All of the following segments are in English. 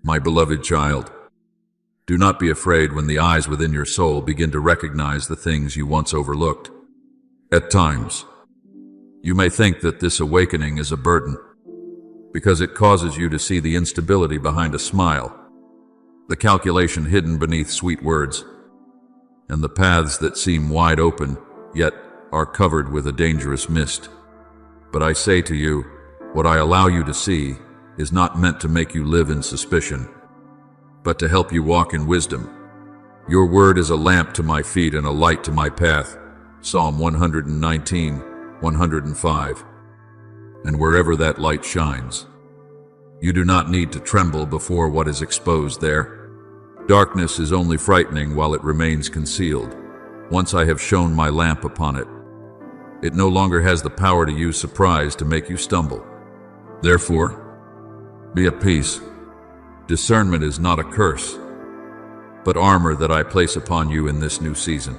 My beloved child, do not be afraid when the eyes within your soul begin to recognize the things you once overlooked. At times, you may think that this awakening is a burden, because it causes you to see the instability behind a smile, the calculation hidden beneath sweet words, and the paths that seem wide open, yet are covered with a dangerous mist. But I say to you, what I allow you to see is not meant to make you live in suspicion, but to help you walk in wisdom. Your word is a lamp to my feet and a light to my path. Psalm 119, 105. And wherever that light shines, you do not need to tremble before what is exposed there. Darkness is only frightening while it remains concealed. Once I have shone my lamp upon it, it no longer has the power to use surprise to make you stumble. Therefore, be at peace. Discernment is not a curse, but armor that I place upon you in this new season.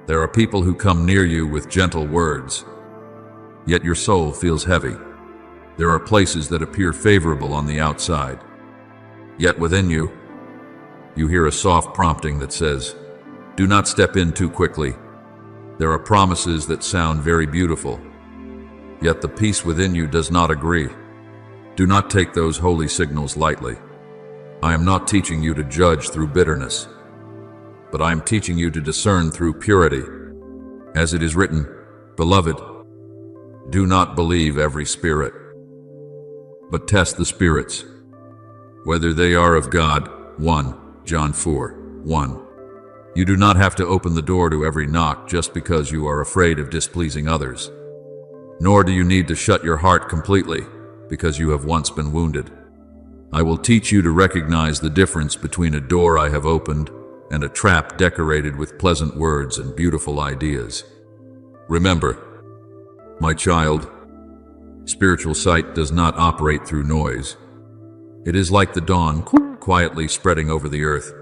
There are people who come near you with gentle words, yet your soul feels heavy. There are places that appear favorable on the outside, yet within you, you hear a soft prompting that says, do not step in too quickly. There are promises that sound very beautiful, yet the peace within you does not agree. Do not take those holy signals lightly. I am not teaching you to judge through bitterness, but I am teaching you to discern through purity. As it is written, beloved, do not believe every spirit, but test the spirits, whether they are of God. 1 John 4, 1. You do not have to open the door to every knock just because you are afraid of displeasing others. Nor do you need to shut your heart completely because you have once been wounded. I will teach you to recognize the difference between a door I have opened and a trap decorated with pleasant words and beautiful ideas. Remember, my child, spiritual sight does not operate through noise. It is like the dawn quietly spreading over the earth,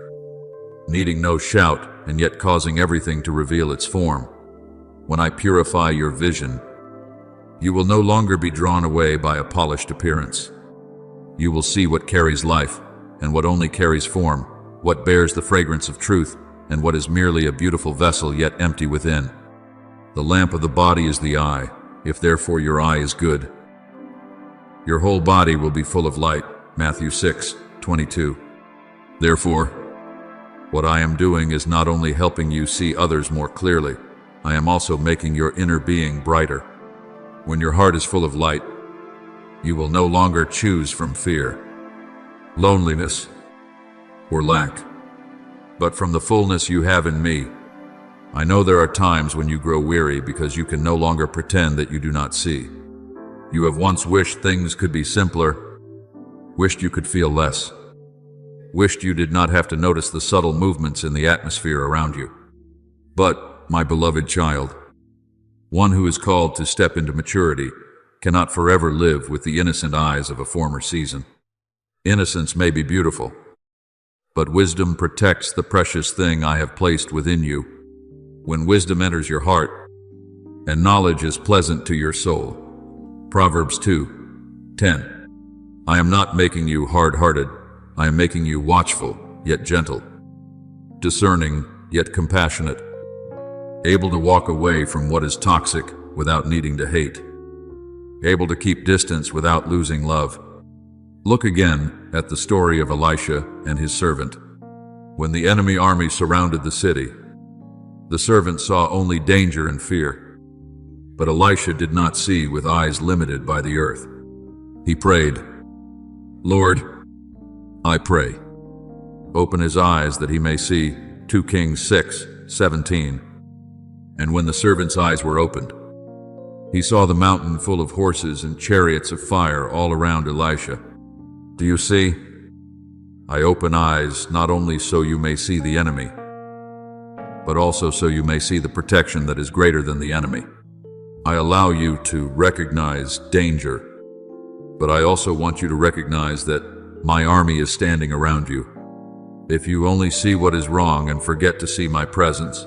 needing no shout and yet causing everything to reveal its form. When I purify your vision, you will no longer be drawn away by a polished appearance. You will see what carries life and what only carries form, what bears the fragrance of truth and what is merely a beautiful vessel yet empty within. The lamp of the body is the eye. If therefore your eye is good, your whole body will be full of light. Matthew 6, 22. Therefore, what I am doing is not only helping you see others more clearly, I am also making your inner being brighter. When your heart is full of light, you will no longer choose from fear, loneliness, or lack, but from the fullness you have in me. I know there are times when you grow weary because you can no longer pretend that you do not see. You have once wished things could be simpler, wished you could feel less, wished you did not have to notice the subtle movements in the atmosphere around you. But, my beloved child, one who is called to step into maturity cannot forever live with the innocent eyes of a former season. Innocence may be beautiful, but wisdom protects the precious thing I have placed within you. When wisdom enters your heart, and knowledge is pleasant to your soul. Proverbs 2:10. I am not making you hard-hearted. I am making you watchful, yet gentle, discerning, yet compassionate, able to walk away from what is toxic without needing to hate, able to keep distance without losing love. Look again at the story of Elisha and his servant. When the enemy army surrounded the city, the servant saw only danger and fear. But Elisha did not see with eyes limited by the earth. He prayed, Lord, I pray, open his eyes that he may see. 2 Kings 6:17. And when the servant's eyes were opened, he saw the mountain full of horses and chariots of fire all around Elisha. Do you see? I open eyes not only so you may see the enemy, but also so you may see the protection that is greater than the enemy. I allow you to recognize danger, but I also want you to recognize that my army is standing around you. If you only see what is wrong and forget to see my presence,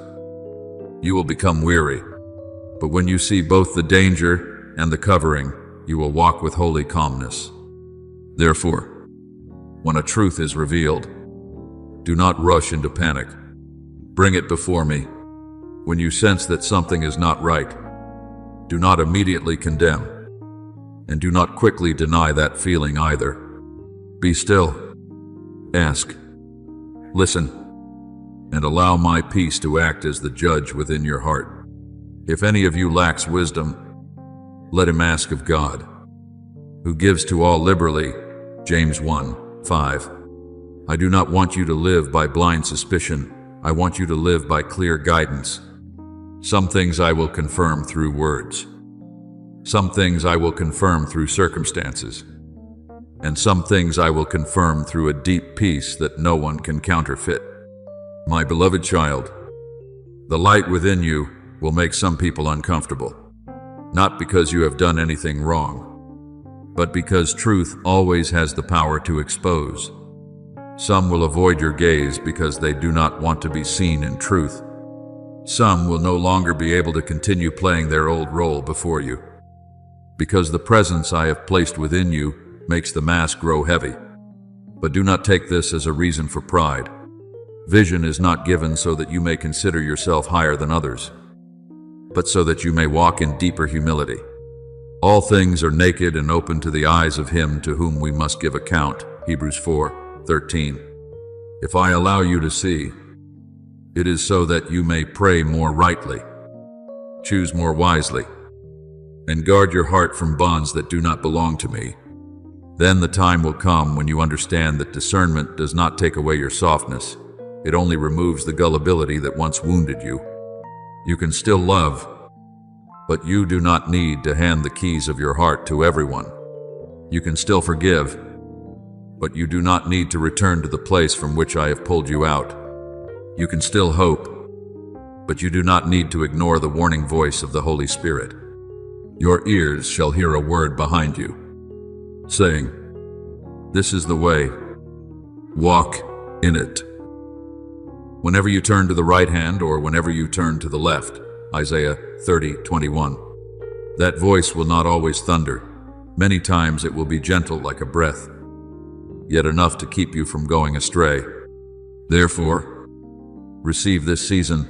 you will become weary. But when you see both the danger and the covering, you will walk with holy calmness. Therefore, When a truth is revealed, do not rush into panic. Bring it before me. When you sense that something is not right, do not immediately condemn, and do not quickly deny that feeling either. Be still, ask, listen, and allow my peace to act as the judge within your heart. If any of you lacks wisdom, let him ask of God, who gives to all liberally. James 1:5. I do not want you to live by blind suspicion. I want you to live by clear guidance. Some things I will confirm through words. Some things I will confirm through circumstances. And some things I will confirm through a deep peace that no one can counterfeit. My beloved child, the light within you will make some people uncomfortable, not because you have done anything wrong, but because truth always has the power to expose. Some will avoid your gaze because they do not want to be seen in truth. Some will no longer be able to continue playing their old role before you, because the presence I have placed within you makes the mask grow heavy. But do not take this as a reason for pride. Vision is not given so that you may consider yourself higher than others, but so that you may walk in deeper humility. All things are naked and open to the eyes of him to whom we must give account. Hebrews 4:13. If I allow you to see, it is so that you may pray more rightly, choose more wisely, and guard your heart from bonds that do not belong to me. Then the time will come when you understand that discernment does not take away your softness. It only removes the gullibility that once wounded you. You can still love, but you do not need to hand the keys of your heart to everyone. You can still forgive, but you do not need to return to the place from which I have pulled you out. You can still hope, but you do not need to ignore the warning voice of the Holy Spirit. Your ears shall hear a word behind you, saying, "This is the way, walk in it." Whenever you turn to the right hand or whenever you turn to the left, Isaiah 30:21. That voice will not always thunder. Many times it will be gentle like a breath, yet enough to keep you from going astray. Therefore, receive this season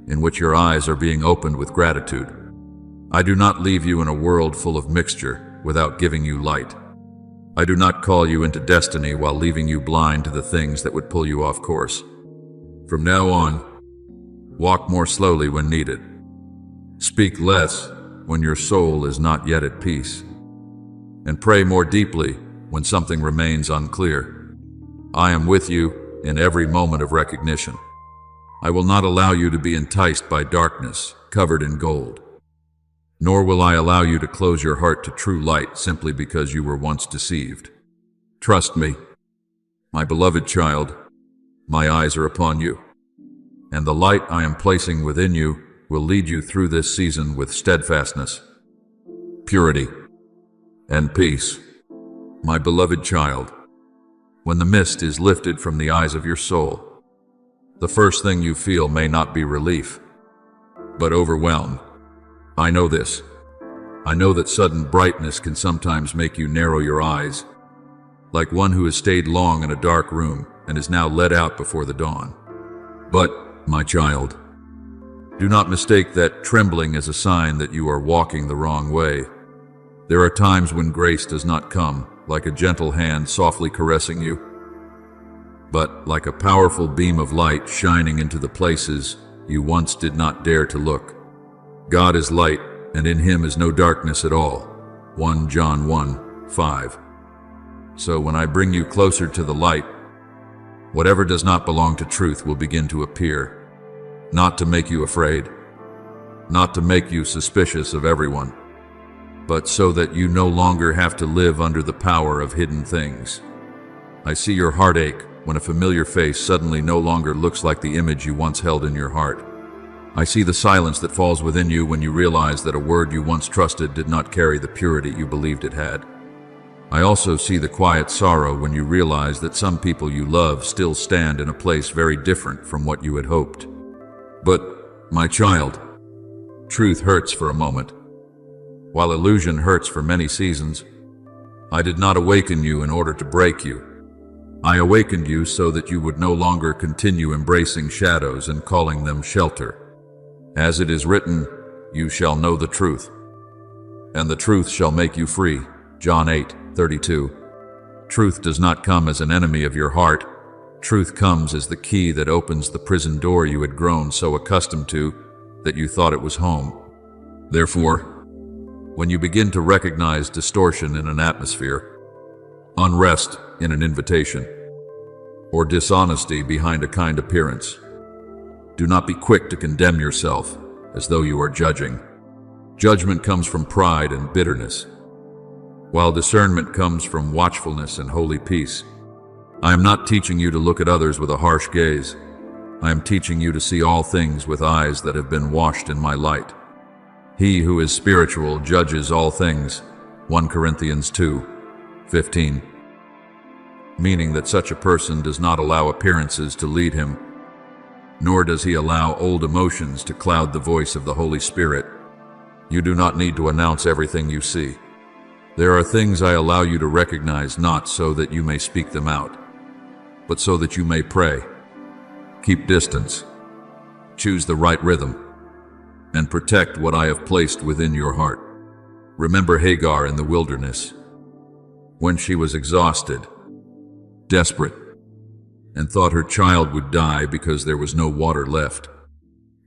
in which your eyes are being opened with gratitude. I do not leave you in a world full of mixture without giving you light. I do not call you into destiny while leaving you blind to the things that would pull you off course. From now on, walk more slowly when needed. Speak less when your soul is not yet at peace, and pray more deeply when something remains unclear. I am with you in every moment of recognition. I will not allow you to be enticed by darkness covered in gold, nor will I allow you to close your heart to true light simply because you were once deceived. Trust me, my beloved child, my eyes are upon you, and the light I am placing within you will lead you through this season with steadfastness, purity, and peace. My beloved child, when the mist is lifted from the eyes of your soul, the first thing you feel may not be relief, but overwhelm. I know this. I know that sudden brightness can sometimes make you narrow your eyes, like one who has stayed long in a dark room and is now let out before the dawn. But, my child, do not mistake that trembling as a sign that you are walking the wrong way. There are times when grace does not come like a gentle hand softly caressing you, but like a powerful beam of light shining into the places you once did not dare to look. God is light, and in him is no darkness at all. 1 John 1:5. So when I bring you closer to the light, whatever does not belong to truth will begin to appear, not to make you afraid, not to make you suspicious of everyone, but so that you no longer have to live under the power of hidden things. I see your heartache when a familiar face suddenly no longer looks like the image you once held in your heart. I see the silence that falls within you when you realize that a word you once trusted did not carry the purity you believed it had. I also see the quiet sorrow when you realize that some people you love still stand in a place very different from what you had hoped. But, my child, truth hurts for a moment, while illusion hurts for many seasons. I did not awaken you in order to break you. I awakened you so that you would no longer continue embracing shadows and calling them shelter. As it is written, you shall know the truth, and the truth shall make you free. John 8:32. Truth does not come as an enemy of your heart. Truth comes as the key that opens the prison door you had grown so accustomed to that you thought it was home. Therefore, when you begin to recognize distortion in an atmosphere, unrest in an invitation, or dishonesty behind a kind appearance, do not be quick to condemn yourself as though you are judging. Judgment comes from pride and bitterness, while discernment comes from watchfulness and holy peace. I am not teaching you to look at others with a harsh gaze. I am teaching you to see all things with eyes that have been washed in my light. He who is spiritual judges all things. 1 Corinthians 2:15. Meaning that such a person does not allow appearances to lead him, nor does he allow old emotions to cloud the voice of the Holy Spirit. You do not need to announce everything you see. There are things I allow you to recognize not so that you may speak them out, but so that you may pray. Keep distance, choose the right rhythm, and protect what I have placed within your heart. Remember Hagar in the wilderness, when she was exhausted, desperate, and thought her child would die because there was no water left.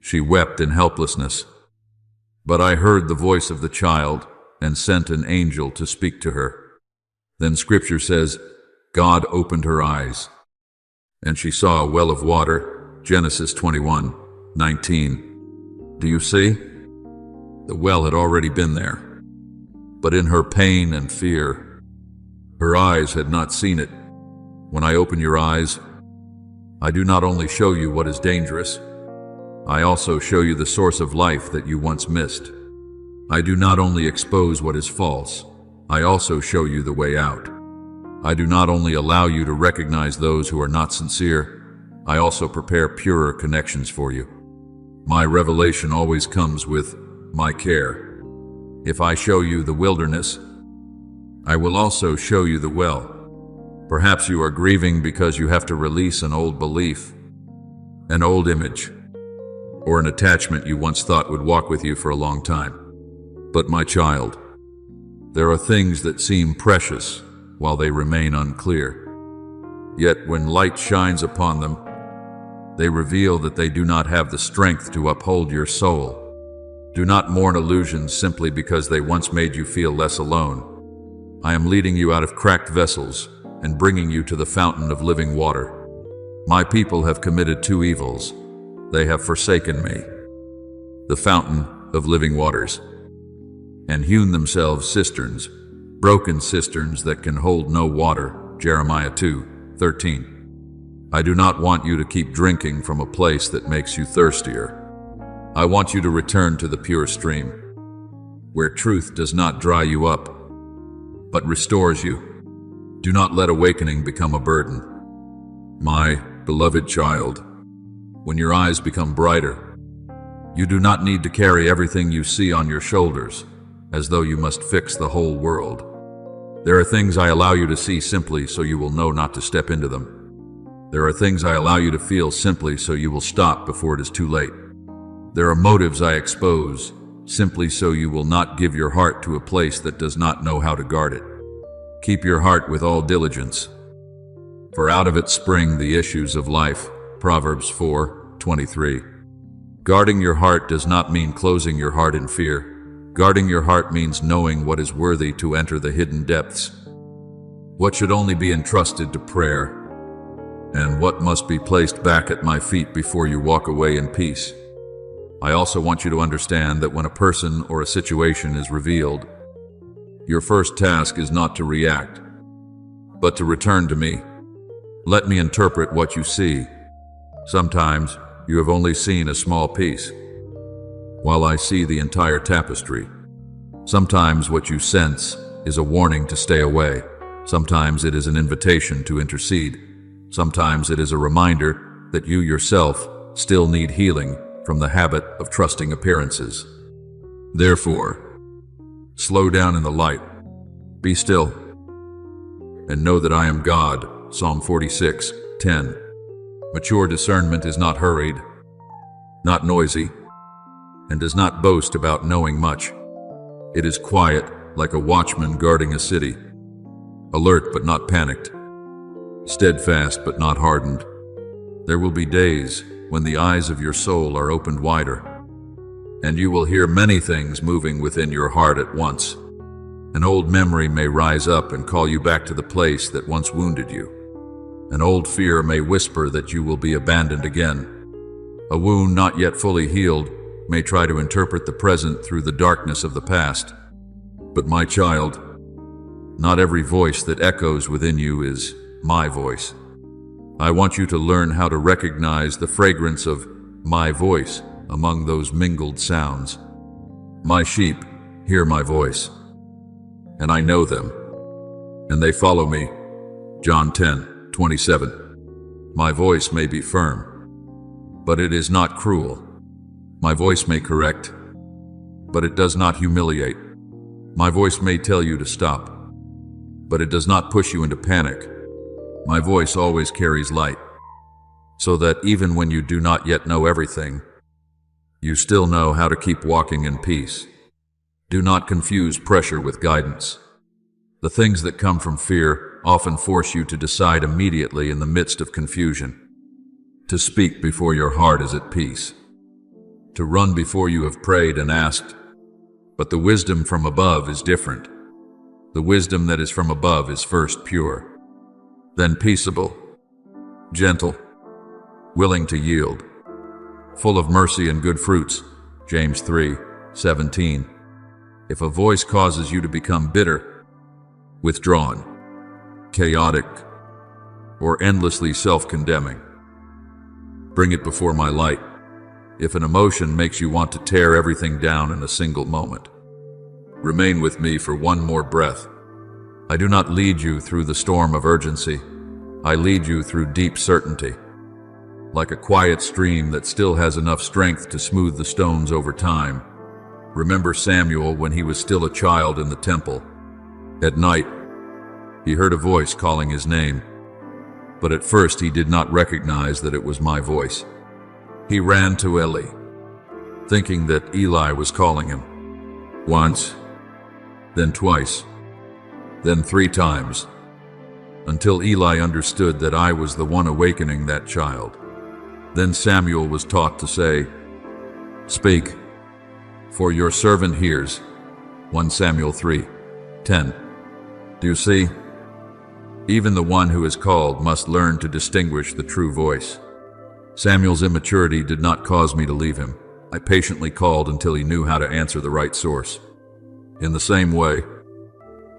She wept in helplessness, but I heard the voice of the child and sent an angel to speak to her. Then Scripture says, God opened her eyes, and she saw a well of water. Genesis 21:19. Do you see? The well had already been there, but in her pain and fear, her eyes had not seen it. When I open your eyes, I do not only show you what is dangerous, I also show you the source of life that you once missed. I do not only expose what is false, I also show you the way out. I do not only allow you to recognize those who are not sincere, I also prepare purer connections for you. My revelation always comes with my care. If I show you the wilderness, I will also show you the well. Perhaps you are grieving because you have to release an old belief, an old image, or an attachment you once thought would walk with you for a long time. But my child, there are things that seem precious while they remain unclear. Yet when light shines upon them, they reveal that they do not have the strength to uphold your soul. Do not mourn illusions simply because they once made you feel less alone. I am leading you out of cracked vessels and bringing you to the fountain of living water. My people have committed two evils. They have forsaken me, the fountain of living waters, and hewn themselves cisterns, broken cisterns that can hold no water. Jeremiah 2:13. I do not want you to keep drinking from a place that makes you thirstier. I want you to return to the pure stream, where truth does not dry you up, but restores you. Do not let awakening become a burden. My beloved child, when your eyes become brighter, you do not need to carry everything you see on your shoulders, as though you must fix the whole world. There are things I allow you to see simply so you will know not to step into them. There are things I allow you to feel simply so you will stop before it is too late. There are motives I expose simply so you will not give your heart to a place that does not know how to guard it. Keep your heart with all diligence, for out of it spring the issues of life. Proverbs 4:23. Guarding your heart does not mean closing your heart in fear. Guarding your heart means knowing what is worthy to enter the hidden depths, what should only be entrusted to prayer, and what must be placed back at my feet before you walk away in peace. I also want you to understand that when a person or a situation is revealed, your first task is not to react, but to return to me. Let me interpret what you see. Sometimes you have only seen a small piece, while I see the entire tapestry. Sometimes what you sense is a warning to stay away. Sometimes it is an invitation to intercede. Sometimes it is a reminder that you yourself still need healing from the habit of trusting appearances. Therefore, slow down in the light, be still, and know that I am God, Psalm 46, 10. Mature discernment is not hurried, not noisy, and does not boast about knowing much. It is quiet, like a watchman guarding a city, alert but not panicked, steadfast but not hardened. There will be days when the eyes of your soul are opened wider, and you will hear many things moving within your heart at once. An old memory may rise up and call you back to the place that once wounded you. An old fear may whisper that you will be abandoned again. A wound not yet fully healed may try to interpret the present through the darkness of the past. But my child, not every voice that echoes within you is my voice. I want you to learn how to recognize the fragrance of my voice among those mingled sounds. My sheep hear my voice, and I know them, and they follow me. John 10:27. My voice may be firm, but it is not cruel. My voice may correct, but it does not humiliate. My voice may tell you to stop, but it does not push you into panic. My voice always carries light, so that even when you do not yet know everything, you still know how to keep walking in peace. Do not confuse pressure with guidance. The things that come from fear often force you to decide immediately in the midst of confusion, to speak before your heart is at peace, to run before you have prayed and asked. But the wisdom from above is different. The wisdom that is from above is first pure, then peaceable, gentle, willing to yield, full of mercy and good fruits. James 3:17. If a voice causes you to become bitter, withdrawn, chaotic, or endlessly self-condemning, bring it before my light. If an emotion makes you want to tear everything down in a single moment, remain with me for one more breath. I do not lead you through the storm of urgency. I lead you through deep certainty, like a quiet stream that still has enough strength to smooth the stones over time. Remember Samuel when he was still a child in the temple. At night, he heard a voice calling his name, but at first he did not recognize that it was my voice. He ran to Eli, thinking that Eli was calling him. Once, then twice, then 3 times, until Eli understood that I was the one awakening that child. Then Samuel was taught to say, "Speak, for your servant hears." 1 Samuel 3:10. Do you see? Even the one who is called must learn to distinguish the true voice. Samuel's immaturity did not cause me to leave him. I patiently called until he knew how to answer the right source. In the same way,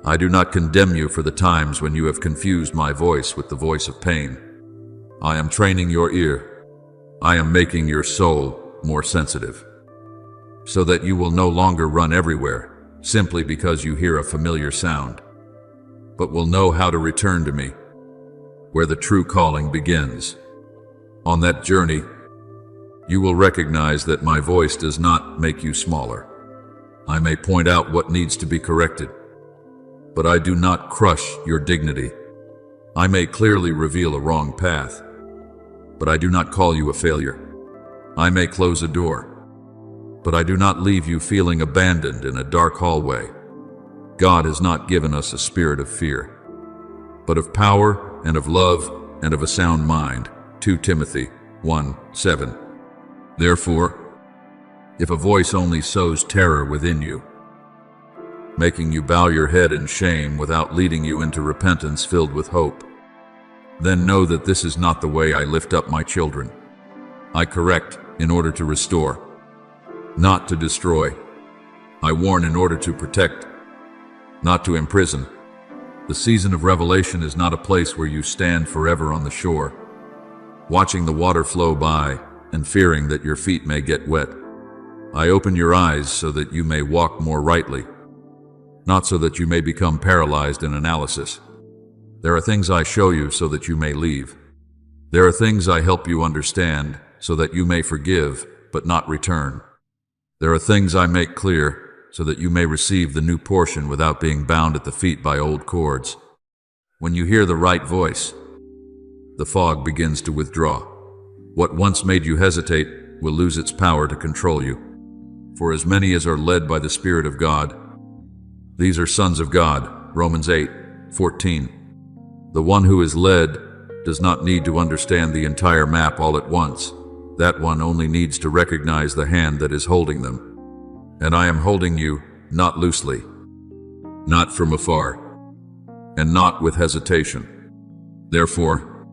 I do not condemn you for the times when you have confused my voice with the voice of pain. I am training your ear. I am making your soul more sensitive, so that you will no longer run everywhere simply because you hear a familiar sound, but will know how to return to me, where the true calling begins. On that journey, you will recognize that my voice does not make you smaller. I may point out what needs to be corrected, but I do not crush your dignity. I may clearly reveal a wrong path, but I do not call you a failure. I may close a door, but I do not leave you feeling abandoned in a dark hallway. God has not given us a spirit of fear, but of power and of love and of a sound mind. 2 Timothy 1:7. Therefore, if a voice only sows terror within you, making you bow your head in shame without leading you into repentance filled with hope, then know that this is not the way I lift up my children. I correct in order to restore, not to destroy. I warn in order to protect, not to imprison. The season of revelation is not a place where you stand forever on the shore, watching the water flow by and fearing that your feet may get wet. I open your eyes so that you may walk more rightly, not so that you may become paralyzed in analysis. There are things I show you so that you may leave. There are things I help you understand so that you may forgive but not return. There are things I make clear so that you may receive the new portion without being bound at the feet by old cords. When you hear the right voice, the fog begins to withdraw. What once made you hesitate will lose its power to control you. For as many as are led by the Spirit of God, these are sons of God. Romans 8:14. The one who is led does not need to understand the entire map all at once. That one only needs to recognize the hand that is holding them. And I am holding you, not loosely, not from afar, and not with hesitation. Therefore,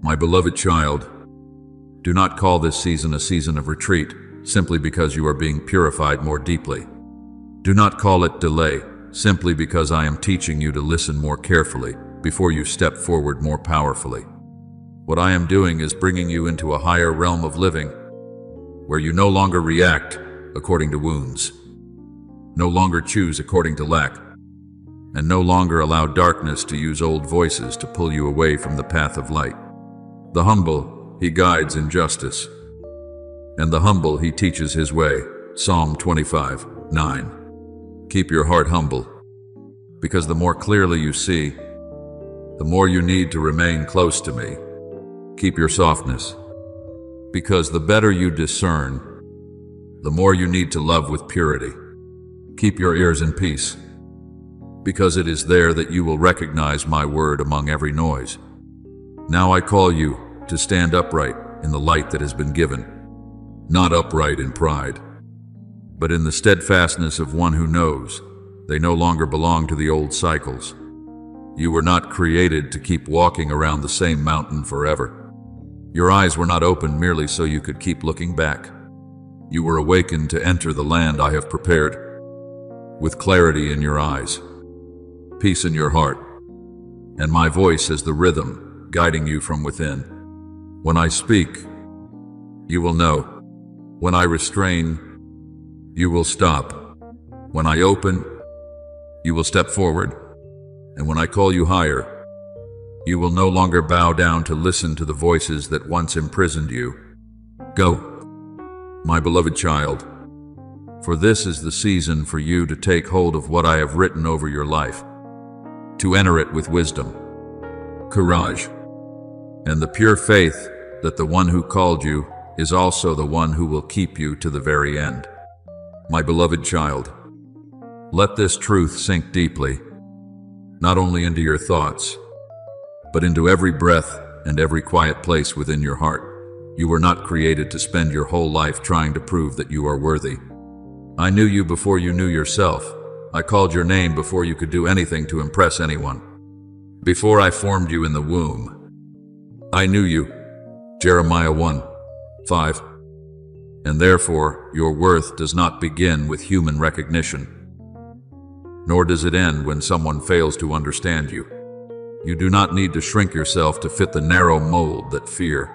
my beloved child, do not call this season a season of retreat simply because you are being purified more deeply. Do not call it delay simply because I am teaching you to listen more carefully before you step forward more powerfully. What I am doing is bringing you into a higher realm of living where you no longer react according to wounds, no longer choose according to lack, and no longer allow darkness to use old voices to pull you away from the path of light. The humble he guides in justice, and the humble he teaches his way. Psalm 25:9. Keep your heart humble, because the more clearly you see, the more you need to remain close to me. Keep your softness, because the better you discern, the more you need to love with purity. Keep your ears in peace, because it is there that you will recognize my word among every noise. Now I call you to stand upright in the light that has been given, not upright in pride, but in the steadfastness of one who knows they no longer belong to the old cycles. You were not created to keep walking around the same mountain forever. Your eyes were not opened merely so you could keep looking back. You were awakened to enter the land I have prepared, with clarity in your eyes, peace in your heart, and my voice as the rhythm guiding you from within. When I speak, you will know. When I restrain, you will stop. When I open, you will step forward. And when I call you higher, you will no longer bow down to listen to the voices that once imprisoned you. Go, my beloved child, for this is the season for you to take hold of what I have written over your life, to enter it with wisdom, courage, and the pure faith that the one who called you is also the one who will keep you to the very end. My beloved child, let this truth sink deeply, not only into your thoughts, but into every breath and every quiet place within your heart. You were not created to spend your whole life trying to prove that you are worthy. I knew you before you knew yourself. I called your name before you could do anything to impress anyone. Before I formed you in the womb, I knew you. Jeremiah 1:5. And therefore, your worth does not begin with human recognition, nor does it end when someone fails to understand you. You do not need to shrink yourself to fit the narrow mold that fear,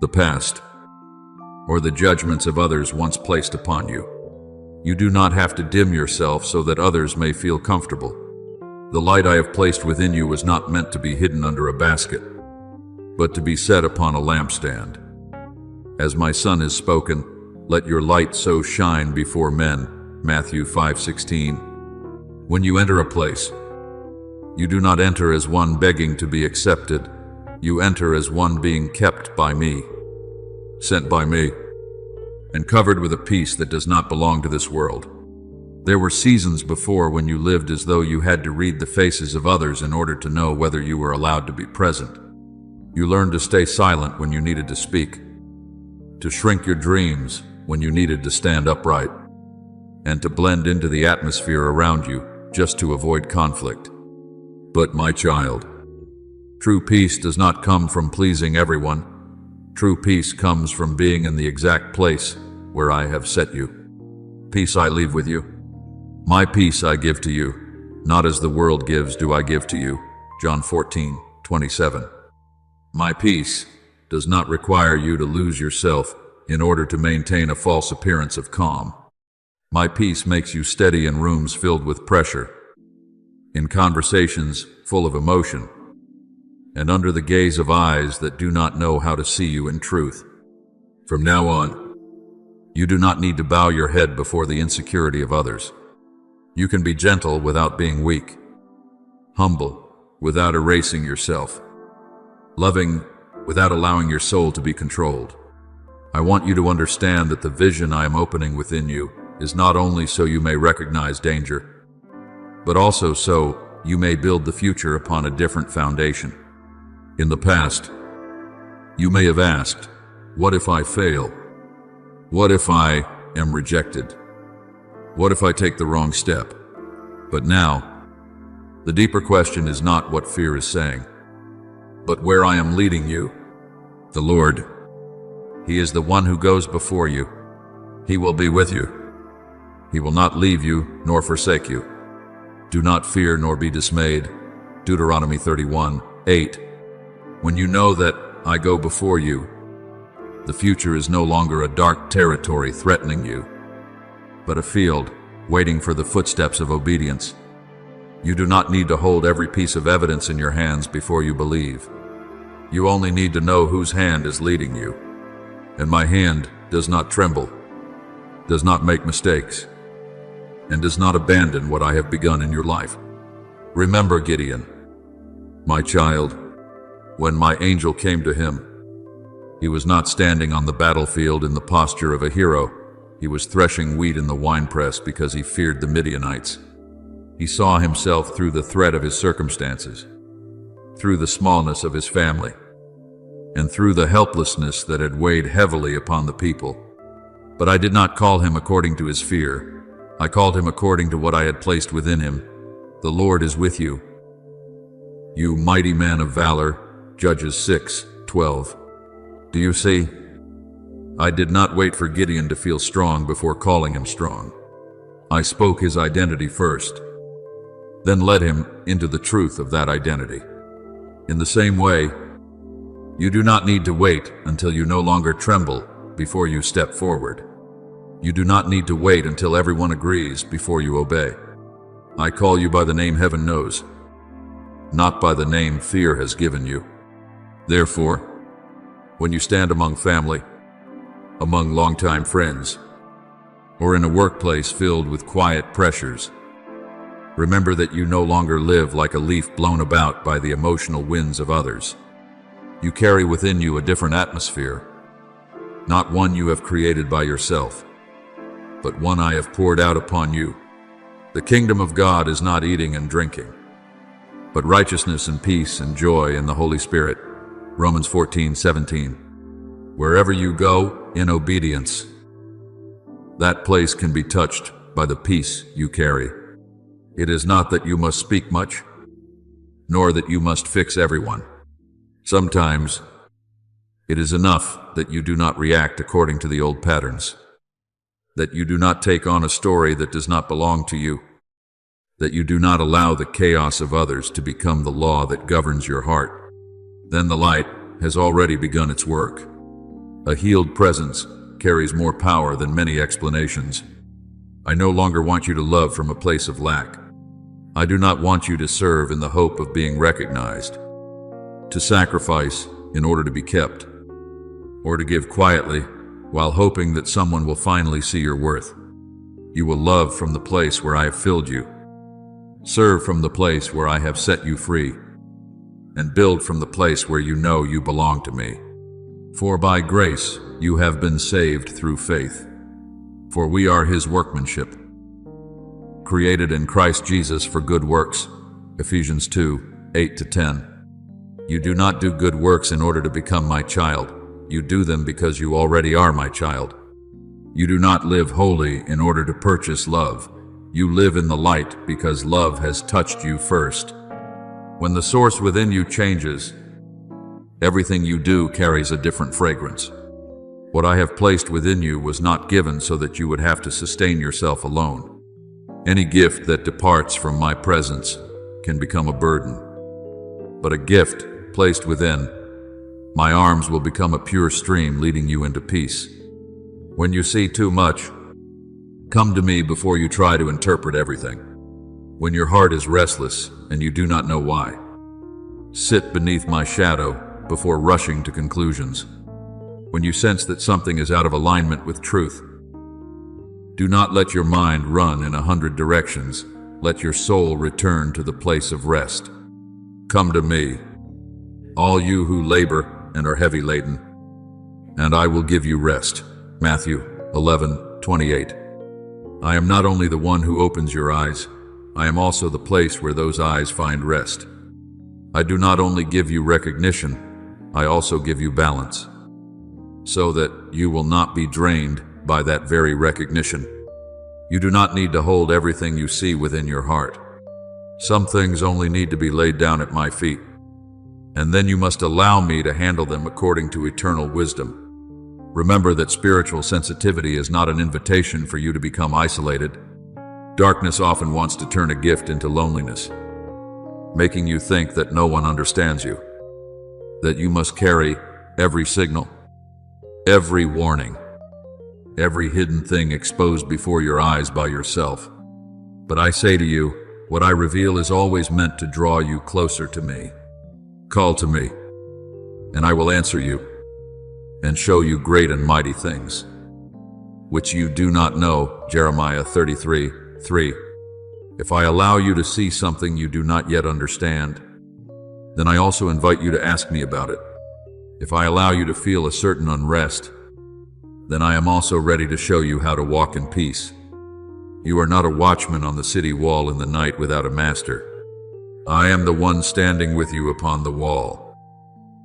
the past, or the judgments of others once placed upon you. You do not have to dim yourself so that others may feel comfortable. The light I have placed within you was not meant to be hidden under a basket, but to be set upon a lampstand. As my Son has spoken, let your light so shine before men. Matthew 5:16. When you enter a place, you do not enter as one begging to be accepted. You enter as one being kept by me, sent by me, and covered with a peace that does not belong to this world. There were seasons before when you lived as though you had to read the faces of others in order to know whether you were allowed to be present. You learned to stay silent when you needed to speak, to shrink your dreams when you needed to stand upright, and to blend into the atmosphere around you just to avoid conflict. But my child, true peace does not come from pleasing everyone. True peace comes from being in the exact place where I have set you. Peace I leave with you. My peace I give to you. Not as the world gives do I give to you. John 14:27. My peace does not require you to lose yourself in order to maintain a false appearance of calm. My peace makes you steady in rooms filled with pressure, in conversations full of emotion, and under the gaze of eyes that do not know how to see you in truth. From now on, you do not need to bow your head before the insecurity of others. You can be gentle without being weak, humble without erasing yourself, loving without allowing your soul to be controlled. I want you to understand that the vision I am opening within you is not only so you may recognize danger, but also so you may build the future upon a different foundation. In the past, you may have asked, what if I fail? What if I am rejected? What if I take the wrong step? But now, the deeper question is not what fear is saying, but where I am leading you. The Lord, He is the one who goes before you. He will be with you. He will not leave you nor forsake you. Do not fear nor be dismayed. Deuteronomy 31:8. When you know that I go before you, the future is no longer a dark territory threatening you, but a field waiting for the footsteps of obedience. You do not need to hold every piece of evidence in your hands before you believe. You only need to know whose hand is leading you. And my hand does not tremble, does not make mistakes, and does not abandon what I have begun in your life. Remember Gideon, my child, when my angel came to him. He was not standing on the battlefield in the posture of a hero. He was threshing wheat in the winepress because he feared the Midianites. He saw himself through the threat of his circumstances, through the smallness of his family, and through the helplessness that had weighed heavily upon the people. But I did not call him according to his fear. I called him according to what I had placed within him. The Lord is with you, you mighty man of valor. Judges 6:12. Do you see? I did not wait for Gideon to feel strong before calling him strong. I spoke his identity first, then led him into the truth of that identity. In the same way, you do not need to wait until you no longer tremble before you step forward. You do not need to wait until everyone agrees before you obey. I call you by the name heaven knows, not by the name fear has given you. Therefore, when you stand among family, among longtime friends, or in a workplace filled with quiet pressures, remember that you no longer live like a leaf blown about by the emotional winds of others. You carry within you a different atmosphere, not one you have created by yourself, but one I have poured out upon you. The kingdom of God is not eating and drinking, but righteousness and peace and joy in the Holy Spirit. Romans 14:17. Wherever you go in obedience, that place can be touched by the peace you carry. It is not that you must speak much, nor that you must fix everyone. Sometimes it is enough that you do not react according to the old patterns, that you do not take on a story that does not belong to you, that you do not allow the chaos of others to become the law that governs your heart. Then the light has already begun its work. A healed presence carries more power than many explanations. I no longer want you to love from a place of lack. I do not want you to serve in the hope of being recognized, to sacrifice in order to be kept, or to give quietly while hoping that someone will finally see your worth. You will love from the place where I have filled you, serve from the place where I have set you free, and build from the place where you know you belong to me. For by grace you have been saved through faith. For we are His workmanship, created in Christ Jesus for good works. Ephesians 2:8-10. You do not do good works in order to become my child. You do them because you already are my child. You do not live holy in order to purchase love. You live in the light because love has touched you first. When the source within you changes, everything you do carries a different fragrance. What I have placed within you was not given so that you would have to sustain yourself alone. Any gift that departs from my presence can become a burden. But a gift placed within my arms will become a pure stream leading you into peace. When you see too much, come to me before you try to interpret everything. When your heart is restless and you do not know why, sit beneath my shadow before rushing to conclusions. When you sense that something is out of alignment with truth, do not let your mind run in 100 directions. Let your soul return to the place of rest. Come to me, all you who labor and are heavy laden, and I will give you rest. Matthew 11:28. I am not only the one who opens your eyes, I am also the place where those eyes find rest. I do not only give you recognition, I also give you balance, so that you will not be drained by that very recognition. You do not need to hold everything you see within your heart. Some things only need to be laid down at my feet, and then you must allow me to handle them according to eternal wisdom. Remember that spiritual sensitivity is not an invitation for you to become isolated. Darkness often wants to turn a gift into loneliness, making you think that no one understands you, that you must carry every signal, every warning, every hidden thing exposed before your eyes by yourself. But I say to you, what I reveal is always meant to draw you closer to me. Call to me, and I will answer you, and show you great and mighty things, which you do not know. Jeremiah 33:3. If I allow you to see something you do not yet understand, then I also invite you to ask me about it. If I allow you to feel a certain unrest, then I am also ready to show you how to walk in peace. You are not a watchman on the city wall in the night without a master. I am the one standing with you upon the wall,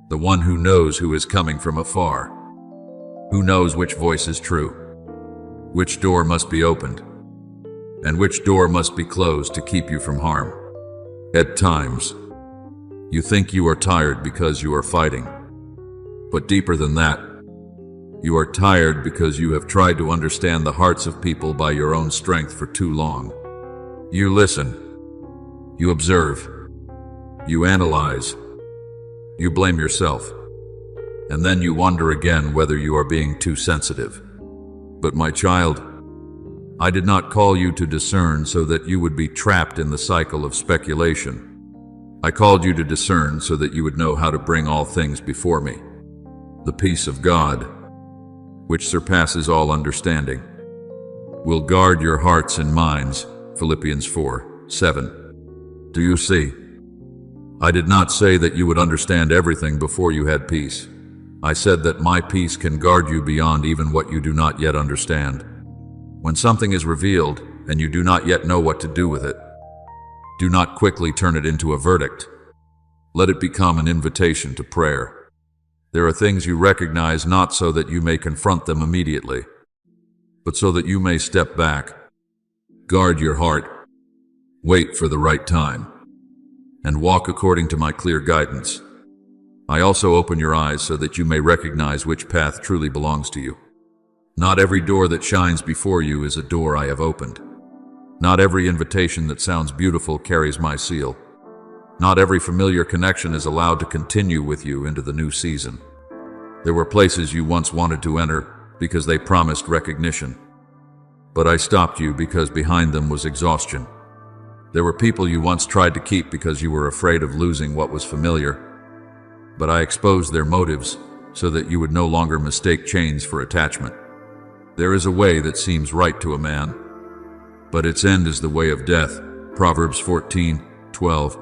the one who knows who is coming from afar, who knows which voice is true, which door must be opened, and which door must be closed to keep you from harm. At times, you think you are tired because you are fighting, but deeper than that, you are tired because you have tried to understand the hearts of people by your own strength for too long. You listen, you observe, you analyze, you blame yourself, and then you wonder again whether you are being too sensitive. But my child, I did not call you to discern so that you would be trapped in the cycle of speculation. I called you to discern so that you would know how to bring all things before me. The peace of God, which surpasses all understanding, will guard your hearts and minds. Philippians 4:7. Do you see? I did not say that you would understand everything before you had peace. I said that my peace can guard you beyond even what you do not yet understand. When something is revealed and you do not yet know what to do with it, do not quickly turn it into a verdict. Let it become an invitation to prayer. There are things you recognize not so that you may confront them immediately, but so that you may step back, guard your heart, wait for the right time, and walk according to my clear guidance. I also open your eyes so that you may recognize which path truly belongs to you. Not every door that shines before you is a door I have opened. Not every invitation that sounds beautiful carries my seal. Not every familiar connection is allowed to continue with you into the new season. There were places you once wanted to enter because they promised recognition, but I stopped you because behind them was exhaustion. There were people you once tried to keep because you were afraid of losing what was familiar, but I exposed their motives so that you would no longer mistake chains for attachment. There is a way that seems right to a man, but its end is the way of death. Proverbs 14:12.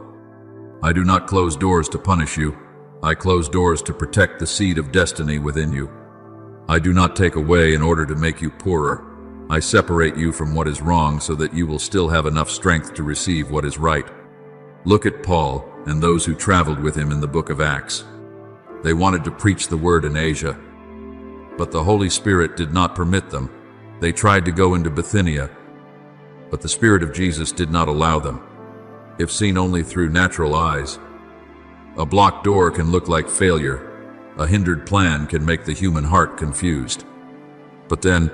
I do not close doors to punish you. I close doors to protect the seed of destiny within you. I do not take away in order to make you poorer. I separate you from what is wrong so that you will still have enough strength to receive what is right. Look at Paul and those who traveled with him in the book of Acts. They wanted to preach the word in Asia, but the Holy Spirit did not permit them. They tried to go into Bithynia, but the Spirit of Jesus did not allow them. If seen only through natural eyes, a blocked door can look like failure. A hindered plan can make the human heart confused. But then,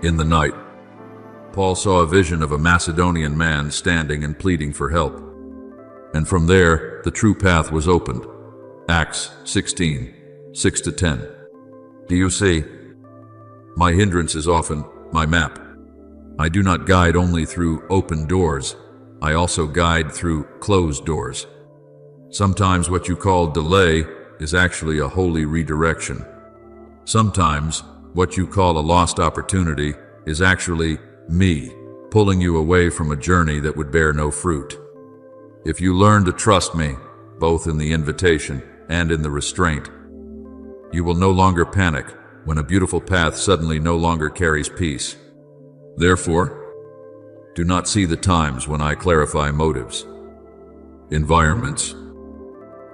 in the night, Paul saw a vision of a Macedonian man standing and pleading for help. And from there, the true path was opened. Acts 16:6-10. Do you see? My hindrance is often my map. I do not guide only through open doors. I also guide through closed doors. Sometimes what you call delay is actually a holy redirection. Sometimes what you call a lost opportunity is actually me pulling you away from a journey that would bear no fruit. If you learn to trust me, both in the invitation and in the restraint. You will no longer panic when a beautiful path suddenly no longer carries peace. Therefore, do not see the times when I clarify motives, environments,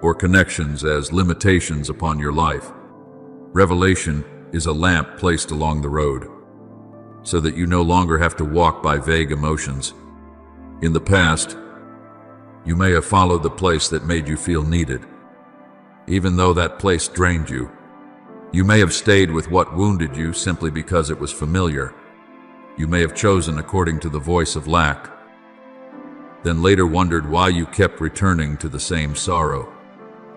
or connections as limitations upon your life. Revelation is a lamp placed along the road, so that you no longer have to walk by vague emotions. In the past, you may have followed the place that made you feel needed, even though that place drained you. You may have stayed with what wounded you simply because it was familiar. You may have chosen according to the voice of lack, then later wondered why you kept returning to the same sorrow.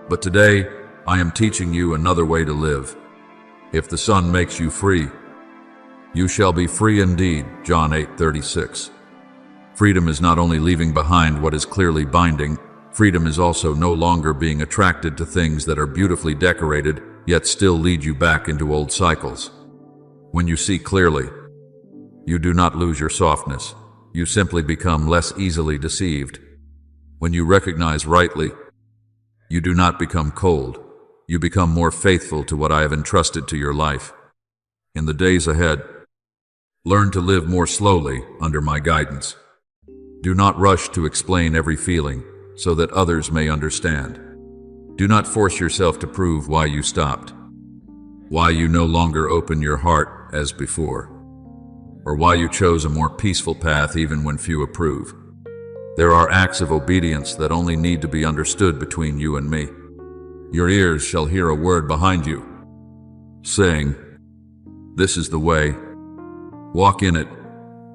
But today, I am teaching you another way to live. If the Son makes you free, you shall be free indeed. John 8:36. Freedom is not only leaving behind what is clearly binding, freedom is also no longer being attracted to things that are beautifully decorated, yet still lead you back into old cycles. When you see clearly, you do not lose your softness. You simply become less easily deceived. When you recognize rightly, you do not become cold. You become more faithful to what I have entrusted to your life. In the days ahead, learn to live more slowly under my guidance. Do not rush to explain every feeling so that others may understand. Do not force yourself to prove why you stopped, why you no longer open your heart as before, or why you chose a more peaceful path even when few approve. There are acts of obedience that only need to be understood between you and me. Your ears shall hear a word behind you, saying, "This is the way. Walk in it."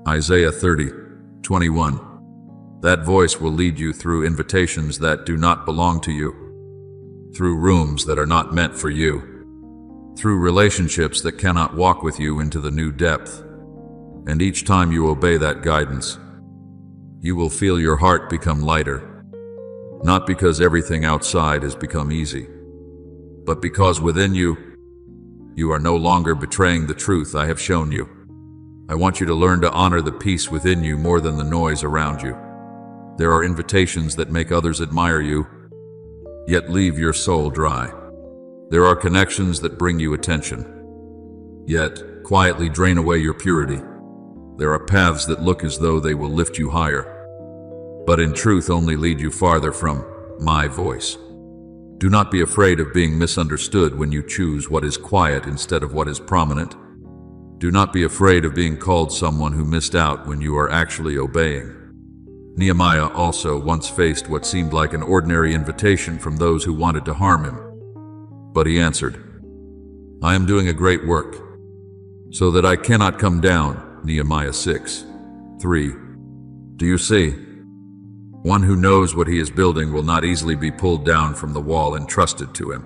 Isaiah 30:21. That voice will lead you through invitations that do not belong to you, through rooms that are not meant for you, through relationships that cannot walk with you into the new depth. And each time you obey that guidance, you will feel your heart become lighter, not because everything outside has become easy, but because within you, you are no longer betraying the truth I have shown you. I want you to learn to honor the peace within you more than the noise around you. There are invitations that make others admire you, yet leave your soul dry. There are connections that bring you attention, yet quietly drain away your purity. There are paths that look as though they will lift you higher, but in truth only lead you farther from my voice. Do not be afraid of being misunderstood when you choose what is quiet instead of what is prominent. Do not be afraid of being called someone who missed out when you are actually obeying. Nehemiah also once faced what seemed like an ordinary invitation from those who wanted to harm him. But he answered, "I am doing a great work, so that I cannot come down." Nehemiah 6:3. Do you see? One who knows what he is building will not easily be pulled down from the wall entrusted to him.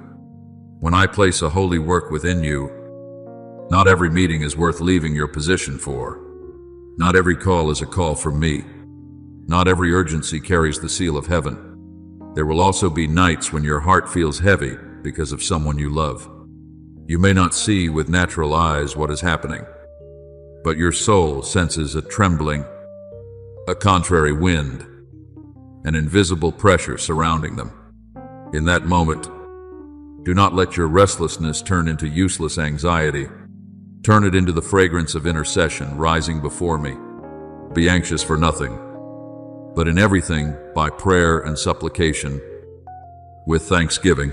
When I place a holy work within you, not every meeting is worth leaving your position for. Not every call is a call from me. Not every urgency carries the seal of heaven. There will also be nights when your heart feels heavy because of someone you love. You may not see with natural eyes what is happening, but your soul senses a trembling, a contrary wind, an invisible pressure surrounding them. In that moment, do not let your restlessness turn into useless anxiety. Turn it into the fragrance of intercession rising before me. Be anxious for nothing, but in everything, by prayer and supplication, with thanksgiving,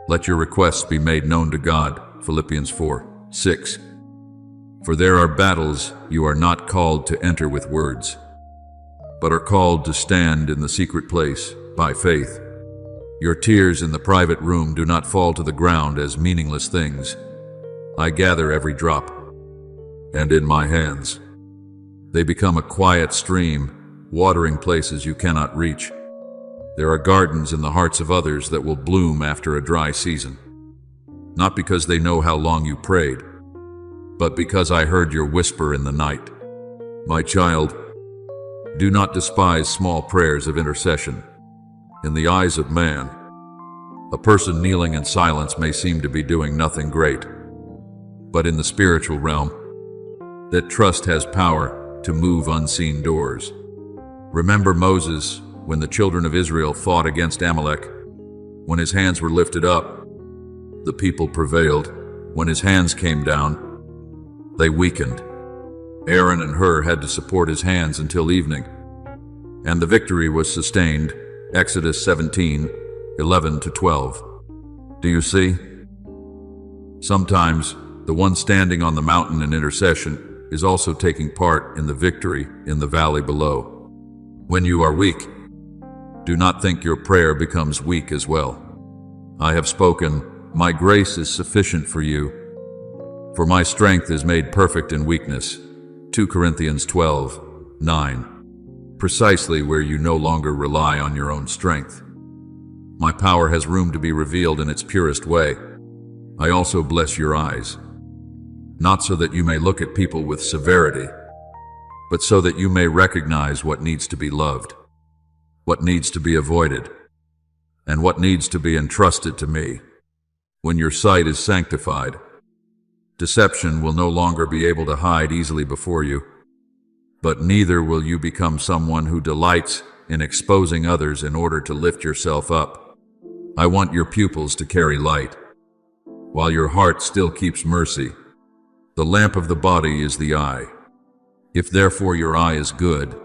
let your requests be made known to God. Philippians 4:6. For there are battles you are not called to enter with words, but are called to stand in the secret place by faith. Your tears in the private room do not fall to the ground as meaningless things. I gather every drop, and in my hands, they become a quiet stream, watering places you cannot reach. There are gardens in the hearts of others that will bloom after a dry season, not because they know how long you prayed, but because I heard your whisper in the night. My child, do not despise small prayers of intercession. In the eyes of man, a person kneeling in silence may seem to be doing nothing great, but in the spiritual realm, that trust has power to move unseen doors. Remember Moses when the children of Israel fought against Amalek. When his hands were lifted up, the people prevailed. When his hands came down, they weakened. Aaron and Hur had to support his hands until evening, and the victory was sustained. Exodus 17:11-12. Do you see? Sometimes the one standing on the mountain in intercession is also taking part in the victory in the valley below. When you are weak, do not think your prayer becomes weak as well. I have spoken, my grace is sufficient for you, for my strength is made perfect in weakness. 2 Corinthians 12:9. Precisely where you no longer rely on your own strength, my power has room to be revealed in its purest way. I also bless your eyes, not so that you may look at people with severity, but so that you may recognize what needs to be loved, what needs to be avoided, and what needs to be entrusted to me. When your sight is sanctified, deception will no longer be able to hide easily before you, but neither will you become someone who delights in exposing others in order to lift yourself up. I want your pupils to carry light, while your heart still keeps mercy. The lamp of the body is the eye. If therefore your eye is good,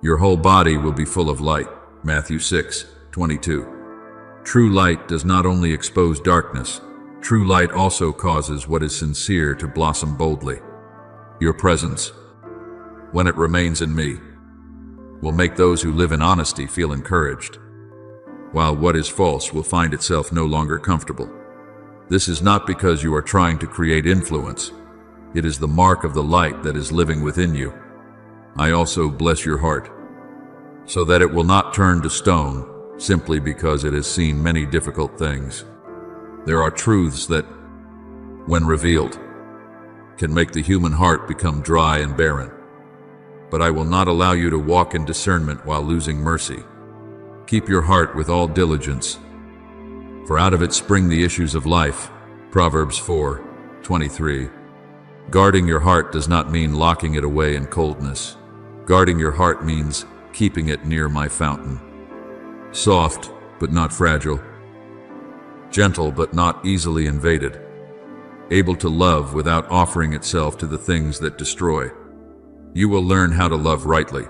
your whole body will be full of light. Matthew 6:22. True light does not only expose darkness, true light also causes what is sincere to blossom boldly. Your presence, when it remains in me, will make those who live in honesty feel encouraged, while what is false will find itself no longer comfortable. This is not because you are trying to create influence. It is the mark of the light that is living within you. I also bless your heart, so that it will not turn to stone simply because it has seen many difficult things. There are truths that, when revealed, can make the human heart become dry and barren. But I will not allow you to walk in discernment while losing mercy. Keep your heart with all diligence, for out of it spring the issues of life. Proverbs 4:23. Guarding your heart does not mean locking it away in coldness. Guarding your heart means keeping it near my fountain. Soft, but not fragile. Gentle, but not easily invaded. Able to love without offering itself to the things that destroy. You will learn how to love rightly,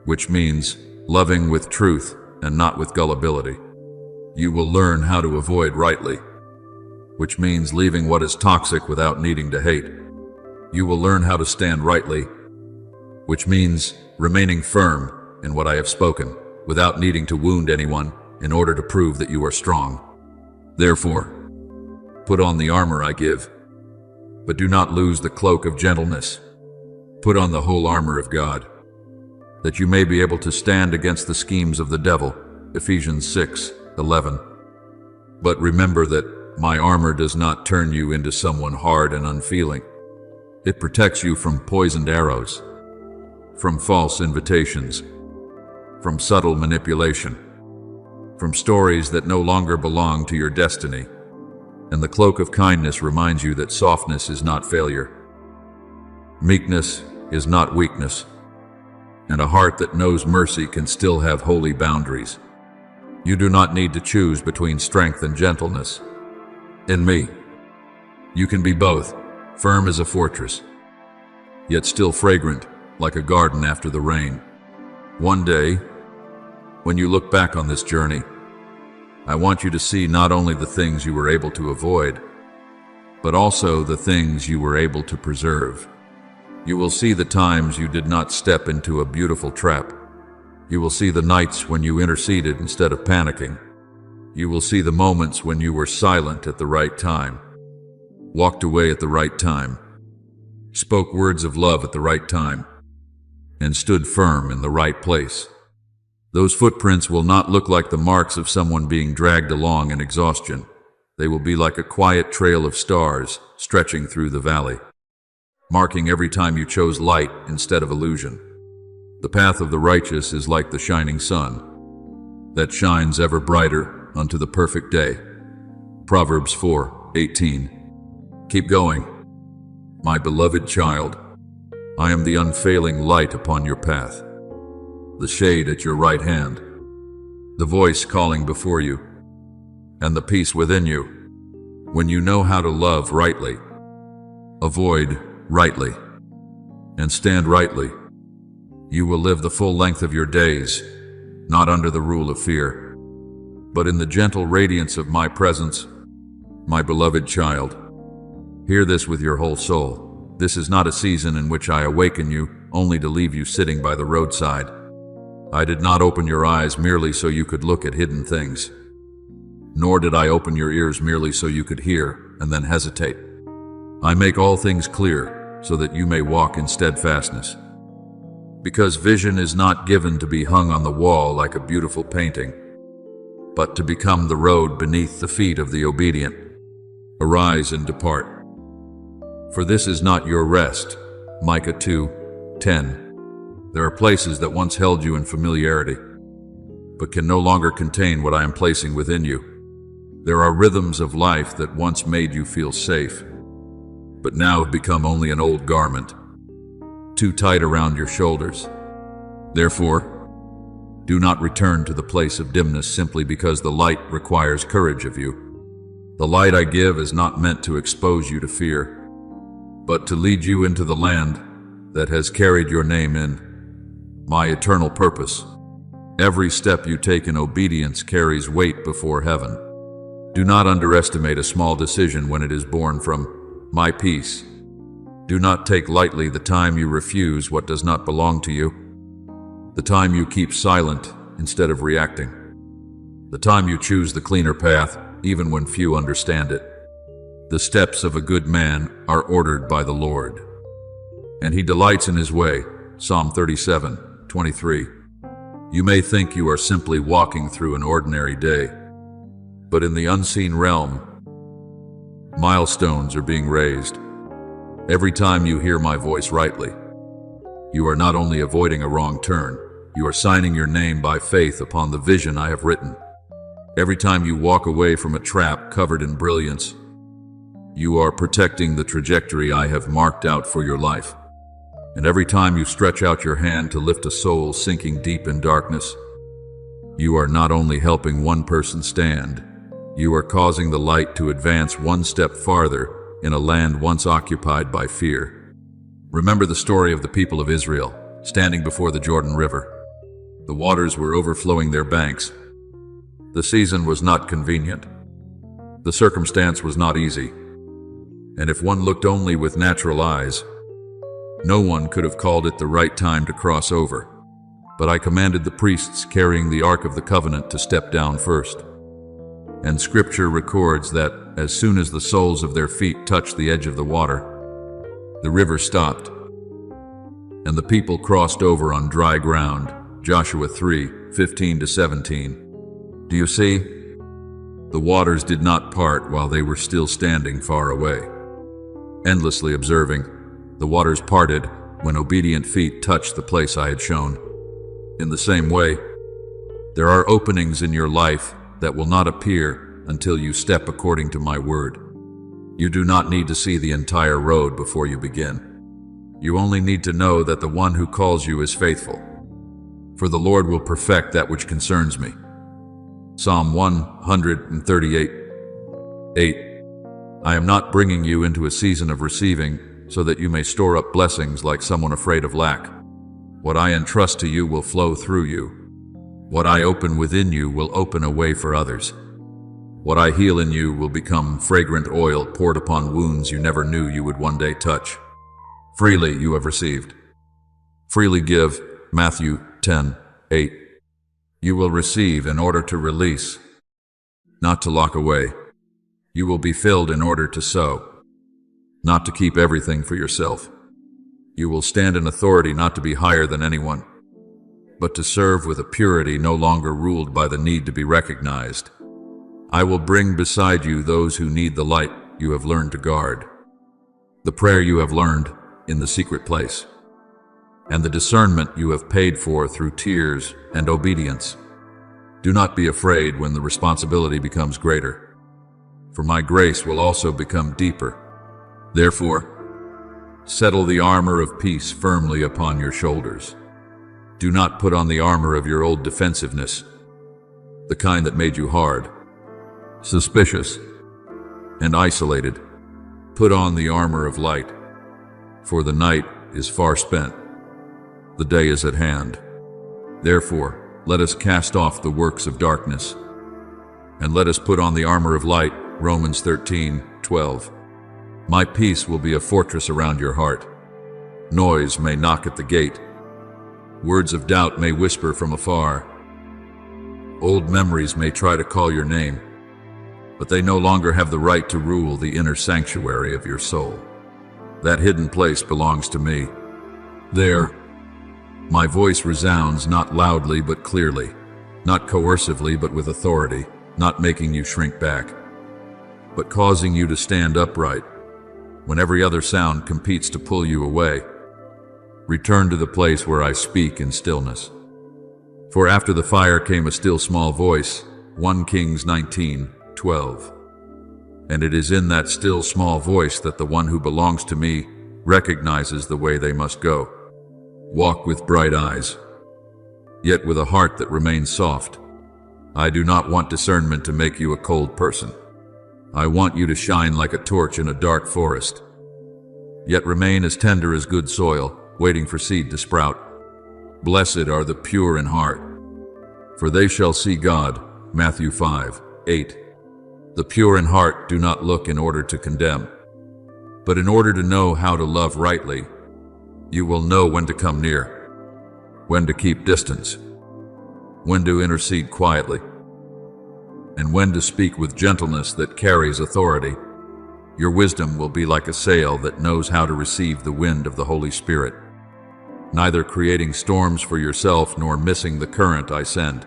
which means loving with truth and not with gullibility. You will learn how to avoid rightly, which means leaving what is toxic without needing to hate. You will learn how to stand rightly, which means remaining firm in what I have spoken, without needing to wound anyone in order to prove that you are strong. Therefore, put on the armor I give, but do not lose the cloak of gentleness. Put on the whole armor of God, that you may be able to stand against the schemes of the devil. Ephesians 6:11. But remember that my armor does not turn you into someone hard and unfeeling. It protects you from poisoned arrows, from false invitations, from subtle manipulation, from stories that no longer belong to your destiny. And the cloak of kindness reminds you that softness is not failure. Meekness is not weakness, and a heart that knows mercy can still have holy boundaries. You do not need to choose between strength and gentleness. In me, you can be both, firm as a fortress, yet still fragrant like a garden after the rain. One day, when you look back on this journey, I want you to see not only the things you were able to avoid, but also the things you were able to preserve. You will see the times you did not step into a beautiful trap. You will see the nights when you interceded instead of panicking. You will see the moments when you were silent at the right time, walked away at the right time, spoke words of love at the right time, and stood firm in the right place. Those footprints will not look like the marks of someone being dragged along in exhaustion. They will be like a quiet trail of stars stretching through the valley, marking every time you chose light instead of illusion. The path of the righteous is like the shining sun that shines ever brighter unto the perfect day. Proverbs 4:18. Keep going, my beloved child. I am the unfailing light upon your path. the shade at your right hand, the voice calling before you, and the peace within you. When you know how to love rightly, avoid rightly, and stand rightly, you will live the full length of your days, not under the rule of fear, but in the gentle radiance of my presence, my beloved child. Hear this with your whole soul. This is not a season in which I awaken you, only to leave you sitting by the roadside. I did not open your eyes merely so you could look at hidden things, nor did I open your ears merely so you could hear and then hesitate. I make all things clear so that you may walk in steadfastness. Because vision is not given to be hung on the wall like a beautiful painting, but to become the road beneath the feet of the obedient. Arise and depart. For this is not your rest. Micah 2:10. There are places that once held you in familiarity, but can no longer contain what I am placing within you. There are rhythms of life that once made you feel safe, but now have become only an old garment, too tight around your shoulders. Therefore, do not return to the place of dimness simply because the light requires courage of you. The light I give is not meant to expose you to fear, but to lead you into the land that has carried your name in my eternal purpose. Every step you take in obedience carries weight before heaven. Do not underestimate a small decision when it is born from my peace. Do not take lightly the time you refuse what does not belong to you, the time you keep silent instead of reacting, the time you choose the cleaner path even when few understand it. The steps of a good man are ordered by the Lord, and he delights in his way. Psalm 37:23. You may think you are simply walking through an ordinary day, but in the unseen realm, milestones are being raised. Every time you hear my voice rightly, you are not only avoiding a wrong turn, you are signing your name by faith upon the vision I have written. Every time you walk away from a trap covered in brilliance, you are protecting the trajectory I have marked out for your life. And every time you stretch out your hand to lift a soul sinking deep in darkness, you are not only helping one person stand, you are causing the light to advance one step farther in a land once occupied by fear. Remember the story of the people of Israel, standing before the Jordan River. The waters were overflowing their banks. The season was not convenient. The circumstance was not easy. And if one looked only with natural eyes, no one could have called it the right time to cross over. But I commanded the priests carrying the Ark of the Covenant to step down first. And Scripture records that as soon as the soles of their feet touched the edge of the water, the river stopped, and the people crossed over on dry ground. Joshua 3:15-17. Do you see? The waters did not part while they were still standing far away. Endlessly observing, the waters parted when obedient feet touched the place I had shown. In the same way, there are openings in your life that will not appear until you step according to my word. You do not need to see the entire road before you begin. You only need to know that the one who calls you is faithful. For the Lord will perfect that which concerns me. Psalm 138:8. I am not bringing you into a season of receiving so that you may store up blessings like someone afraid of lack. What I entrust to you will flow through you. What I open within you will open a way for others. What I heal in you will become fragrant oil poured upon wounds you never knew you would one day touch. Freely you have received. Freely give. Matthew 10:8. You will receive in order to release, not to lock away. You will be filled in order to sow, not to keep everything for yourself. You will stand in authority not to be higher than anyone, but to serve with a purity no longer ruled by the need to be recognized. I will bring beside you those who need the light you have learned to guard, the prayer you have learned in the secret place, and the discernment you have paid for through tears and obedience. Do not be afraid when the responsibility becomes greater, for my grace will also become deeper. Therefore, settle the armor of peace firmly upon your shoulders. Do not put on the armor of your old defensiveness, the kind that made you hard, suspicious, and isolated. Put on the armor of light, for the night is far spent. The day is at hand. Therefore, let us cast off the works of darkness, and let us put on the armor of light. Romans 13:12. My peace will be a fortress around your heart. Noise may knock at the gate. Words of doubt may whisper from afar. Old memories may try to call your name, but they no longer have the right to rule the inner sanctuary of your soul. That hidden place belongs to me. There, my voice resounds not loudly but clearly, not coercively but with authority, not making you shrink back, but causing you to stand upright when every other sound competes to pull you away. Return to the place where I speak in stillness. For after the fire came a still small voice, 1 Kings 19:12. And it is in that still small voice that the one who belongs to me recognizes the way they must go. Walk with bright eyes, yet with a heart that remains soft. I do not want discernment to make you a cold person. I want you to shine like a torch in a dark forest, yet remain as tender as good soil, waiting for seed to sprout. Blessed are the pure in heart, for they shall see God. Matthew 5:8. The pure in heart do not look in order to condemn, but in order to know how to love rightly. You will know when to come near, when to keep distance, when to intercede quietly, and when to speak with gentleness that carries authority. Your wisdom will be like a sail that knows how to receive the wind of the Holy Spirit, neither creating storms for yourself nor missing the current I send.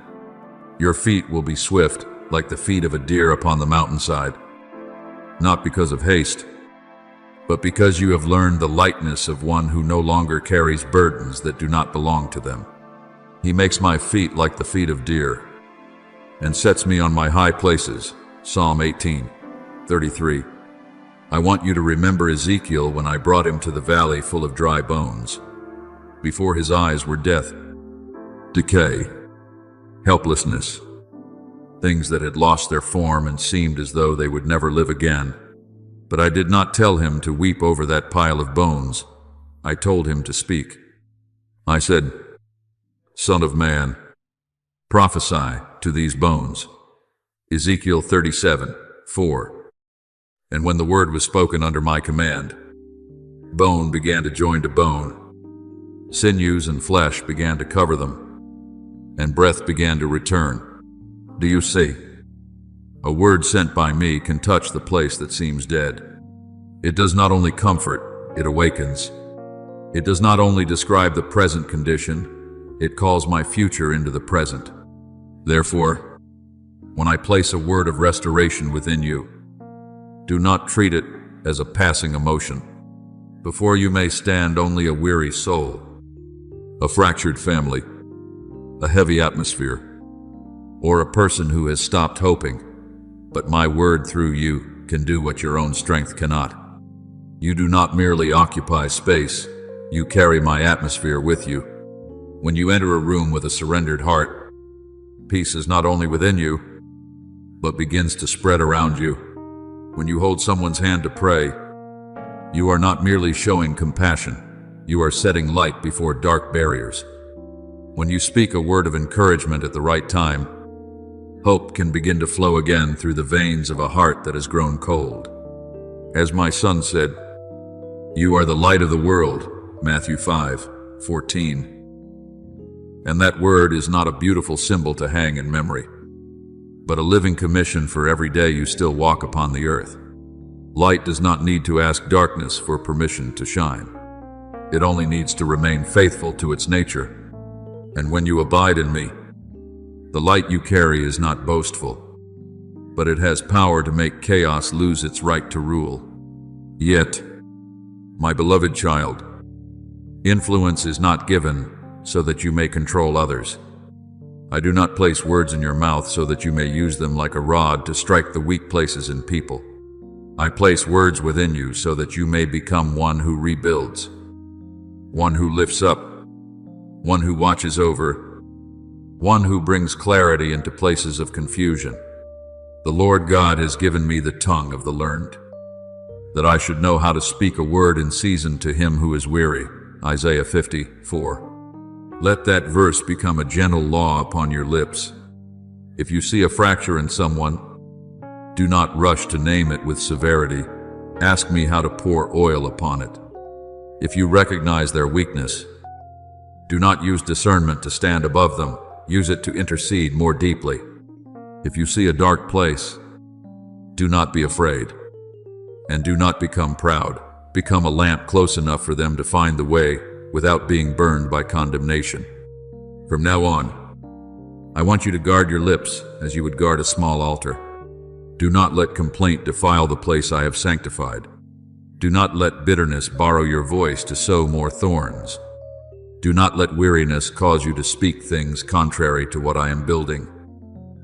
Your feet will be swift, like the feet of a deer upon the mountainside, not because of haste, but because you have learned the lightness of one who no longer carries burdens that do not belong to them. He makes my feet like the feet of deer, and sets me on my high places. Psalm 18:33. I want you to remember Ezekiel when I brought him to the valley full of dry bones. Before his eyes were death, decay, helplessness, things that had lost their form and seemed as though they would never live again. But I did not tell him to weep over that pile of bones. I told him to speak. I said, Son of man, prophesy to these bones. Ezekiel 37:4. And when the word was spoken under my command, bone began to join to bone. Sinews and flesh began to cover them, and breath began to return. Do you see? A word sent by me can touch the place that seems dead. It does not only comfort, it awakens. It does not only describe the present condition, it calls my future into the present. Therefore, when I place a word of restoration within you, do not treat it as a passing emotion. Before you may stand only a weary soul, a fractured family, a heavy atmosphere, or a person who has stopped hoping. But my word through you can do what your own strength cannot. You do not merely occupy space, you carry my atmosphere with you. When you enter a room with a surrendered heart, peace is not only within you, but begins to spread around you. When you hold someone's hand to pray, you are not merely showing compassion, you are setting light before dark barriers. When you speak a word of encouragement at the right time, hope can begin to flow again through the veins of a heart that has grown cold. As my son said, you are the light of the world, Matthew 5:14. And that word is not a beautiful symbol to hang in memory, but a living commission for every day you still walk upon the earth. Light does not need to ask darkness for permission to shine. It only needs to remain faithful to its nature. And when you abide in me, the light you carry is not boastful, but it has power to make chaos lose its right to rule. Yet, my beloved child, influence is not given so that you may control others. I do not place words in your mouth so that you may use them like a rod to strike the weak places in people. I place words within you so that you may become one who rebuilds, one who lifts up, one who watches over, one who brings clarity into places of confusion. The Lord God has given me the tongue of the learned, that I should know how to speak a word in season to him who is weary. Isaiah 54. Let that verse become a gentle law upon your lips. If you see a fracture in someone, do not rush to name it with severity. Ask me how to pour oil upon it. If you recognize their weakness, do not use discernment to stand above them. Use it to intercede more deeply. If you see a dark place, do not be afraid. And do not become proud. Become a lamp close enough for them to find the way without being burned by condemnation. From now on, I want you to guard your lips as you would guard a small altar. Do not let complaint defile the place I have sanctified. Do not let bitterness borrow your voice to sow more thorns. Do not let weariness cause you to speak things contrary to what I am building.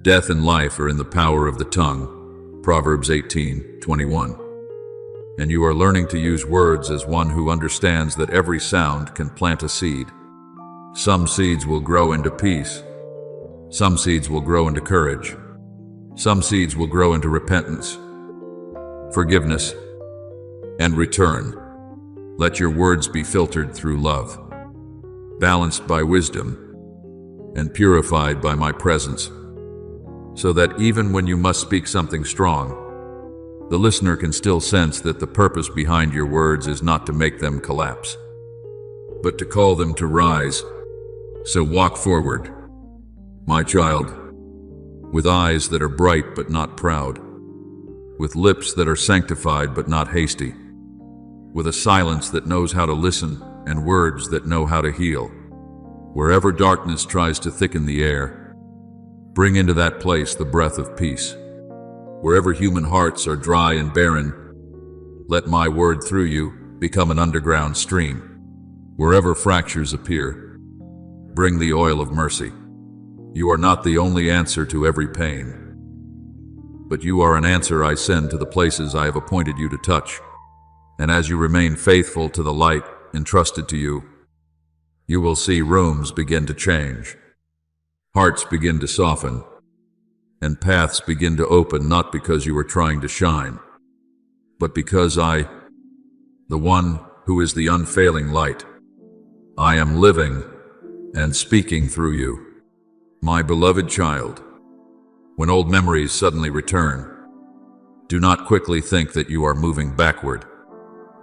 Death and life are in the power of the tongue. Proverbs 18:21. And you are learning to use words as one who understands that every sound can plant a seed. Some seeds will grow into peace. Some seeds will grow into courage. Some seeds will grow into repentance, forgiveness, and return. Let your words be filtered through love, balanced by wisdom, and purified by my presence, so that even when you must speak something strong, the listener can still sense that the purpose behind your words is not to make them collapse, but to call them to rise. So walk forward, my child, with eyes that are bright but not proud, with lips that are sanctified but not hasty, with a silence that knows how to listen and words that know how to heal. Wherever darkness tries to thicken the air, bring into that place the breath of peace. Wherever human hearts are dry and barren, let my word through you become an underground stream. Wherever fractures appear, bring the oil of mercy. You are not the only answer to every pain, but you are an answer I send to the places I have appointed you to touch. And as you remain faithful to the light entrusted to you, you will see rooms begin to change, hearts begin to soften, and paths begin to open, not because you are trying to shine, but because I, the one who is the unfailing light, I am living and speaking through you. My beloved child, when old memories suddenly return, do not quickly think that you are moving backward.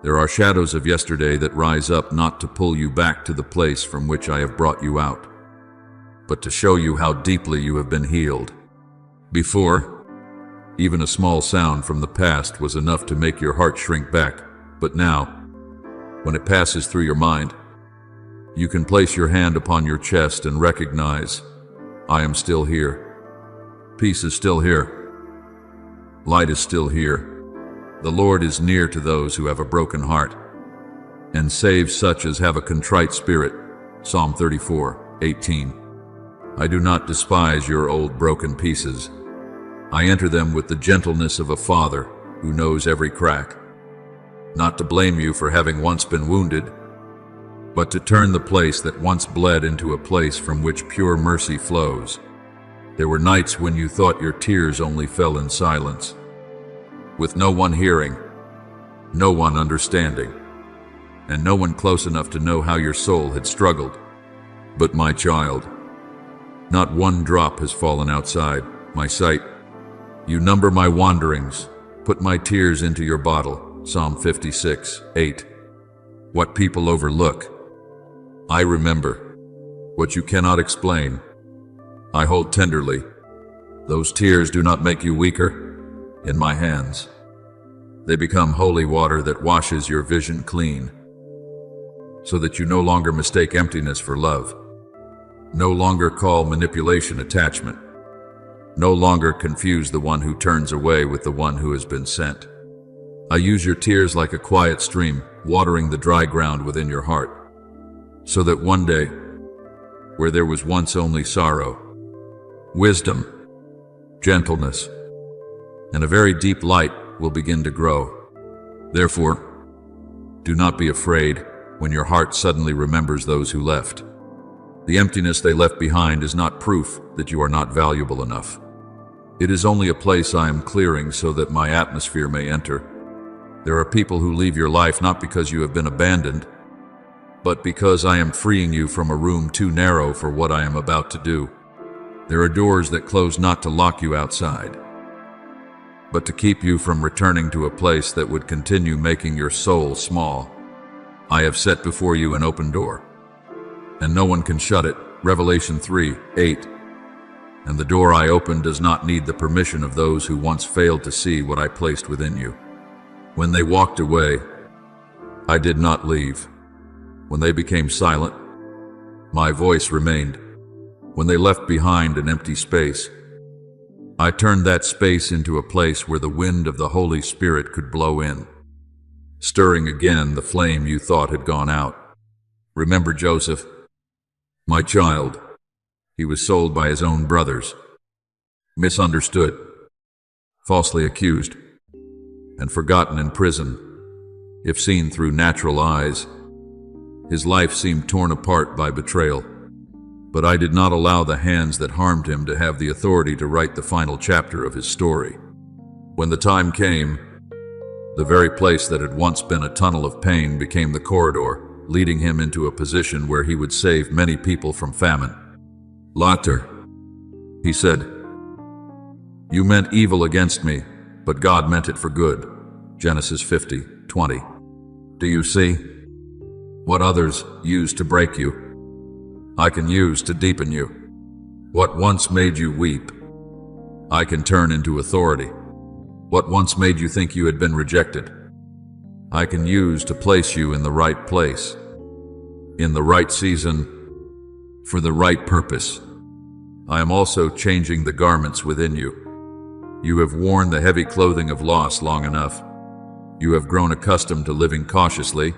There are shadows of yesterday that rise up not to pull you back to the place from which I have brought you out, but to show you how deeply you have been healed. Before, even a small sound from the past was enough to make your heart shrink back, but now, when it passes through your mind, you can place your hand upon your chest and recognize, I am still here. Peace is still here. Light is still here. The Lord is near to those who have a broken heart, and saves such as have a contrite spirit. Psalm 34:18. I do not despise your old broken pieces. I enter them with the gentleness of a father who knows every crack. Not to blame you for having once been wounded, but to turn the place that once bled into a place from which pure mercy flows. There were nights when you thought your tears only fell in silence, with no one hearing, no one understanding, and no one close enough to know how your soul had struggled. But my child, not one drop has fallen outside my sight. You number my wanderings, put my tears into your bottle. Psalm 56:8. What people overlook, I remember. What you cannot explain, I hold tenderly. Those tears do not make you weaker in my hands. They become holy water that washes your vision clean, so that you no longer mistake emptiness for love, no longer call manipulation attachment, no longer confuse the one who turns away with the one who has been sent. I use your tears like a quiet stream, watering the dry ground within your heart, so that one day, where there was once only sorrow, wisdom, gentleness, and a very deep light will begin to grow. Therefore, do not be afraid when your heart suddenly remembers those who left. The emptiness they left behind is not proof that you are not valuable enough. It is only a place I am clearing so that my atmosphere may enter. There are people who leave your life not because you have been abandoned, but because I am freeing you from a room too narrow for what I am about to do. There are doors that close not to lock you outside, but to keep you from returning to a place that would continue making your soul small. I have set before you an open door, and no one can shut it. Revelation 3:8. And the door I opened does not need the permission of those who once failed to see what I placed within you. When they walked away, I did not leave. When they became silent, my voice remained. When they left behind an empty space, I turned that space into a place where the wind of the Holy Spirit could blow in, stirring again the flame you thought had gone out. Remember Joseph, my child. He was sold by his own brothers, misunderstood, falsely accused, and forgotten in prison. If seen through natural eyes, his life seemed torn apart by betrayal. But I did not allow the hands that harmed him to have the authority to write the final chapter of his story. When the time came, the very place that had once been a tunnel of pain became the corridor, leading him into a position where he would save many people from famine. Later, he said, "You meant evil against me, but God meant it for good." Genesis 50:20. Do you see? What others use to break you, I can use to deepen you. What once made you weep, I can turn into authority. What once made you think you had been rejected, I can use to place you in the right place, in the right season, for the right purpose. I am also changing the garments within you. You have worn the heavy clothing of loss long enough. You have grown accustomed to living cautiously,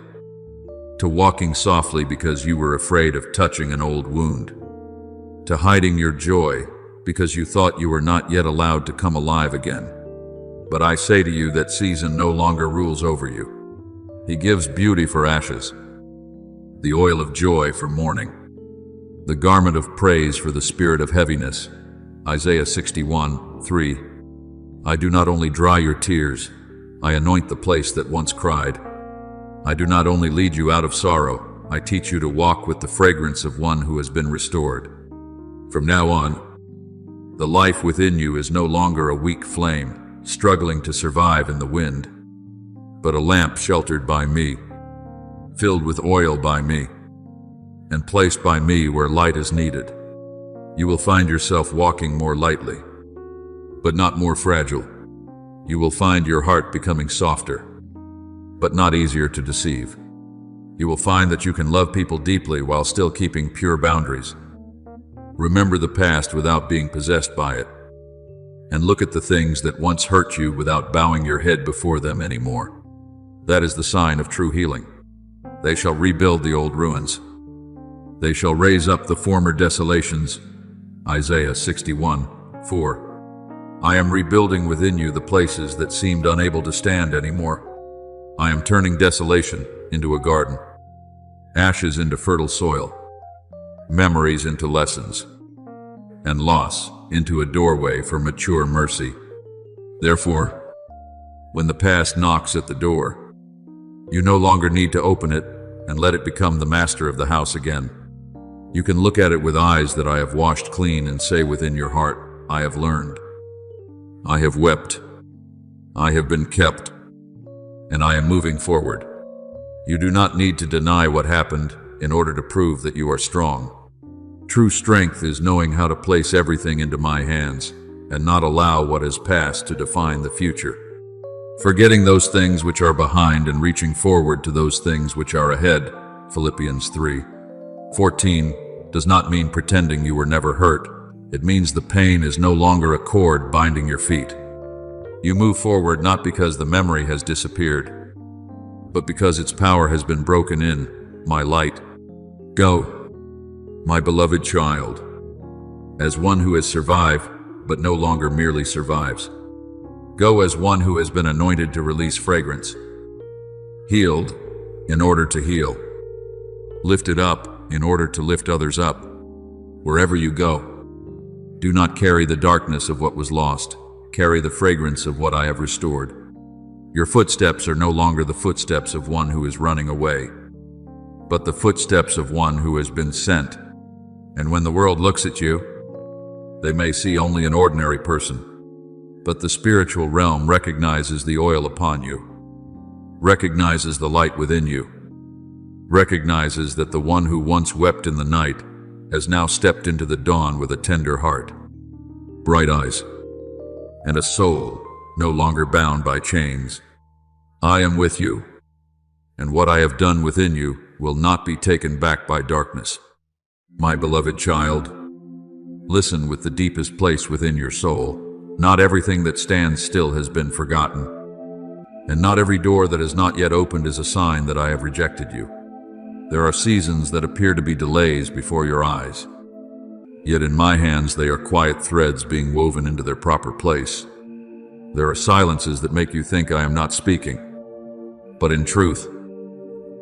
to walking softly because you were afraid of touching an old wound, to hiding your joy because you thought you were not yet allowed to come alive again. But I say to you that season no longer rules over you. He gives beauty for ashes, the oil of joy for mourning, the garment of praise for the spirit of heaviness. Isaiah 61:3. I do not only dry your tears, I anoint the place that once cried. I do not only lead you out of sorrow, I teach you to walk with the fragrance of one who has been restored. From now on, the life within you is no longer a weak flame, struggling to survive in the wind, but a lamp sheltered by me, filled with oil by me, and placed by me where light is needed. You will find yourself walking more lightly, but not more fragile. You will find your heart becoming softer, but not easier to deceive. You will find that you can love people deeply while still keeping pure boundaries. Remember the past without being possessed by it, and look at the things that once hurt you without bowing your head before them anymore. That is the sign of true healing. They shall rebuild the old ruins. They shall raise up the former desolations. Isaiah 61:4. I am rebuilding within you the places that seemed unable to stand anymore. I am turning desolation into a garden, ashes into fertile soil, memories into lessons, and loss into a doorway for mature mercy. Therefore, when the past knocks at the door, you no longer need to open it and let it become the master of the house again. You can look at it with eyes that I have washed clean and say within your heart, I have learned. I have wept. I have been kept. And I am moving forward. You do not need to deny what happened in order to prove that you are strong. True strength is knowing how to place everything into my hands and not allow what has passed to define the future. Forgetting those things which are behind and reaching forward to those things which are ahead. Philippians 3:14 does not mean pretending you were never hurt. It means the pain is no longer a cord binding your feet. You move forward not because the memory has disappeared, but because its power has been broken in. My light. Go, my beloved child, as one who has survived, but no longer merely survives. Go as one who has been anointed to release fragrance, healed in order to heal, lifted up in order to lift others up. Wherever you go, do not carry the darkness of what was lost. Carry the fragrance of what I have restored. Your footsteps are no longer the footsteps of one who is running away, but the footsteps of one who has been sent. And when the world looks at you, they may see only an ordinary person. But the spiritual realm recognizes the oil upon you, recognizes the light within you, recognizes that the one who once wept in the night has now stepped into the dawn with a tender heart, bright eyes, and a soul no longer bound by chains. I am with you, and what I have done within you will not be taken back by darkness. My beloved child, listen with the deepest place within your soul. Not everything that stands still has been forgotten, and not every door that has not yet opened is a sign that I have rejected you. There are seasons that appear to be delays before your eyes, yet in my hands they are quiet threads being woven into their proper place. There are silences that make you think I am not speaking, but in truth,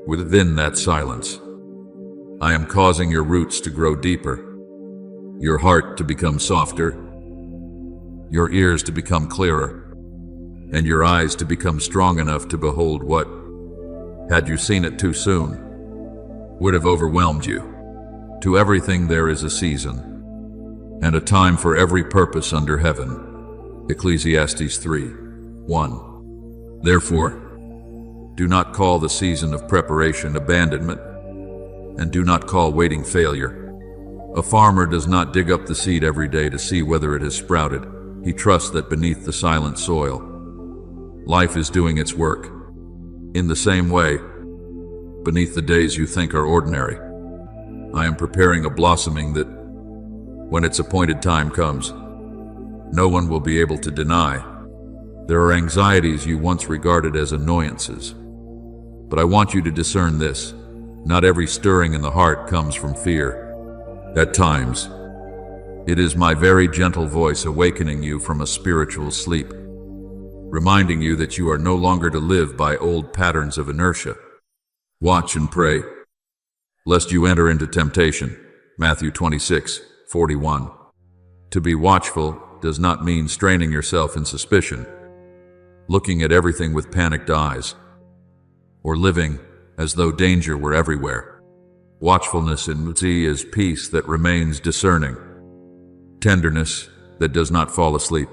within that silence, I am causing your roots to grow deeper, your heart to become softer, your ears to become clearer, and your eyes to become strong enough to behold what, had you seen it too soon, would have overwhelmed you. To everything there is a season, and a time for every purpose under heaven. Ecclesiastes 3:1. Therefore, do not call the season of preparation abandonment, and do not call waiting failure. A farmer does not dig up the seed every day to see whether it has sprouted. He trusts that beneath the silent soil, life is doing its work. In the same way, beneath the days you think are ordinary, I am preparing a blossoming that, when its appointed time comes, no one will be able to deny. There are anxieties you once regarded as annoyances, but I want you to discern this. Not every stirring in the heart comes from fear. At times, it is my very gentle voice awakening you from a spiritual sleep, reminding you that you are no longer to live by old patterns of inertia. Watch and pray, lest you enter into temptation. Matthew 26:41. To be watchful does not mean straining yourself in suspicion, looking at everything with panicked eyes, or living as though danger were everywhere. Watchfulness in me is peace that remains discerning, tenderness that does not fall asleep,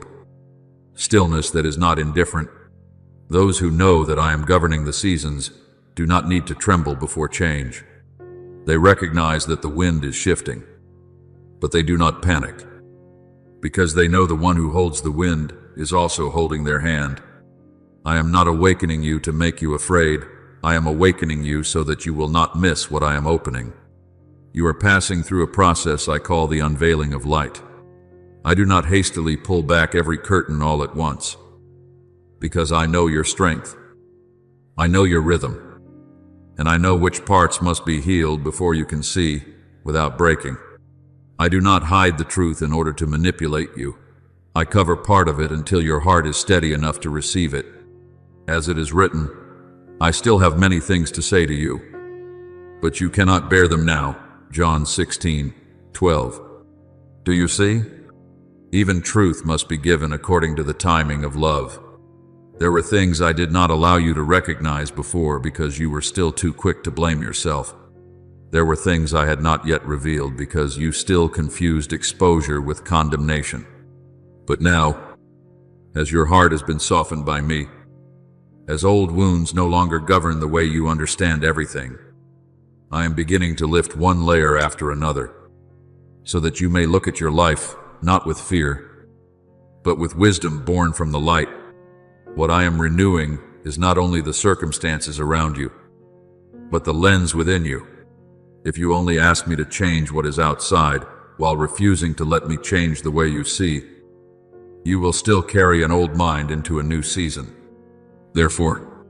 stillness that is not indifferent. Those who know that I am governing the seasons do not need to tremble before change. They recognize that the wind is shifting, but they do not panic, because they know the one who holds the wind is also holding their hand. I am not awakening you to make you afraid. I am awakening you so that you will not miss what I am opening. You are passing through a process I call the unveiling of light. I do not hastily pull back every curtain all at once, because I know your strength. I know your rhythm, and I know which parts must be healed before you can see without breaking. I do not hide the truth in order to manipulate you. I cover part of it until your heart is steady enough to receive it. As it is written, I still have many things to say to you, but you cannot bear them now. John 16:12. Do you see? Even truth must be given according to the timing of love. There were things I did not allow you to recognize before because you were still too quick to blame yourself. There were things I had not yet revealed because you still confused exposure with condemnation. But now, as your heart has been softened by me, as old wounds no longer govern the way you understand everything, I am beginning to lift one layer after another, so that you may look at your life not with fear, but with wisdom born from the light. What I am renewing is not only the circumstances around you, but the lens within you. If you only ask me to change what is outside while refusing to let me change the way you see, you will still carry an old mind into a new season. Therefore,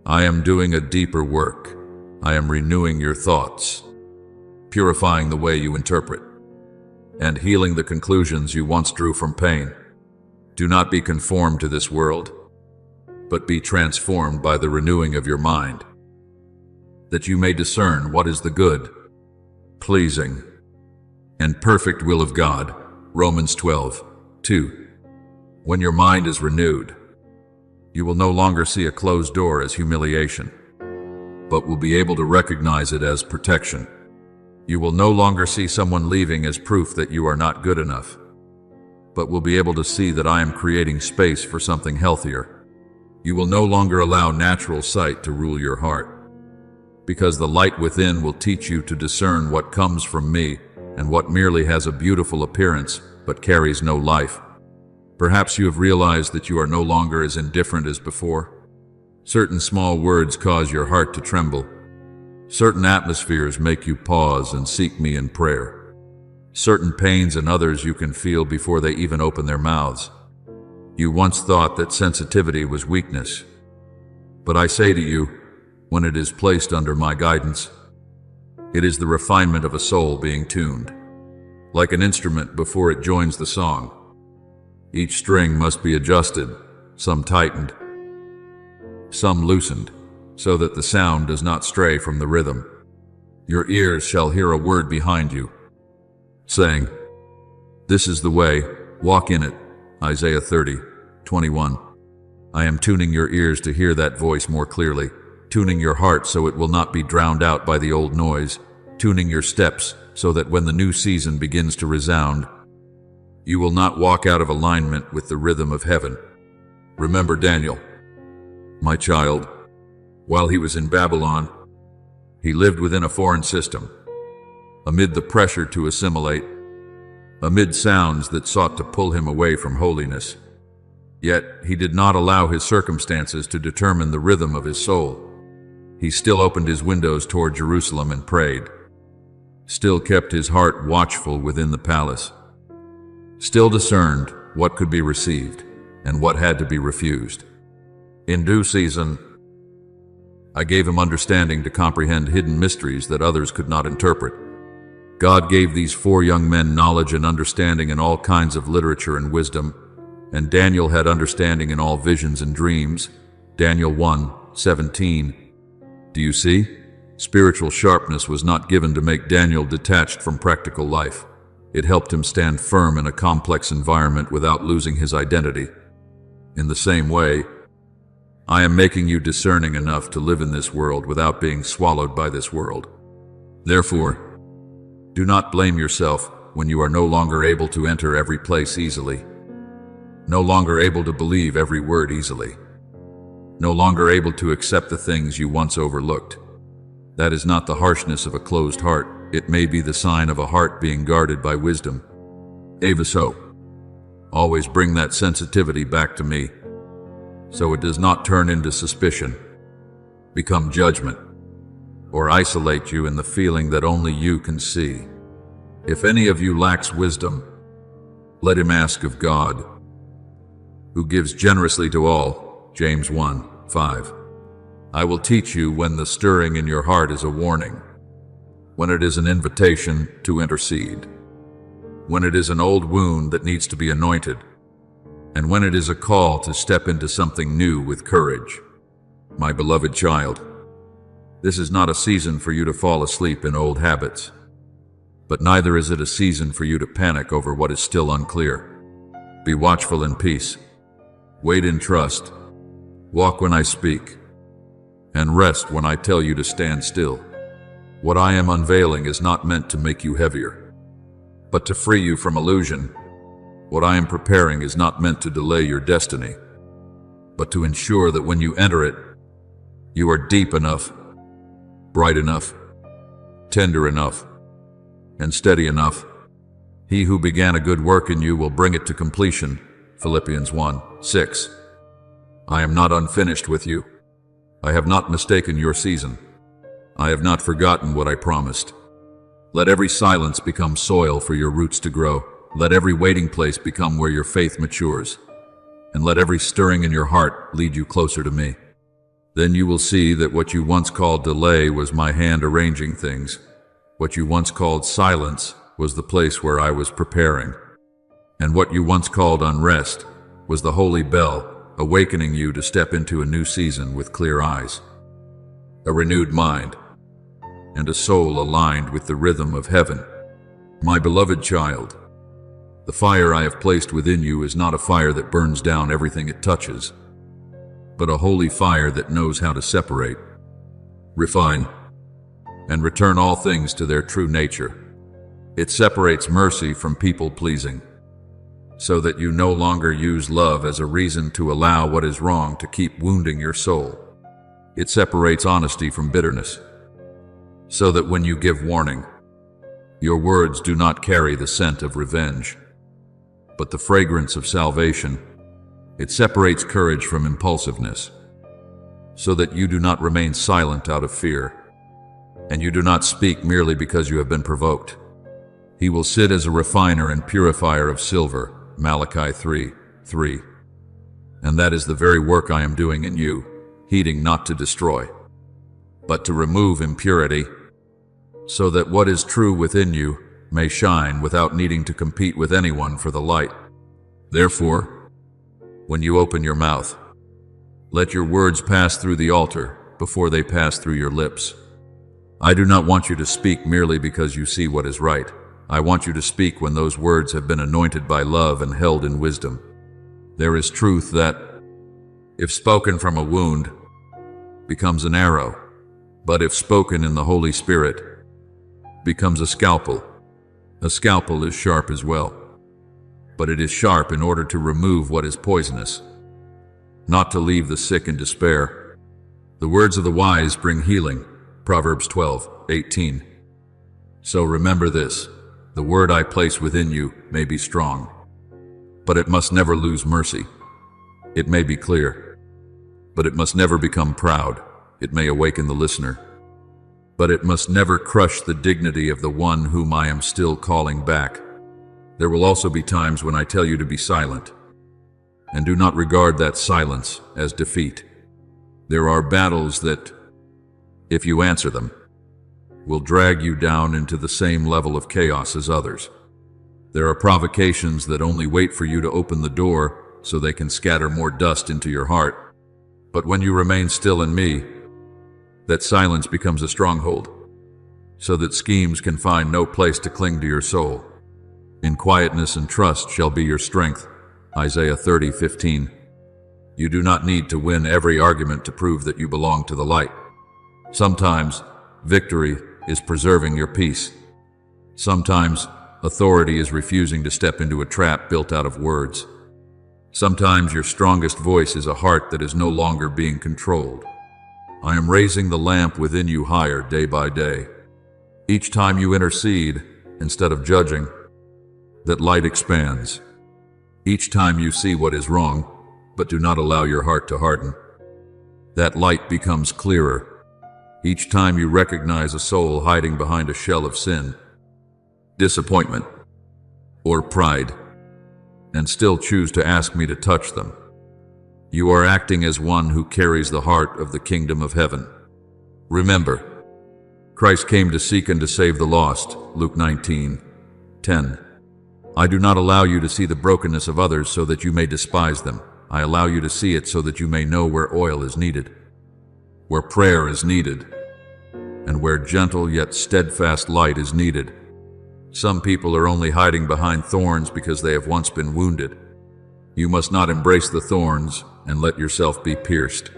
I am doing a deeper work. I am renewing your thoughts, purifying the way you interpret, and healing the conclusions you once drew from pain. Do not be conformed to this world, but be transformed by the renewing of your mind, that you may discern what is the good, pleasing, and perfect will of God. Romans 12:2. When your mind is renewed, you will no longer see a closed door as humiliation, but will be able to recognize it as protection. You will no longer see someone leaving as proof that you are not good enough, but will be able to see that I am creating space for something healthier. You will no longer allow natural sight to rule your heart, because the light within will teach you to discern what comes from me and what merely has a beautiful appearance but carries no life. Perhaps you have realized that you are no longer as indifferent as before. Certain small words cause your heart to tremble. Certain atmospheres make you pause and seek me in prayer. Certain pains in others you can feel before they even open their mouths. You once thought that sensitivity was weakness, but I say to you, when it is placed under my guidance, it is the refinement of a soul being tuned. Like an instrument before it joins the song, each string must be adjusted, some tightened, some loosened, so that the sound does not stray from the rhythm. Your ears shall hear a word behind you, saying, "This is the way, walk in it." Isaiah 30:21. I am tuning your ears to hear that voice more clearly, tuning your heart so it will not be drowned out by the old noise, tuning your steps so that when the new season begins to resound, you will not walk out of alignment with the rhythm of heaven. Remember Daniel, my child. While he was in Babylon, he lived within a foreign system, amid the pressure to assimilate, amid sounds that sought to pull him away from holiness. Yet he did not allow his circumstances to determine the rhythm of his soul. He still opened his windows toward Jerusalem and prayed, still kept his heart watchful within the palace, still discerned what could be received and what had to be refused. In due season, I gave him understanding to comprehend hidden mysteries that others could not interpret. God gave these 4 young men knowledge and understanding in all kinds of literature and wisdom, and Daniel had understanding in all visions and dreams. Daniel 1:17. Do you see? Spiritual sharpness was not given to make Daniel detached from practical life. It helped him stand firm in a complex environment without losing his identity. In the same way, I am making you discerning enough to live in this world without being swallowed by this world. Therefore, do not blame yourself when you are no longer able to enter every place easily, no longer able to believe every word easily, no longer able to accept the things you once overlooked. That is not the harshness of a closed heart. It may be the sign of a heart being guarded by wisdom. So, always bring that sensitivity back to me, so it does not turn into suspicion, become judgment, or isolate you in the feeling that only you can see. If any of you lacks wisdom, let him ask of God, who gives generously to all. James 1:5. I will teach you when the stirring in your heart is a warning, when it is an invitation to intercede, when it is an old wound that needs to be anointed, and when it is a call to step into something new with courage. My beloved child, this is not a season for you to fall asleep in old habits, but neither is it a season for you to panic over what is still unclear. Be watchful in peace, wait in trust, walk when I speak, and rest when I tell you to stand still. What I am unveiling is not meant to make you heavier, but to free you from illusion. What I am preparing is not meant to delay your destiny, but to ensure that when you enter it, you are deep enough, bright enough, tender enough, and steady enough. He who began a good work in you will bring it to completion. Philippians 1:6. I am not unfinished with you. I have not mistaken your season. I have not forgotten what I promised. Let every silence become soil for your roots to grow. Let every waiting place become where your faith matures. And let every stirring in your heart lead you closer to me. Then you will see that what you once called delay was my hand arranging things. What you once called silence was the place where I was preparing. And what you once called unrest was the holy bell awakening you to step into a new season with clear eyes, a renewed mind, and a soul aligned with the rhythm of heaven. My beloved child, the fire I have placed within you is not a fire that burns down everything it touches, but a holy fire that knows how to separate, refine, and return all things to their true nature. It separates mercy from people-pleasing, so that you no longer use love as a reason to allow what is wrong to keep wounding your soul. It separates honesty from bitterness, so that when you give warning, your words do not carry the scent of revenge, but the fragrance of salvation. It separates courage from impulsiveness, so that you do not remain silent out of fear, and you do not speak merely because you have been provoked. He will sit as a refiner and purifier of silver, Malachi 3:3. And that is the very work I am doing in you, heeding not to destroy, but to remove impurity, so that what is true within you may shine without needing to compete with anyone for the light. Therefore, when you open your mouth, let your words pass through the altar before they pass through your lips. I do not want you to speak merely because you see what is right. I want you to speak when those words have been anointed by love and held in wisdom. There is truth that, if spoken from a wound, becomes an arrow, but if spoken in the Holy Spirit, becomes a scalpel. A scalpel is sharp as well, but it is sharp in order to remove what is poisonous, not to leave the sick in despair. The words of the wise bring healing, Proverbs 12:18. So remember this, the word I place within you may be strong, but it must never lose mercy. It may be clear, but it must never become proud. It may awaken the listener, but it must never crush the dignity of the one whom I am still calling back. There will also be times when I tell you to be silent, and do not regard that silence as defeat. There are battles that, if you answer them, will drag you down into the same level of chaos as others. There are provocations that only wait for you to open the door so they can scatter more dust into your heart. But when you remain still in me, that silence becomes a stronghold, so that schemes can find no place to cling to your soul. In quietness and trust shall be your strength, Isaiah 30:15. You do not need to win every argument to prove that you belong to the light. Sometimes victory is preserving your peace. Sometimes authority is refusing to step into a trap built out of words. Sometimes your strongest voice is a heart that is no longer being controlled. I am raising the lamp within you higher day by day. Each time you intercede, instead of judging, that light expands. Each time you see what is wrong, but do not allow your heart to harden, that light becomes clearer. Each time you recognize a soul hiding behind a shell of sin, disappointment, or pride, and still choose to ask me to touch them, you are acting as one who carries the heart of the kingdom of heaven. Remember, Christ came to seek and to save the lost, Luke 19:10. I do not allow you to see the brokenness of others so that you may despise them. I allow you to see it so that you may know where oil is needed, where prayer is needed, and where gentle yet steadfast light is needed. Some people are only hiding behind thorns because they have once been wounded. You must not embrace the thorns and let yourself be pierced.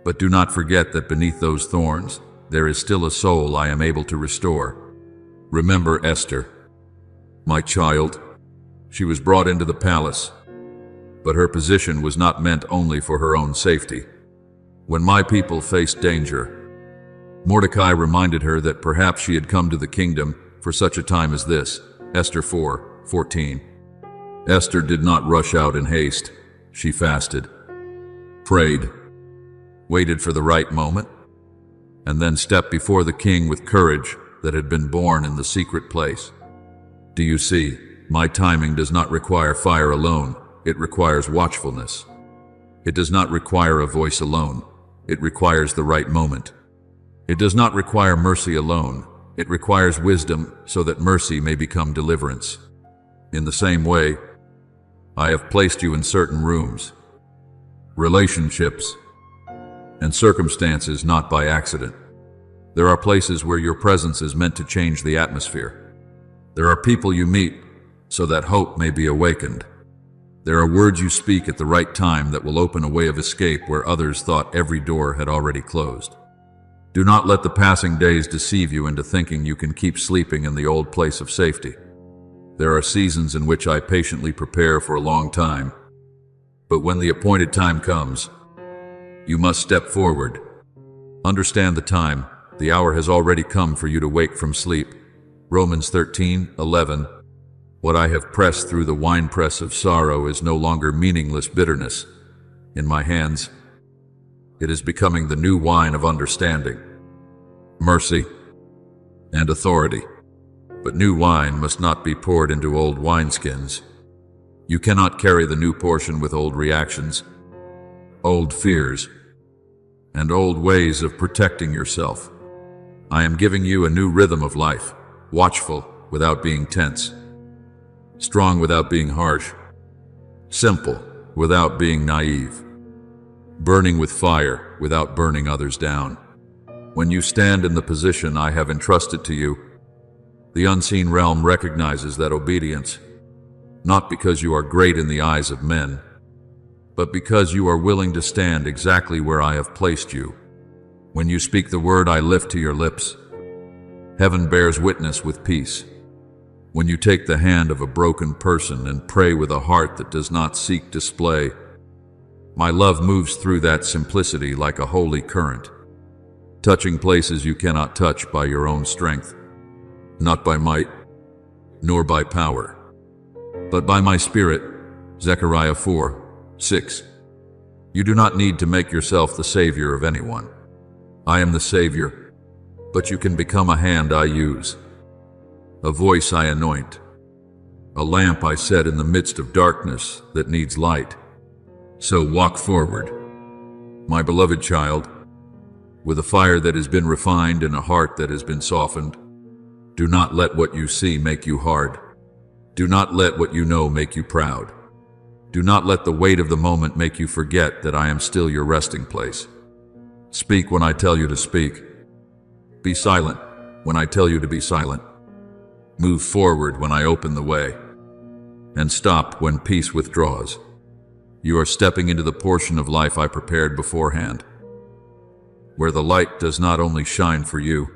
But do not forget that beneath those thorns, there is still a soul I am able to restore. Remember Esther, my child. She was brought into the palace, but her position was not meant only for her own safety. When my people faced danger, Mordecai reminded her that perhaps she had come to the kingdom for such a time as this. Esther 4:14. Esther did not rush out in haste. She fasted, prayed, waited for the right moment, and then stepped before the king with courage that had been born in the secret place. Do you see? My timing does not require fire alone. It requires watchfulness. It does not require a voice alone. It requires the right moment. It does not require mercy alone. It requires wisdom so that mercy may become deliverance. In the same way, I have placed you in certain rooms, relationships, and circumstances not by accident. There are places where your presence is meant to change the atmosphere. There are people you meet so that hope may be awakened. There are words you speak at the right time that will open a way of escape where others thought every door had already closed. Do not let the passing days deceive you into thinking you can keep sleeping in the old place of safety. There are seasons in which I patiently prepare for a long time, but when the appointed time comes, you must step forward. Understand the time. The hour has already come for you to wake from sleep. Romans 13:11. What I have pressed through the winepress of sorrow is no longer meaningless bitterness in my hands. It is becoming the new wine of understanding, mercy, and authority. But new wine must not be poured into old wineskins. You cannot carry the new portion with old reactions, old fears, and old ways of protecting yourself. I am giving you a new rhythm of life, watchful without being tense, strong without being harsh, simple without being naive, burning with fire without burning others down. When you stand in the position I have entrusted to you, the unseen realm recognizes that obedience, not because you are great in the eyes of men, but because you are willing to stand exactly where I have placed you. When you speak the word I lift to your lips, heaven bears witness with peace. When you take the hand of a broken person and pray with a heart that does not seek display, my love moves through that simplicity like a holy current, touching places you cannot touch by your own strength, not by might, nor by power, but by my Spirit. Zechariah 4:6. You do not need to make yourself the savior of anyone. I am the Savior, but you can become a hand I use, a voice I anoint, a lamp I set in the midst of darkness that needs light. So walk forward, my beloved child, with a fire that has been refined and a heart that has been softened. Do not let what you see make you hard. Do not let what you know make you proud. Do not let the weight of the moment make you forget that I am still your resting place. Speak when I tell you to speak. Be silent when I tell you to be silent. Move forward when I open the way, and stop when peace withdraws. You are stepping into the portion of life I prepared beforehand, where the light does not only shine for you,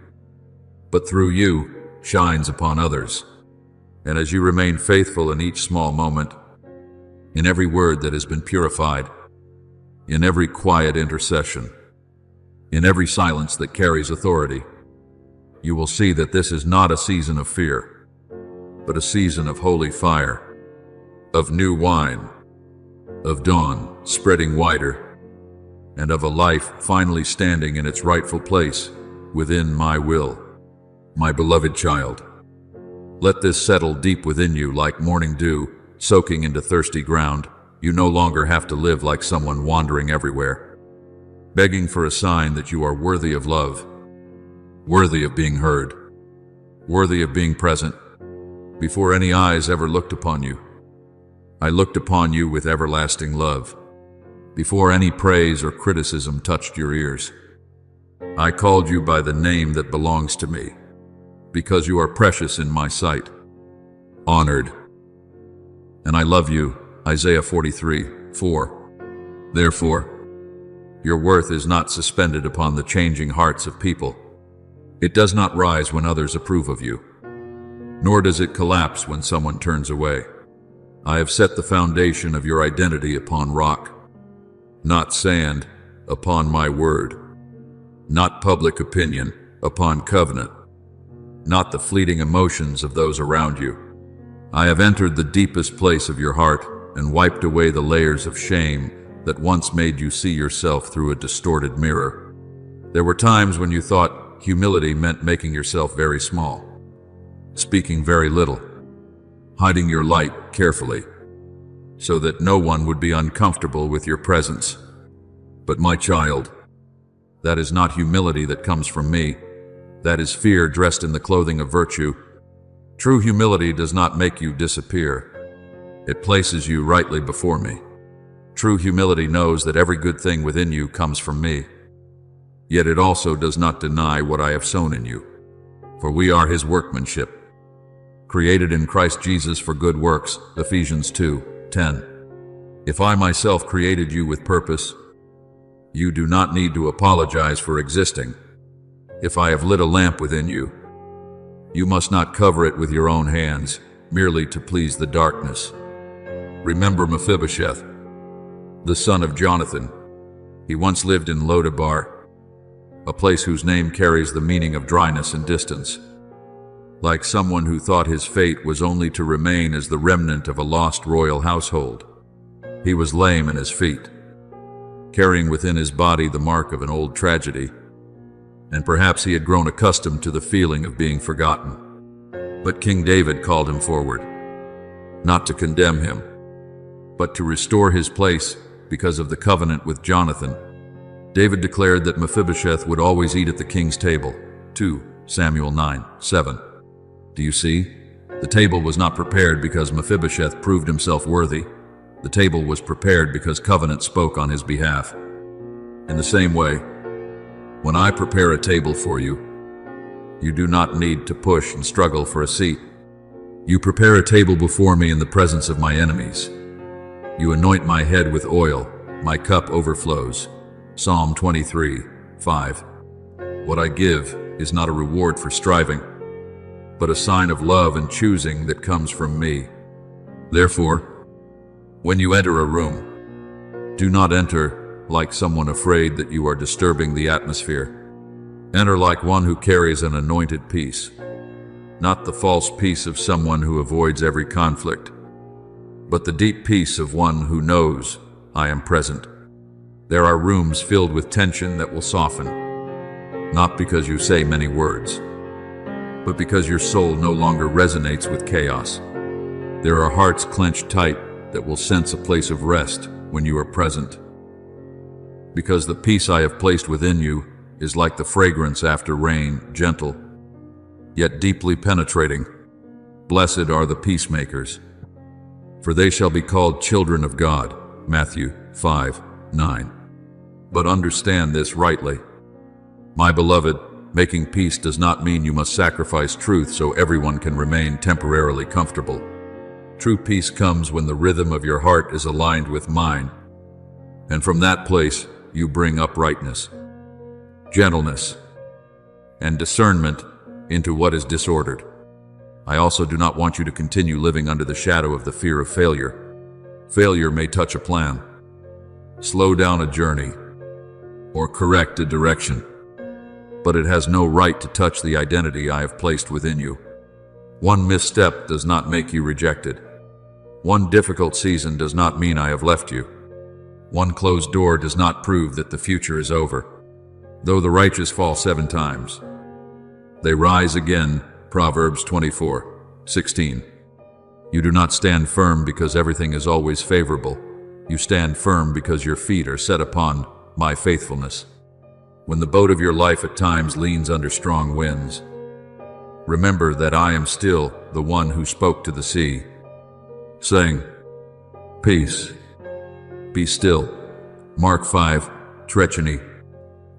but through you shines upon others. And as you remain faithful in each small moment, in every word that has been purified, in every quiet intercession, in every silence that carries authority, you will see that this is not a season of fear, but a season of holy fire, of new wine, of dawn spreading wider, and of a life finally standing in its rightful place within my will. My beloved child, let this settle deep within you like morning dew soaking into thirsty ground. You no longer have to live like someone wandering everywhere, begging for a sign that you are worthy of love, worthy of being heard, worthy of being present. Before any eyes ever looked upon you, I looked upon you with everlasting love. Before any praise or criticism touched your ears, I called you by the name that belongs to me, because you are precious in my sight, honored. And I love you. Isaiah 43:4. Therefore, your worth is not suspended upon the changing hearts of people. It does not rise when others approve of you, nor does it collapse when someone turns away. I have set the foundation of your identity upon rock, not sand, upon my word, not public opinion, upon covenant, not the fleeting emotions of those around you. I have entered the deepest place of your heart and wiped away the layers of shame that once made you see yourself through a distorted mirror. There were times when you thought humility meant making yourself very small, speaking very little, hiding your light carefully, so that no one would be uncomfortable with your presence. But my child, that is not humility that comes from me. That is fear dressed in the clothing of virtue. True humility does not make you disappear. It places you rightly before me. True humility knows that every good thing within you comes from me. Yet it also does not deny what I have sown in you. For we are his workmanship, created in Christ Jesus for good works, Ephesians 2:10. If I myself created you with purpose, you do not need to apologize for existing. If I have lit a lamp within you, you must not cover it with your own hands, merely to please the darkness. Remember Mephibosheth, the son of Jonathan. He once lived in Lodabar, a place whose name carries the meaning of dryness and distance. Like someone who thought his fate was only to remain as the remnant of a lost royal household. He was lame in his feet, carrying within his body the mark of an old tragedy, and perhaps he had grown accustomed to the feeling of being forgotten. But King David called him forward, not to condemn him, but to restore his place because of the covenant with Jonathan. David declared that Mephibosheth would always eat at the king's table. 2 Samuel 9:7. Do you see? The table was not prepared because Mephibosheth proved himself worthy. The table was prepared because covenant spoke on his behalf. In the same way, when I prepare a table for you, you do not need to push and struggle for a seat. You prepare a table before me in the presence of my enemies. You anoint my head with oil, my cup overflows. Psalm 23:5. What I give is not a reward for striving, but a sign of love and choosing that comes from me. Therefore, when you enter a room, do not enter like someone afraid that you are disturbing the atmosphere. Enter like one who carries an anointed peace, not the false peace of someone who avoids every conflict, but the deep peace of one who knows I am present. There are rooms filled with tension that will soften, not because you say many words, but because your soul no longer resonates with chaos. There are hearts clenched tight that will sense a place of rest when you are present. Because the peace I have placed within you is like the fragrance after rain, gentle, yet deeply penetrating. Blessed are the peacemakers, for they shall be called children of God. Matthew 5:9. But understand this rightly. My beloved, making peace does not mean you must sacrifice truth so everyone can remain temporarily comfortable. True peace comes when the rhythm of your heart is aligned with mine, and from that place you bring uprightness, gentleness, and discernment into what is disordered. I also do not want you to continue living under the shadow of the fear of failure. Failure may touch a plan, slow down a journey, or correct a direction, but it has no right to touch the identity I have placed within you. One misstep does not make you rejected. One difficult season does not mean I have left you. One closed door does not prove that the future is over. Though the righteous fall 7 times, they rise again. Proverbs 24:16. You do not stand firm because everything is always favorable. You stand firm because your feet are set upon my faithfulness. When the boat of your life at times leans under strong winds, remember that I am still the one who spoke to the sea, saying, "Peace, be still." Mark 5:treacheny.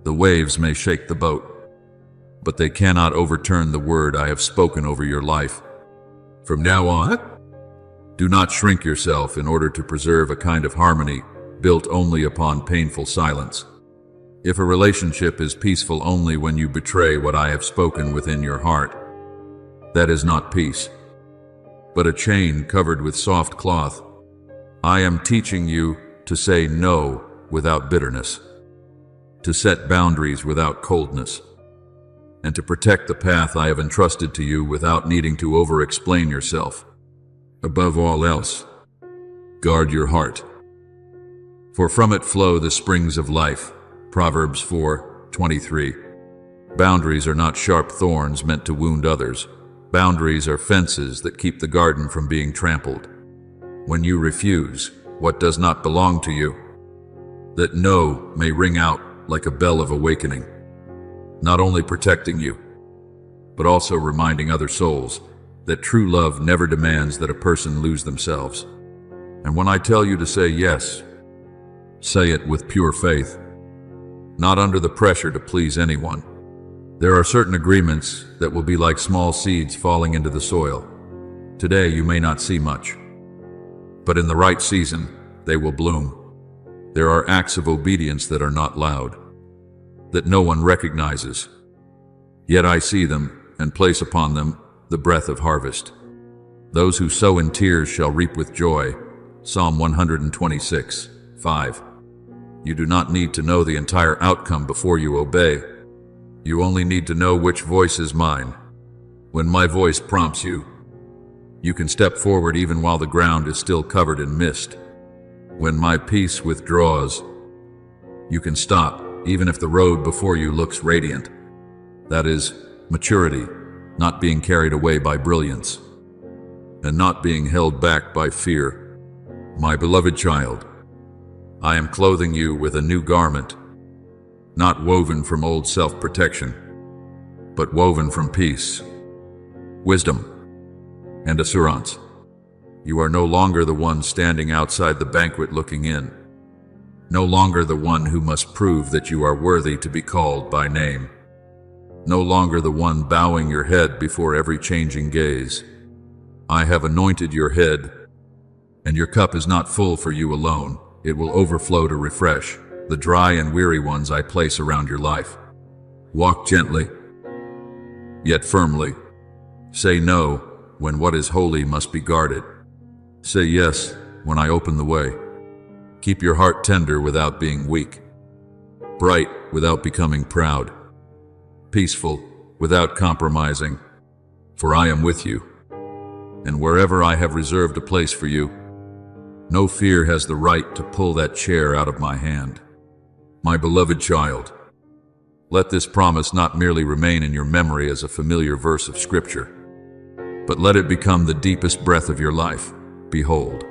The waves may shake the boat, but they cannot overturn the word I have spoken over your life. From now on, do not shrink yourself in order to preserve a kind of harmony built only upon painful silence. If a relationship is peaceful only when you betray what I have spoken within your heart, that is not peace, but a chain covered with soft cloth. I am teaching you to say no without bitterness, to set boundaries without coldness, and to protect the path I have entrusted to you without needing to over-explain yourself. Above all else, guard your heart, for from it flow the springs of life. Proverbs 4:23. Boundaries are not sharp thorns meant to wound others. Boundaries are fences that keep the garden from being trampled. When you refuse what does not belong to you, that no may ring out like a bell of awakening, not only protecting you, but also reminding other souls that true love never demands that a person lose themselves. And when I tell you to say yes, say it with pure faith, not under the pressure to please anyone. There are certain agreements that will be like small seeds falling into the soil. Today you may not see much, but in the right season, they will bloom. There are acts of obedience that are not loud, that no one recognizes. Yet I see them and place upon them the breath of harvest. Those who sow in tears shall reap with joy. Psalm 126:5. You do not need to know the entire outcome before you obey. You only need to know which voice is mine. When my voice prompts you, you can step forward even while the ground is still covered in mist. When my peace withdraws, you can stop even if the road before you looks radiant. That is maturity, not being carried away by brilliance, and not being held back by fear. My beloved child, I am clothing you with a new garment, not woven from old self-protection, but woven from peace, wisdom, and assurance. You are no longer the one standing outside the banquet looking in, no longer the one who must prove that you are worthy to be called by name, no longer the one bowing your head before every changing gaze. I have anointed your head, and your cup is not full for you alone. It will overflow to refresh the dry and weary ones I place around your life. Walk gently, yet firmly. Say no when what is holy must be guarded. Say yes when I open the way. Keep your heart tender without being weak, bright without becoming proud, peaceful without compromising, for I am with you. And wherever I have reserved a place for you, no fear has the right to pull that chair out of my hand. My beloved child, let this promise not merely remain in your memory as a familiar verse of Scripture, but let it become the deepest breath of your life. Behold,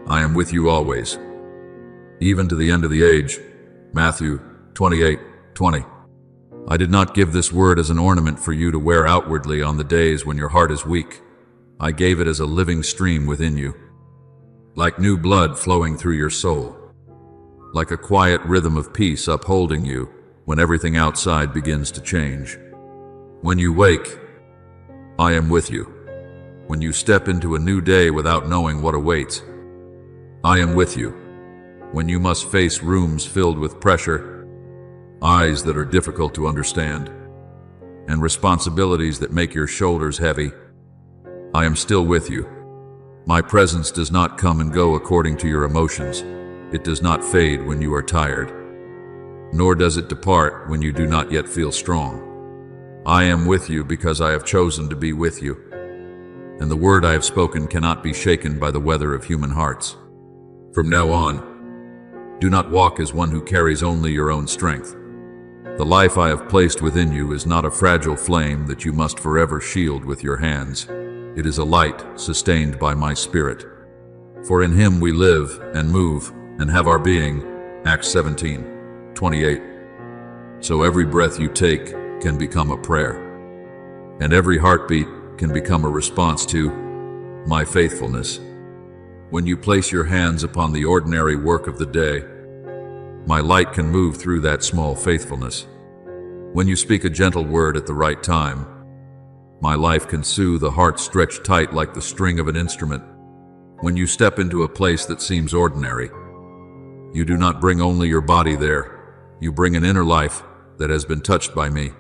I am with you always, even to the end of the age. Matthew 28:20. I did not give this word as an ornament for you to wear outwardly on the days when your heart is weak. I gave it as a living stream within you, like new blood flowing through your soul, like a quiet rhythm of peace upholding you when everything outside begins to change. When you wake, I am with you. When you step into a new day without knowing what awaits, I am with you. When you must face rooms filled with pressure, eyes that are difficult to understand, and responsibilities that make your shoulders heavy, I am still with you. My presence does not come and go according to your emotions. It does not fade when you are tired, nor does it depart when you do not yet feel strong. I am with you because I have chosen to be with you, and the word I have spoken cannot be shaken by the weather of human hearts. From now on, do not walk as one who carries only your own strength. The life I have placed within you is not a fragile flame that you must forever shield with your hands. It is a light sustained by my Spirit. For in him we live and move and have our being. Acts 17:28. So every breath you take can become a prayer, and every heartbeat can become a response to my faithfulness. When you place your hands upon the ordinary work of the day, my light can move through that small faithfulness. When you speak a gentle word at the right time, my life can soothe a heart stretched tight like the string of an instrument. When you step into a place that seems ordinary, you do not bring only your body there. You bring an inner life that has been touched by me,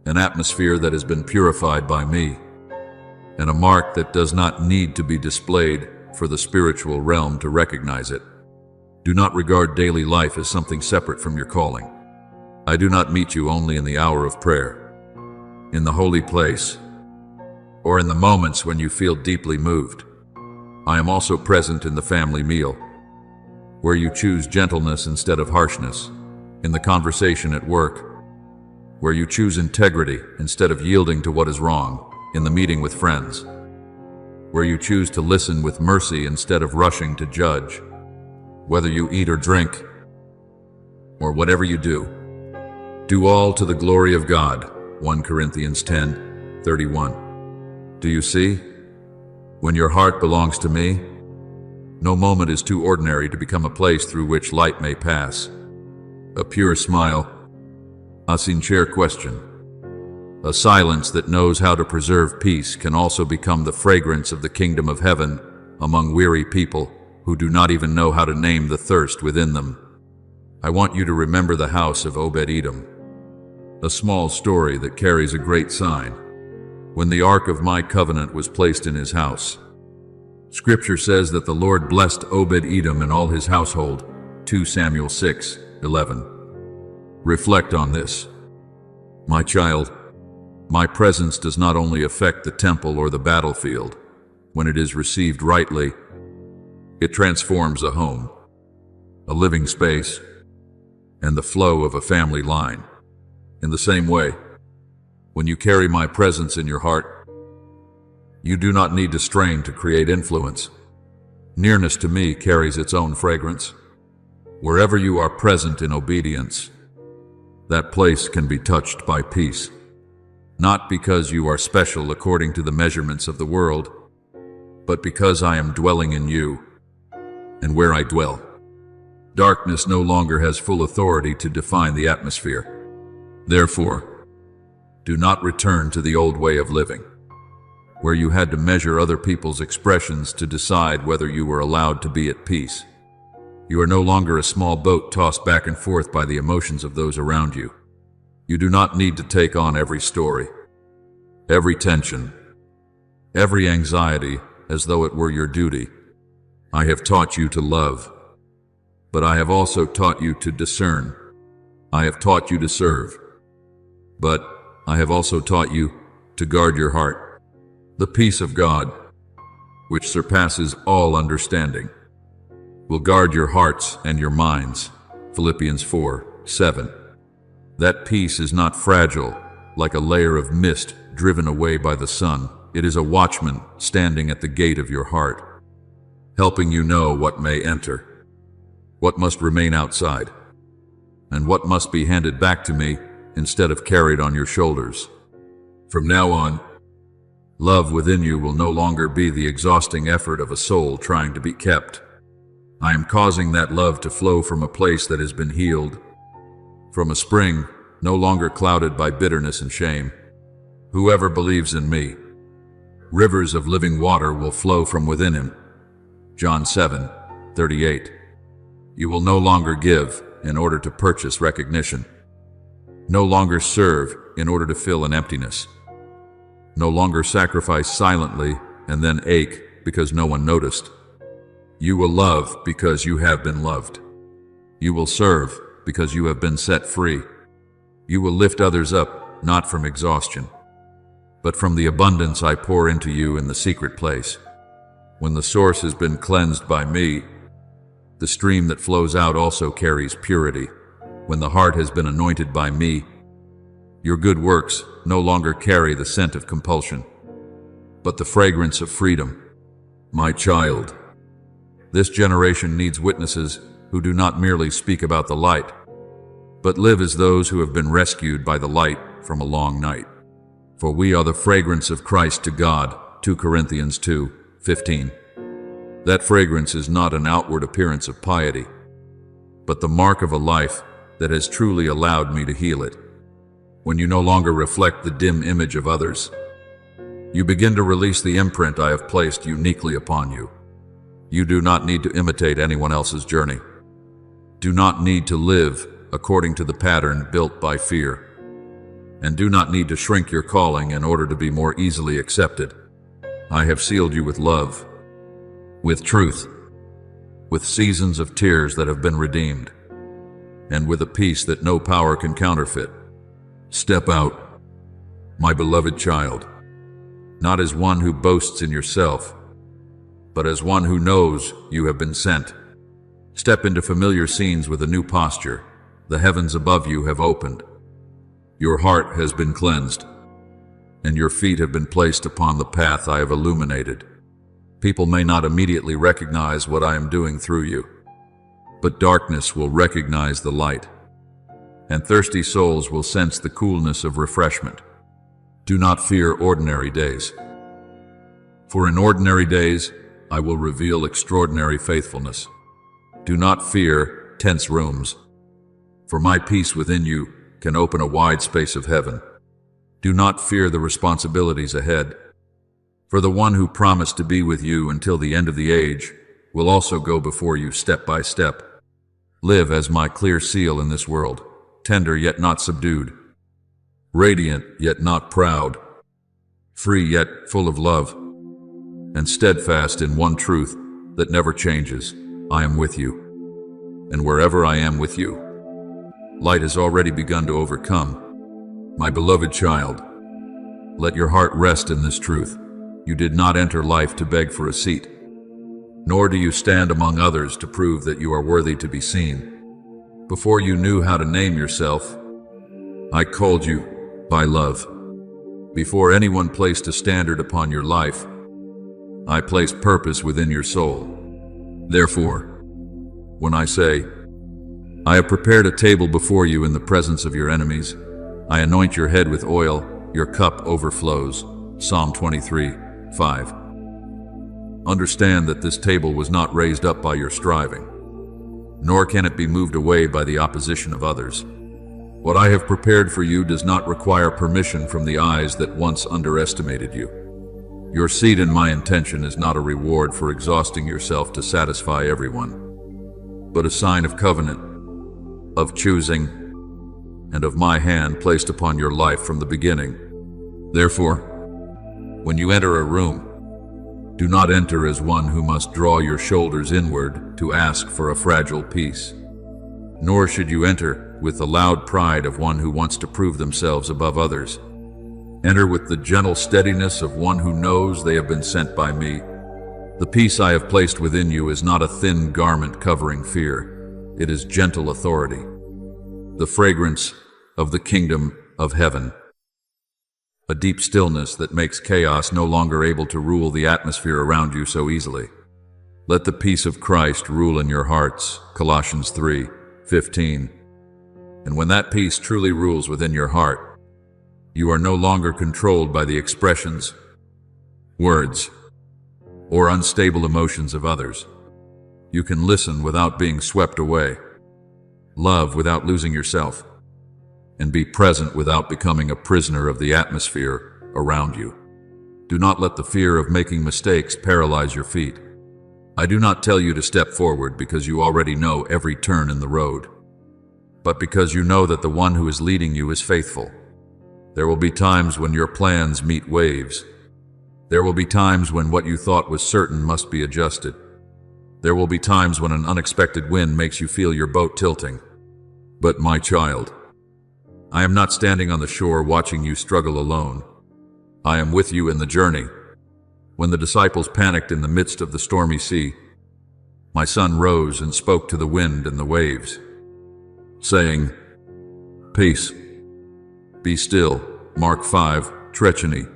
an atmosphere that has been purified by me, and a mark that does not need to be displayed for the spiritual realm to recognize it. Do not regard daily life as something separate from your calling. I do not meet you only in the hour of prayer, in the holy place, or in the moments when you feel deeply moved. I am also present in the family meal, where you choose gentleness instead of harshness, in the conversation at work, where you choose integrity instead of yielding to what is wrong, in the meeting with friends, where you choose to listen with mercy instead of rushing to judge. Whether you eat or drink, or whatever you do all to the glory of God. 1 Corinthians 10:31. Do you see? When your heart belongs to me, no moment is too ordinary to become a place through which light may pass. A pure smile, a sincere question, A silence that knows how to preserve peace can also become the fragrance of the kingdom of heaven among weary people who do not even know how to name the thirst within them. I want you to remember the house of Obed-Edom, a small story that carries a great sign. When the ark of my covenant was placed in his house, Scripture says that the Lord blessed Obed-Edom and all his household, 2 Samuel 6:11. Reflect on this. My child, my presence does not only affect the temple or the battlefield. When it is received rightly, it transforms a home, a living space, and the flow of a family line. In the same way, when you carry my presence in your heart, you do not need to strain to create influence. Nearness to me carries its own fragrance. Wherever you are present in obedience, that place can be touched by peace. Not because you are special according to the measurements of the world, but because I am dwelling in you, and where I dwell, darkness no longer has full authority to define the atmosphere. Therefore, do not return to the old way of living, where you had to measure other people's expressions to decide whether you were allowed to be at peace. You are no longer a small boat tossed back and forth by the emotions of those around you. You do not need to take on every story, every tension, every anxiety as though it were your duty. I have taught you to love, but I have also taught you to discern. I have taught you to serve, but I have also taught you to guard your heart. The peace of God, which surpasses all understanding, will guard your hearts and your minds. Philippians 4:7. That peace is not fragile, like a layer of mist driven away by the sun. It is a watchman standing at the gate of your heart, helping you know what may enter, what must remain outside, and what must be handed back to me instead of carried on your shoulders. From now on, love within you will no longer be the exhausting effort of a soul trying to be kept. I am causing that love to flow from a place that has been healed, from a spring no longer clouded by bitterness and shame. Whoever believes in me, rivers of living water will flow from within him. John 7:38. You will no longer give in order to purchase recognition, no longer serve in order to fill an emptiness, no longer sacrifice silently and then ache because no one noticed. You will love because you have been loved. You will serve because you have been set free. You will lift others up, not from exhaustion, but from the abundance I pour into you in the secret place. When the source has been cleansed by me, the stream that flows out also carries purity. When the heart has been anointed by me, your good works no longer carry the scent of compulsion, but the fragrance of freedom. My child, this generation needs witnesses who do not merely speak about the light, but live as those who have been rescued by the light from a long night. For we are the fragrance of Christ to God, 2 Corinthians 2:15. That fragrance is not an outward appearance of piety, but the mark of a life that has truly allowed me to heal it. When you no longer reflect the dim image of others, you begin to release the imprint I have placed uniquely upon you. You do not need to imitate anyone else's journey. Do not need to live according to the pattern built by fear, and do not need to shrink your calling in order to be more easily accepted. I have sealed you with love, with truth, with seasons of tears that have been redeemed, and with a peace that no power can counterfeit. Step out, my beloved child, not as one who boasts in yourself, but as one who knows you have been sent. Step into familiar scenes with a new posture. The heavens above you have opened. Your heart has been cleansed, and your feet have been placed upon the path I have illuminated. People may not immediately recognize what I am doing through you, but darkness will recognize the light, and thirsty souls will sense the coolness of refreshment. Do not fear ordinary days, for in ordinary days I will reveal extraordinary faithfulness. Do not fear tense rooms, for my peace within you can open a wide space of heaven. Do not fear the responsibilities ahead, for the one who promised to be with you until the end of the age will also go before you step by step. Live as my clear seal in this world, tender yet not subdued, radiant yet not proud, free yet full of love, and steadfast in one truth that never changes. I am with you, and wherever I am with you, light has already begun to overcome. My beloved child, let your heart rest in this truth. You did not enter life to beg for a seat, nor do you stand among others to prove that you are worthy to be seen. Before you knew how to name yourself, I called you by love. Before anyone placed a standard upon your life, I placed purpose within your soul. Therefore, when I say, I have prepared a table before you in the presence of your enemies, I anoint your head with oil, your cup overflows. Psalm 23:5. Understand that this table was not raised up by your striving, nor can it be moved away by the opposition of others. What I have prepared for you does not require permission from the eyes that once underestimated you. Your seat in my intention is not a reward for exhausting yourself to satisfy everyone, but a sign of covenant, of choosing, and of my hand placed upon your life from the beginning. Therefore, when you enter a room, do not enter as one who must draw your shoulders inward to ask for a fragile peace. Nor should you enter with the loud pride of one who wants to prove themselves above others. Enter with the gentle steadiness of one who knows they have been sent by me. The peace I have placed within you is not a thin garment covering fear. It is gentle authority, the fragrance of the kingdom of heaven. A deep stillness that makes chaos no longer able to rule the atmosphere around you so easily. Let the peace of Christ rule in your hearts, Colossians 3:15. And when that peace truly rules within your heart, you are no longer controlled by the expressions, words, or unstable emotions of others. You can listen without being swept away, love without losing yourself, and be present without becoming a prisoner of the atmosphere around you. Do not let the fear of making mistakes paralyze your feet. I do not tell you to step forward because you already know every turn in the road, but because you know that the one who is leading you is faithful. There will be times when your plans meet waves. There will be times when what you thought was certain must be adjusted. There will be times when an unexpected wind makes you feel your boat tilting. But my child, I am not standing on the shore watching you struggle alone. I am with you in the journey. When the disciples panicked in the midst of the stormy sea, my son rose and spoke to the wind and the waves, saying, "Peace, be still." Mark 5:treacheny.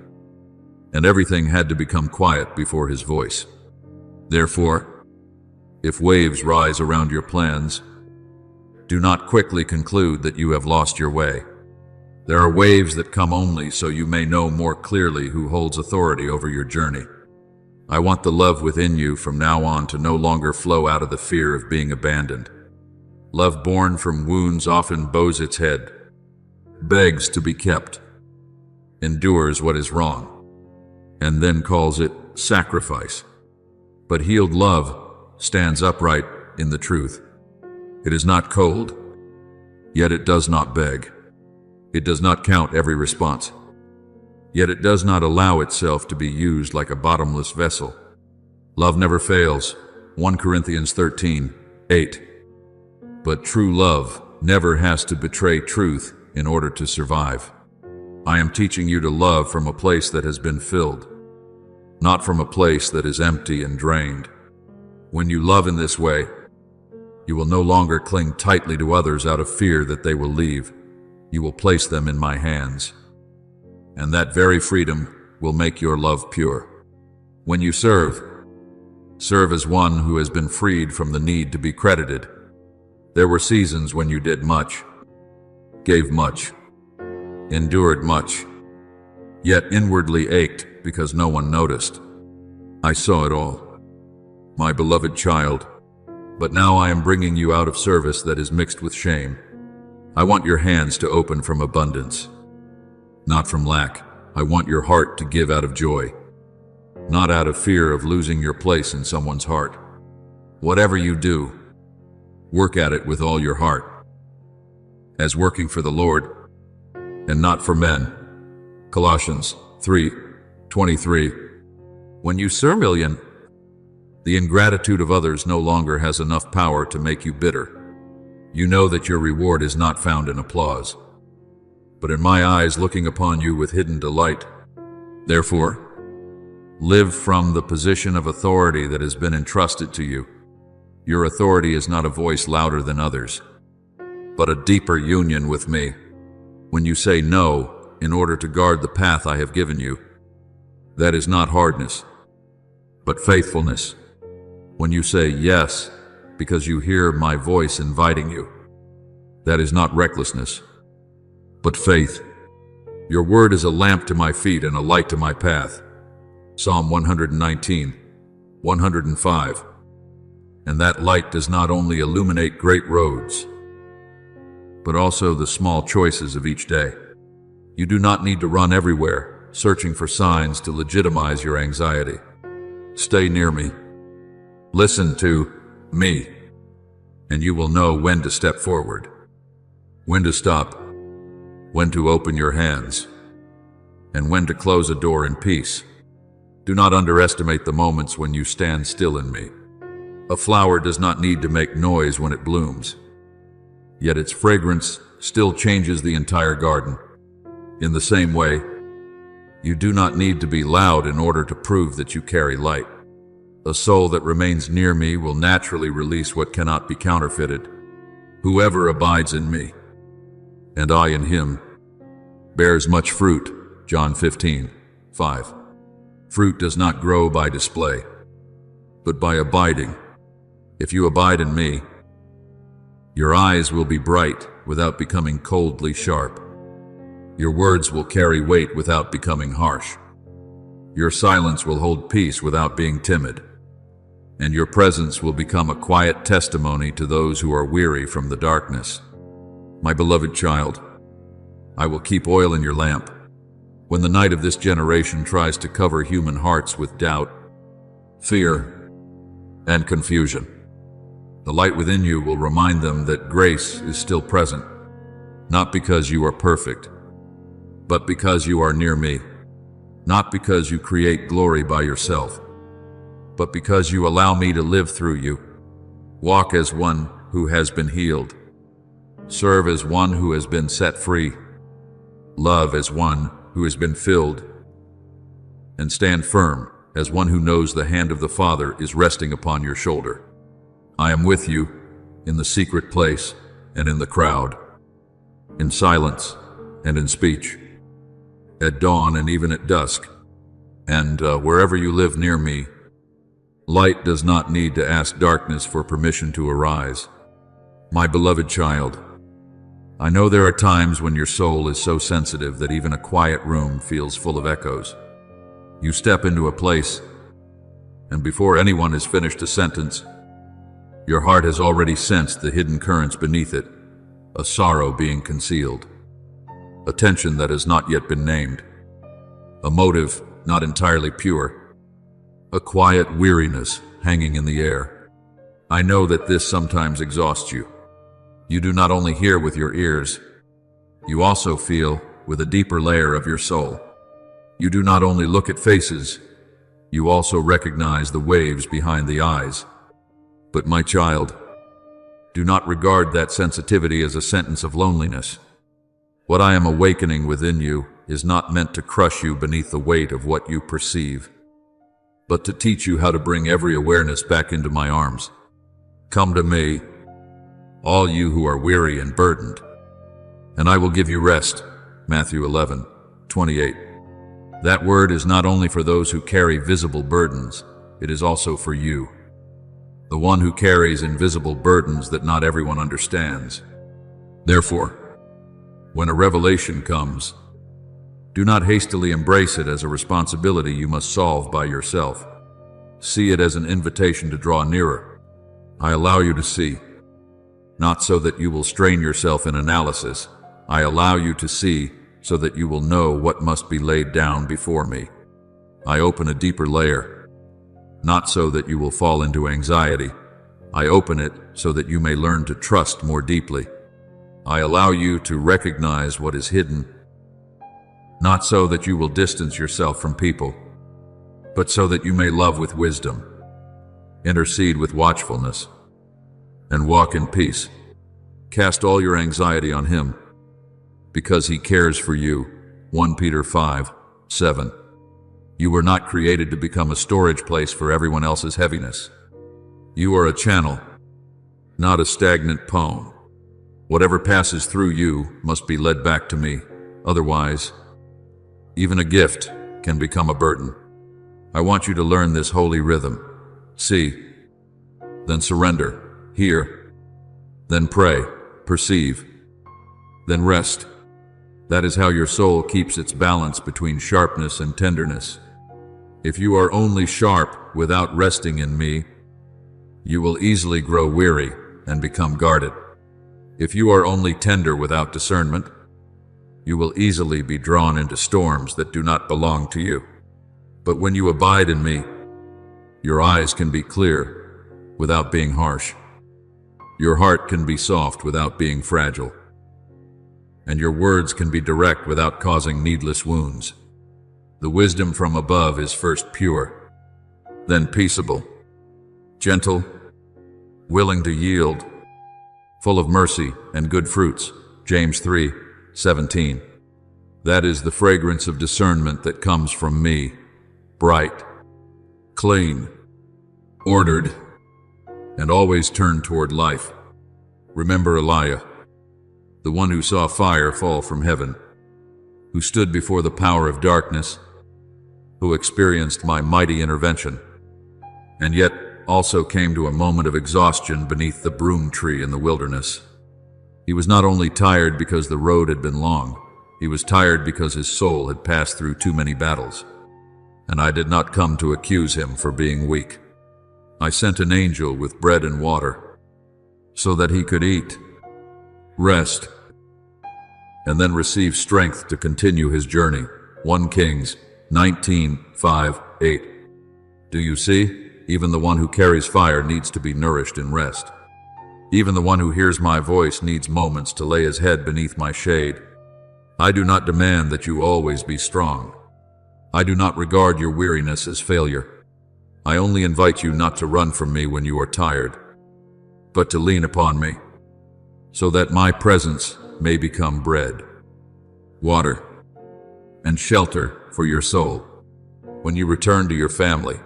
And everything had to become quiet before his voice. Therefore, if waves rise around your plans, do not quickly conclude that you have lost your way. There are waves that come only so you may know more clearly who holds authority over your journey. I want the love within you from now on to no longer flow out of the fear of being abandoned. Love born from wounds often bows its head, begs to be kept, endures what is wrong, and then calls it sacrifice. But healed love stands upright in the truth. It is not cold, yet it does not beg. It does not count every response, yet it does not allow itself to be used like a bottomless vessel. Love never fails, 1 Corinthians 13:8. But true love never has to betray truth in order to survive. I am teaching you to love from a place that has been filled, not from a place that is empty and drained. When you love in this way, you will no longer cling tightly to others out of fear that they will leave. You will place them in my hands, and that very freedom will make your love pure. When you serve as one who has been freed from the need to be credited. There were seasons when you did much, gave much, endured much, yet inwardly ached because no one noticed. I saw it all, my beloved child, but now I am bringing you out of service that is mixed with shame. I want your hands to open from abundance. not from lack. I want your heart to give out of joy, not out of fear of losing your place in someone's heart. Whatever you do, work at it with all your heart, as working for the Lord and not for men. Colossians 3:23. When you serve million, the ingratitude of others no longer has enough power to make you bitter. You know that your reward is not found in applause, but in my eyes looking upon you with hidden delight. Therefore, live from the position of authority that has been entrusted to you. Your authority is not a voice louder than others, but a deeper union with me. When you say no in order to guard the path I have given you, that is not hardness, but faithfulness. When you say yes because you hear my voice inviting you, that is not recklessness, but faith. Your word is a lamp to my feet and a light to my path. Psalm 119:105. And that light does not only illuminate great roads, but also the small choices of each day. You do not need to run everywhere, searching for signs to legitimize your anxiety. Stay near me. Listen to me, and you will know when to step forward, when to stop, when to open your hands, and when to close a door in peace. Do not underestimate the moments when you stand still in me. A flower does not need to make noise when it blooms, yet its fragrance still changes the entire garden. In the same way, you do not need to be loud in order to prove that you carry light. A soul that remains near me will naturally release what cannot be counterfeited. Whoever abides in me, and I in him, bears much fruit. John 15:5. Fruit does not grow by display, but by abiding. If you abide in me, your eyes will be bright without becoming coldly sharp. Your words will carry weight without becoming harsh. Your silence will hold peace without being timid. And your presence will become a quiet testimony to those who are weary from the darkness. My beloved child, I will keep oil in your lamp. When the night of this generation tries to cover human hearts with doubt, fear, and confusion, the light within you will remind them that grace is still present, not because you are perfect, but because you are near me, not because you create glory by yourself, but because you allow me to live through you. Walk as one who has been healed. Serve as one who has been set free. Love as one who has been filled. And stand firm as one who knows the hand of the Father is resting upon your shoulder. I am with you in the secret place and in the crowd, in silence and in speech, at dawn and even at dusk, and wherever you live near me. Light does not need to ask darkness for permission to arise. My beloved child, I know there are times when your soul is so sensitive that even a quiet room feels full of echoes. You step into a place, and before anyone has finished a sentence, your heart has already sensed the hidden currents beneath it, a sorrow being concealed, a tension that has not yet been named, a motive not entirely pure, a quiet weariness hanging in the air. I know that this sometimes exhausts you. You do not only hear with your ears, you also feel with a deeper layer of your soul. You do not only look at faces, you also recognize the waves behind the eyes. But my child, do not regard that sensitivity as a sentence of loneliness. What I am awakening within you is not meant to crush you beneath the weight of what you perceive, but to teach you how to bring every awareness back into my arms. Come to me, all you who are weary and burdened, and I will give you rest. Matthew 11:28. That word is not only for those who carry visible burdens, it is also for you, the one who carries invisible burdens that not everyone understands. Therefore, when a revelation comes, do not hastily embrace it as a responsibility you must solve by yourself. See it as an invitation to draw nearer. I allow you to see, not so that you will strain yourself in analysis. I allow you to see so that you will know what must be laid down before me. I open a deeper layer, not so that you will fall into anxiety. I open it so that you may learn to trust more deeply. I allow you to recognize what is hidden, not so that you will distance yourself from people, but so that you may love with wisdom, intercede with watchfulness, and walk in peace. Cast all your anxiety on him, because he cares for you. 1 Peter 5:7. You were not created to become a storage place for everyone else's heaviness. You are a channel, not a stagnant poem. Whatever passes through you must be led back to me. Otherwise, even a gift can become a burden. I want you to learn this holy rhythm. See, then surrender. Hear, then pray. Perceive, then rest. That is how your soul keeps its balance between sharpness and tenderness. If you are only sharp without resting in me, you will easily grow weary and become guarded. If you are only tender without discernment, you will easily be drawn into storms that do not belong to you. But when you abide in me, your eyes can be clear without being harsh. Your heart can be soft without being fragile. And your words can be direct without causing needless wounds. The wisdom from above is first pure, then peaceable, gentle, willing to yield, full of mercy and good fruits. James 3:17. That is the fragrance of discernment that comes from me, bright, clean, ordered, and always turned toward life. Remember Elijah, the one who saw fire fall from heaven, who stood before the power of darkness, who experienced my mighty intervention, and yet also came to a moment of exhaustion beneath the broom tree in the wilderness. He was not only tired because the road had been long, he was tired because his soul had passed through too many battles. And I did not come to accuse him for being weak. I sent an angel with bread and water, so that he could eat, rest, and then receive strength to continue his journey. 1 Kings 19:5-8. Do you see? Even the one who carries fire needs to be nourished in rest. Even the one who hears my voice needs moments to lay his head beneath my shade. I do not demand that you always be strong. I do not regard your weariness as failure. I only invite you not to run from me when you are tired, but to lean upon me, so that my presence may become bread, water, and shelter for your soul. When you return to your family,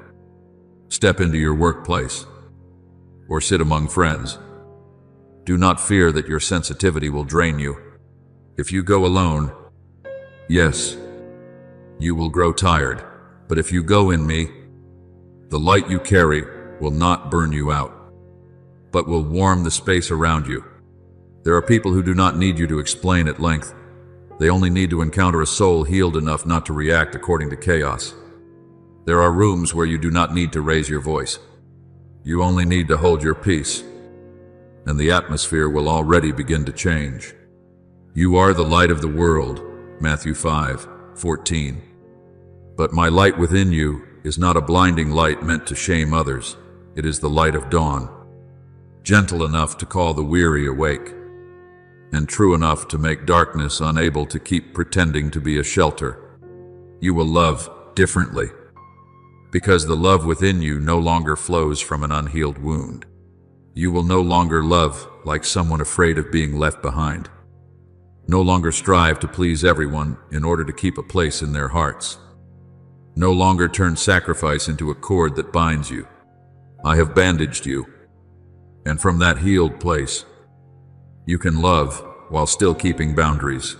step into your workplace, or sit among friends, do not fear that your sensitivity will drain you. If you go alone, yes, you will grow tired, but if you go in me, the light you carry will not burn you out, but will warm the space around you. There are people who do not need you to explain at length. They only need to encounter a soul healed enough not to react according to chaos. There are rooms where you do not need to raise your voice. You only need to hold your peace, and the atmosphere will already begin to change. You are the light of the world, Matthew 5:14. But my light within you is not a blinding light meant to shame others. It is the light of dawn, gentle enough to call the weary awake, and true enough to make darkness unable to keep pretending to be a shelter. You will love differently, because the love within you no longer flows from an unhealed wound. You will no longer love like someone afraid of being left behind. No longer strive to please everyone in order to keep a place in their hearts. No longer turn sacrifice into a cord that binds you. I have bandaged you, and from that healed place, you can love while still keeping boundaries.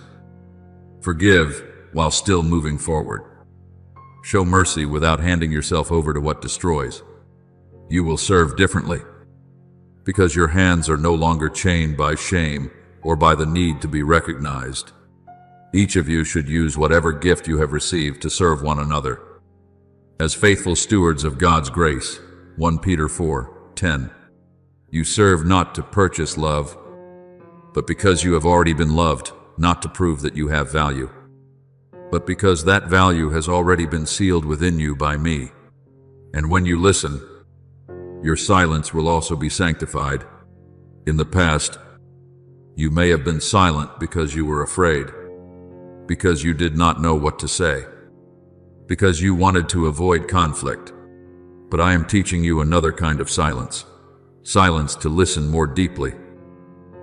Forgive while still moving forward. Show mercy without handing yourself over to what destroys. You will serve differently, because your hands are no longer chained by shame or by the need to be recognized. Each of you should use whatever gift you have received to serve one another as faithful stewards of God's grace. 1 Peter 4:10. You serve not to purchase love, but because you have already been loved, not to prove that you have value. but because that value has already been sealed within you by me. And when you listen, your silence will also be sanctified. In the past, you may have been silent because you were afraid, because you did not know what to say, because you wanted to avoid conflict. But I am teaching you another kind of silence. Silence to listen more deeply.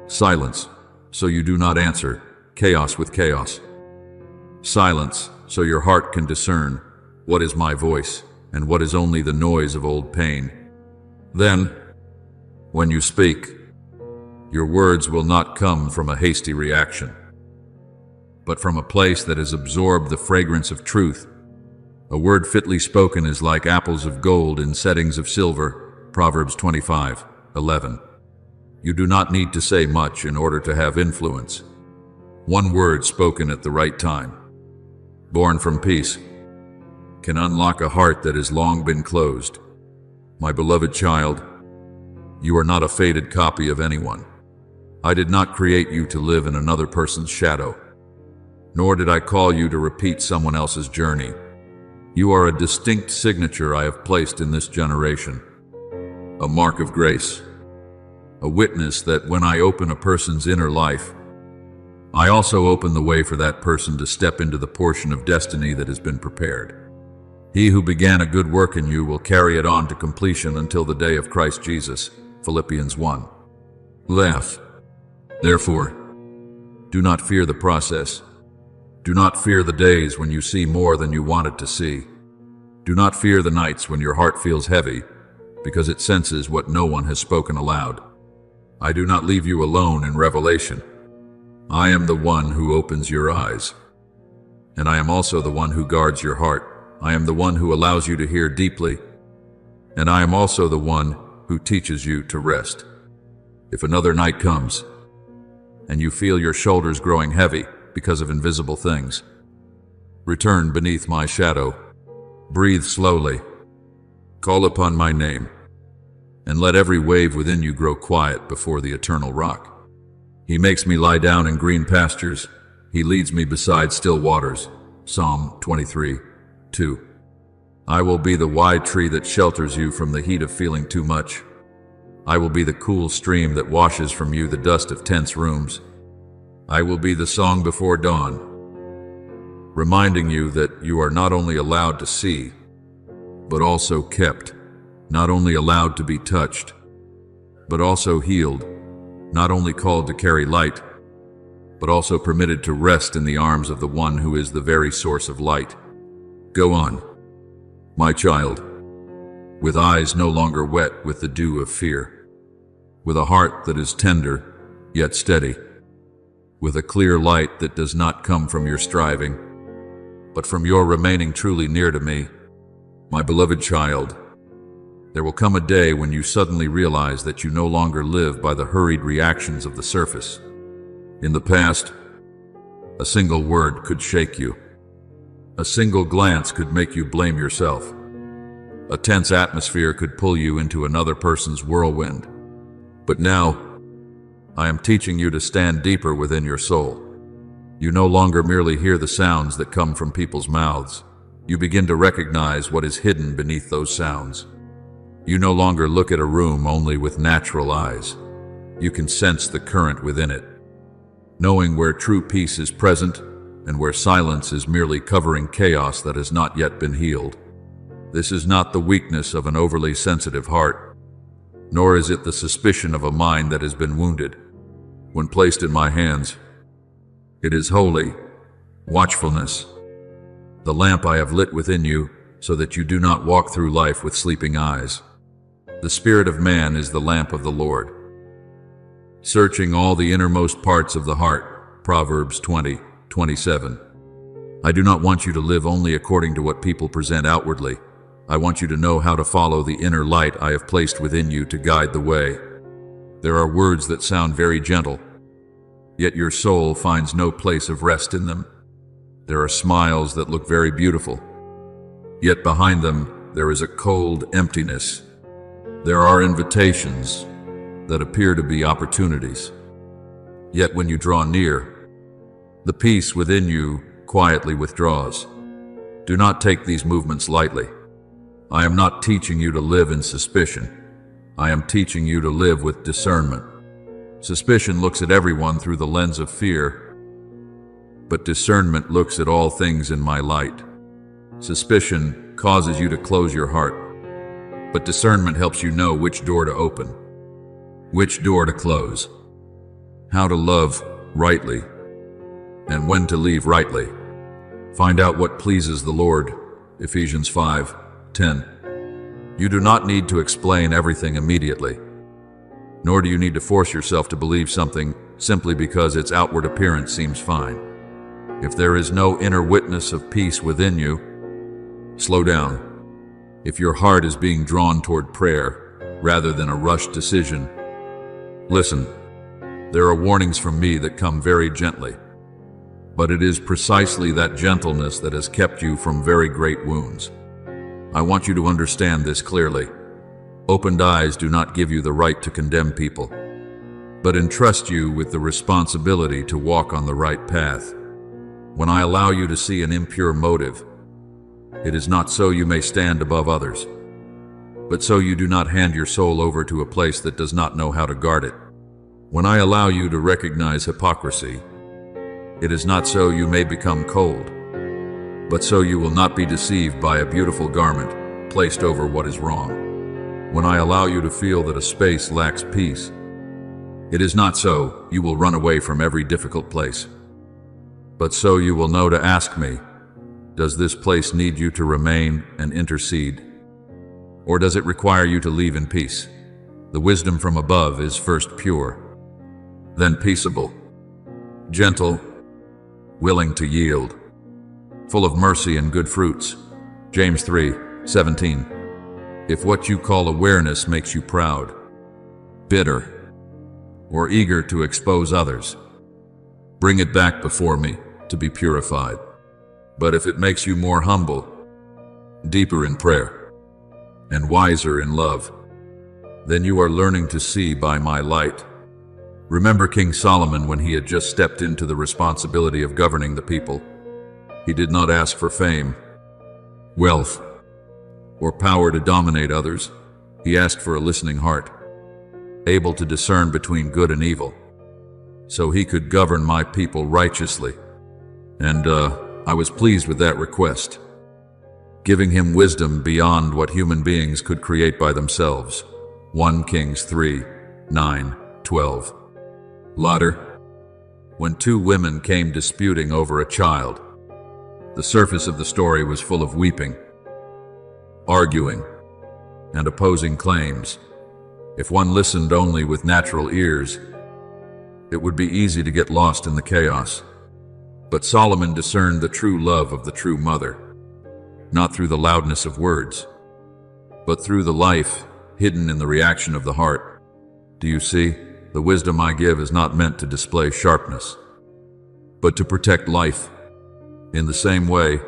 Silence so you do not answer chaos with chaos. Silence so your heart can discern what is my voice and what is only the noise of old pain. Then, when you speak, your words will not come from a hasty reaction, but from a place that has absorbed the fragrance of truth. A word fitly spoken is like apples of gold in settings of silver, Proverbs 25:11. You do not need to say much in order to have influence. One word spoken at the right time, born from peace, can unlock a heart that has long been closed. My beloved child, you are not a faded copy of anyone. I did not create you to live in another person's shadow, nor did I call you to repeat someone else's journey. You are a distinct signature I have placed in this generation, a mark of grace, a witness that when I open a person's inner life, I also open the way for that person to step into the portion of destiny that has been prepared. He who began a good work in you will carry it on to completion until the day of Christ Jesus, Philippians 1. Laugh. Therefore, do not fear the process. Do not fear the days when you see more than you wanted to see. Do not fear the nights when your heart feels heavy, because it senses what no one has spoken aloud. I do not leave you alone in revelation. I am the one who opens your eyes, and I am also the one who guards your heart. I am the one who allows you to hear deeply, and I am also the one who teaches you to rest. If another night comes, and you feel your shoulders growing heavy because of invisible things, return beneath my shadow, breathe slowly, call upon my name, and let every wave within you grow quiet before the eternal rock. He makes me lie down in green pastures. He leads me beside still waters. Psalm 23:2. I will be the wide tree that shelters you from the heat of feeling too much. I will be the cool stream that washes from you the dust of tense rooms. I will be the song before dawn, reminding you that you are not only allowed to see, but also kept, not only allowed to be touched, but also healed, not only called to carry light, but also permitted to rest in the arms of the one who is the very source of light. Go on, my child, with eyes no longer wet with the dew of fear, with a heart that is tender yet steady, with a clear light that does not come from your striving, but from your remaining truly near to me. My beloved child, there will come a day when you suddenly realize that you no longer live by the hurried reactions of the surface. In the past, a single word could shake you. A single glance could make you blame yourself. A tense atmosphere could pull you into another person's whirlwind. But now, I am teaching you to stand deeper within your soul. You no longer merely hear the sounds that come from people's mouths. You begin to recognize what is hidden beneath those sounds. You no longer look at a room only with natural eyes. You can sense the current within it, knowing where true peace is present and where silence is merely covering chaos that has not yet been healed. This is not the weakness of an overly sensitive heart, nor is it the suspicion of a mind that has been wounded. When placed in my hands, it is holy watchfulness, the lamp I have lit within you, so that you do not walk through life with sleeping eyes. The spirit of man is the lamp of the Lord, searching all the innermost parts of the heart. Proverbs 20:27. I do not want you to live only according to what people present outwardly. I want you to know how to follow the inner light I have placed within you to guide the way. There are words that sound very gentle, yet your soul finds no place of rest in them. There are smiles that look very beautiful, yet behind them there is a cold emptiness. There are invitations that appear to be opportunities, yet when you draw near, the peace within you quietly withdraws. Do not take these movements lightly. I am not teaching you to live in suspicion. I am teaching you to live with discernment. Suspicion looks at everyone through the lens of fear, but discernment looks at all things in my light. Suspicion causes you to close your heart, but discernment helps you know which door to open, which door to close, how to love rightly, and when to leave rightly. Find out what pleases the Lord. Ephesians 5:10. You do not need to explain everything immediately, nor do you need to force yourself to believe something simply because its outward appearance seems fine. If there is no inner witness of peace within you, slow down. If your heart is being drawn toward prayer rather than a rushed decision, listen. There are warnings from me that come very gently, but it is precisely that gentleness that has kept you from very great wounds. I want you to understand this clearly. Opened eyes do not give you the right to condemn people, but entrust you with the responsibility to walk on the right path. When I allow you to see an impure motive, it is not so you may stand above others, but so you do not hand your soul over to a place that does not know how to guard it. When I allow you to recognize hypocrisy, it is not so you may become cold, but so you will not be deceived by a beautiful garment placed over what is wrong. When I allow you to feel that a space lacks peace, it is not so you will run away from every difficult place, but so you will know to ask me, does this place need you to remain and intercede, or does it require you to leave in peace? The wisdom from above is first pure, then peaceable, gentle, willing to yield, full of mercy and good fruits. James 3:17. If what you call awareness makes you proud, bitter, or eager to expose others, bring it back before me to be purified. But if it makes you more humble, deeper in prayer, and wiser in love, then you are learning to see by my light. Remember King Solomon when he had just stepped into the responsibility of governing the people. He did not ask for fame, wealth, or power to dominate others. He asked for a listening heart, able to discern between good and evil, so he could govern my people righteously. And I was pleased with that request, giving him wisdom beyond what human beings could create by themselves. 1 Kings 3:9-12. Later, when two women came disputing over a child, the surface of the story was full of weeping, arguing, and opposing claims. If one listened only with natural ears, it would be easy to get lost in the chaos. But Solomon discerned the true love of the true mother, not through the loudness of words, but through the life hidden in the reaction of the heart. Do you see? The wisdom I give is not meant to display sharpness, but to protect life. In the same way,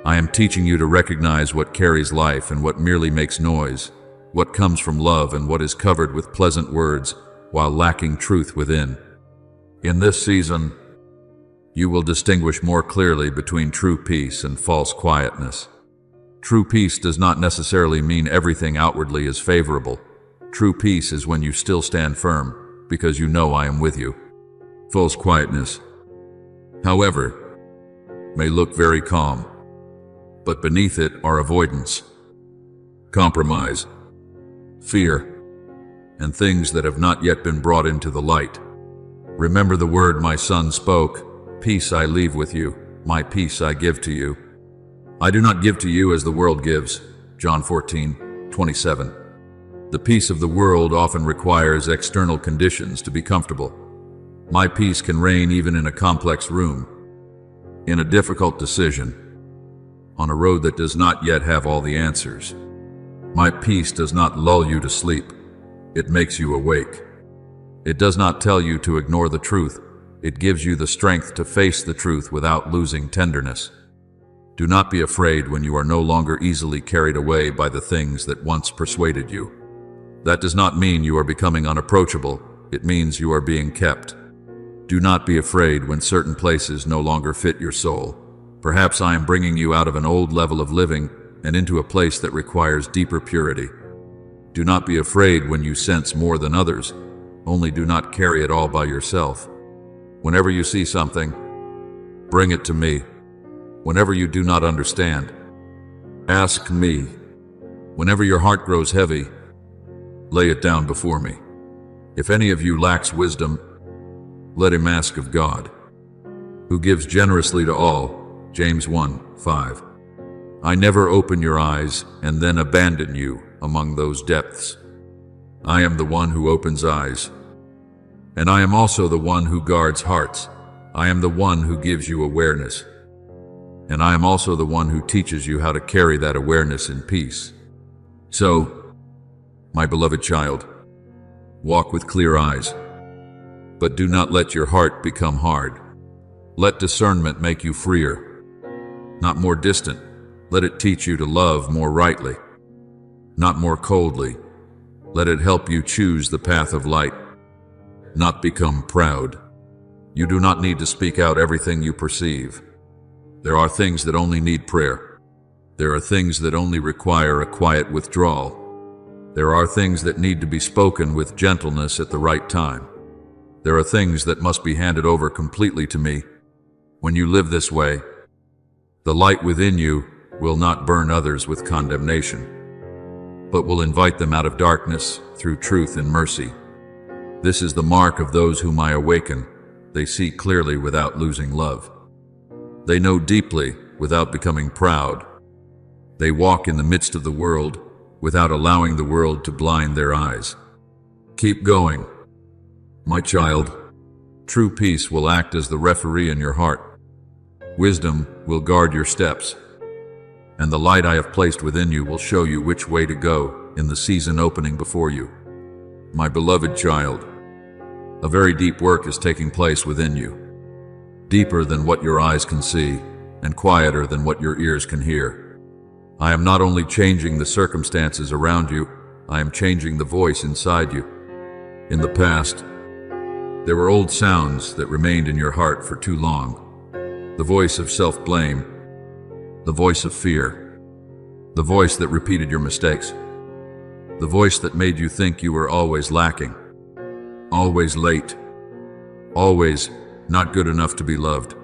I am teaching you to recognize what carries life and what merely makes noise, what comes from love and what is covered with pleasant words while lacking truth within. In this season, you will distinguish more clearly between true peace and false quietness. True peace does not necessarily mean everything outwardly is favorable. True peace is when you still stand firm, because you know I am with you. False quietness, however, may look very calm, but beneath it are avoidance, compromise, fear, and things that have not yet been brought into the light. Remember the word my son spoke, peace I leave with you, my peace I give to you. I do not give to you as the world gives. John 14:27. The peace of the world often requires external conditions to be comfortable. My peace can reign even in a complex room, in a difficult decision, on a road that does not yet have all the answers. My peace does not lull you to sleep. It makes you awake. It does not tell you to ignore the truth. It gives you the strength to face the truth without losing tenderness. Do not be afraid when you are no longer easily carried away by the things that once persuaded you. That does not mean you are becoming unapproachable. It means you are being kept. Do not be afraid when certain places no longer fit your soul. Perhaps I am bringing you out of an old level of living and into a place that requires deeper purity. Do not be afraid when you sense more than others, only do not carry it all by yourself. Whenever you see something, bring it to me. Whenever you do not understand, ask me. Whenever your heart grows heavy, lay it down before me. If any of you lacks wisdom, let him ask of God, who gives generously to all. James 1:5. I never open your eyes and then abandon you among those depths. I am the one who opens eyes, and I am also the one who guards hearts. I am the one who gives you awareness, and I am also the one who teaches you how to carry that awareness in peace. So, my beloved child, walk with clear eyes, but do not let your heart become hard. Let discernment make you freer, not more distant. Let it teach you to love more rightly, not more coldly. Let it help you choose the path of light, not become proud. You do not need to speak out everything you perceive. There are things that only need prayer. There are things that only require a quiet withdrawal. There are things that need to be spoken with gentleness at the right time. There are things that must be handed over completely to me. When you live this way, the light within you will not burn others with condemnation, but will invite them out of darkness through truth and mercy. This is the mark of those whom I awaken. They see clearly without losing love. They know deeply without becoming proud. They walk in the midst of the world without allowing the world to blind their eyes. Keep going, my child. True peace will act as the referee in your heart. Wisdom will guard your steps, and the light I have placed within you will show you which way to go in the season opening before you. My beloved child, a very deep work is taking place within you, deeper than what your eyes can see and quieter than what your ears can hear. I am not only changing the circumstances around you, I am changing the voice inside you. In the past, there were old sounds that remained in your heart for too long. The voice of self-blame, the voice of fear, the voice that repeated your mistakes, the voice that made you think you were always lacking, always late, always not good enough to be loved.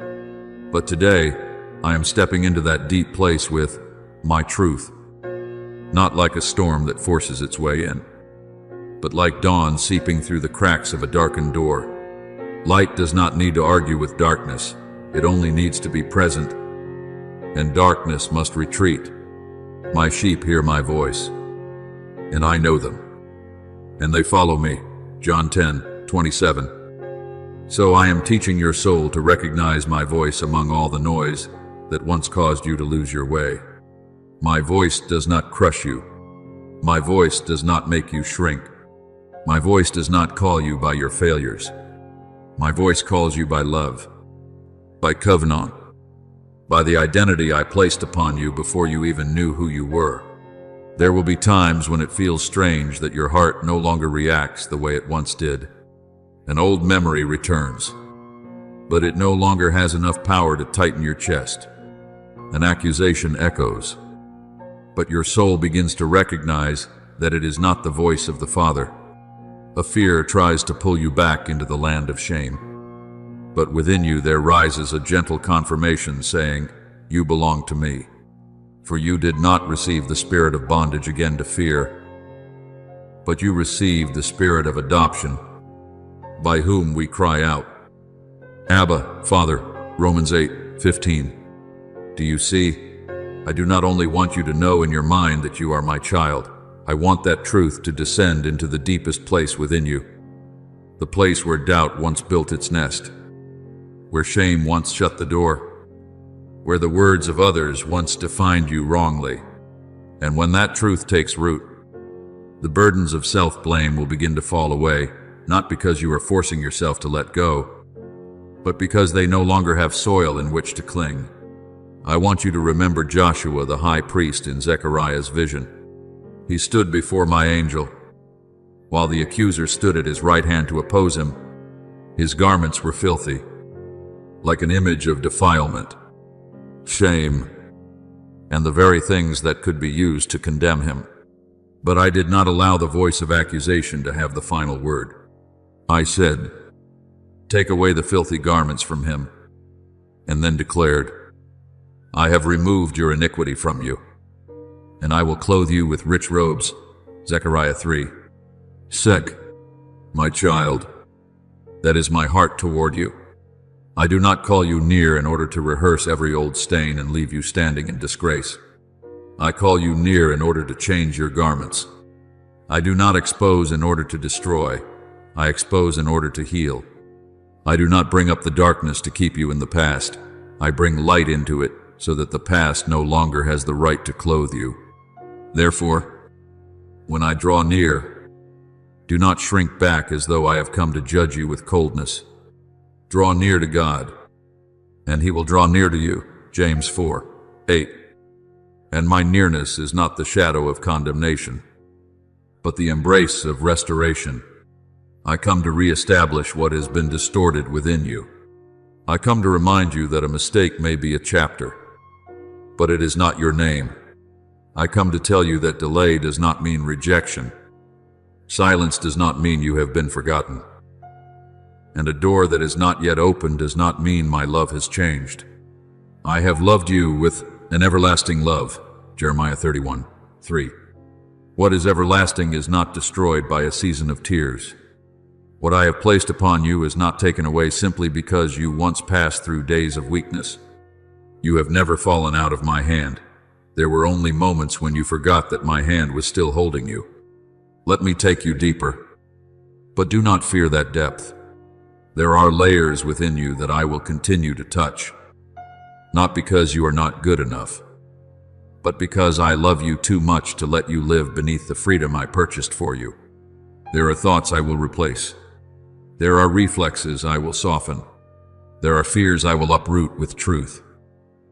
But today, I am stepping into that deep place with my truth, not like a storm that forces its way in, but like dawn seeping through the cracks of a darkened door. Light does not need to argue with darkness. It only needs to be present, and darkness must retreat. My sheep hear my voice, and I know them, and they follow me. John 10:27. So I am teaching your soul to recognize my voice among all the noise that once caused you to lose your way. My voice does not crush you. My voice does not make you shrink. My voice does not call you by your failures. My voice calls you by love, by covenant, by the identity I placed upon you before you even knew who you were. There will be times when it feels strange that your heart no longer reacts the way it once did. An old memory returns, but it no longer has enough power to tighten your chest. An accusation echoes, but your soul begins to recognize that it is not the voice of the Father. A fear tries to pull you back into the land of shame, but within you there rises a gentle confirmation saying, "You belong to me." For you did not receive the spirit of bondage again to fear, but you received the spirit of adoption, by whom we cry out, "Abba, Father." Romans 8:15. Do you see? I do not only want you to know in your mind that you are my child. I want that truth to descend into the deepest place within you, the place where doubt once built its nest, where shame once shut the door, where the words of others once defined you wrongly. And when that truth takes root, the burdens of self-blame will begin to fall away, not because you are forcing yourself to let go, but because they no longer have soil in which to cling. I want you to remember Joshua the high priest in Zechariah's vision. He stood before my angel, while the accuser stood at his right hand to oppose him. His garments were filthy, like an image of defilement, shame, and the very things that could be used to condemn him. But I did not allow the voice of accusation to have the final word. I said, "Take away the filthy garments from him," and then declared, "I have removed your iniquity from you, and I will clothe you with rich robes." Zechariah 3. Sec, my child, that is my heart toward you. I do not call you near in order to rehearse every old stain and leave you standing in disgrace. I call you near in order to change your garments. I do not expose in order to destroy. I expose in order to heal. I do not bring up the darkness to keep you in the past. I bring light into it so that the past no longer has the right to clothe you. Therefore, when I draw near, do not shrink back as though I have come to judge you with coldness. Draw near to God, and he will draw near to you. James 4:8. And my nearness is not the shadow of condemnation, but the embrace of restoration. I come to reestablish what has been distorted within you. I come to remind you that a mistake may be a chapter, but it is not your name. I come to tell you that delay does not mean rejection. Silence does not mean you have been forgotten. And a door that is not yet open does not mean my love has changed. I have loved you with an everlasting love. Jeremiah 31:3. What is everlasting is not destroyed by a season of tears. What I have placed upon you is not taken away simply because you once passed through days of weakness. You have never fallen out of my hand. There were only moments when you forgot that my hand was still holding you. Let me take you deeper. But do not fear that depth. There are layers within you that I will continue to touch. Not because you are not good enough, but because I love you too much to let you live beneath the freedom I purchased for you. There are thoughts I will replace. There are reflexes I will soften. There are fears I will uproot with truth.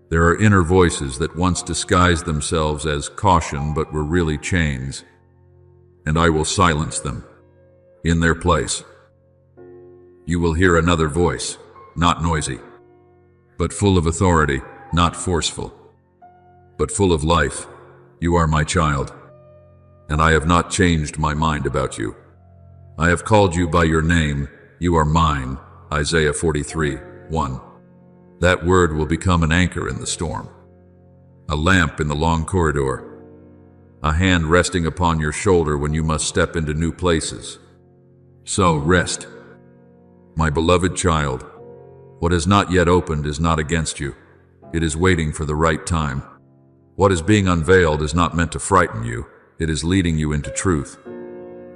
There are inner voices that once disguised themselves as caution but were really chains, and I will silence them in their place. You will hear another voice, not noisy, but full of authority, not forceful, but full of life. You are my child, and I have not changed my mind about you. I have called you by your name. You are mine. Isaiah 43:1. That word will become an anchor in the storm, a lamp in the long corridor, a hand resting upon your shoulder when you must step into new places. So rest, my beloved child. What is not yet opened is not against you. It is waiting for the right time. What is being unveiled is not meant to frighten you. It is leading you into truth.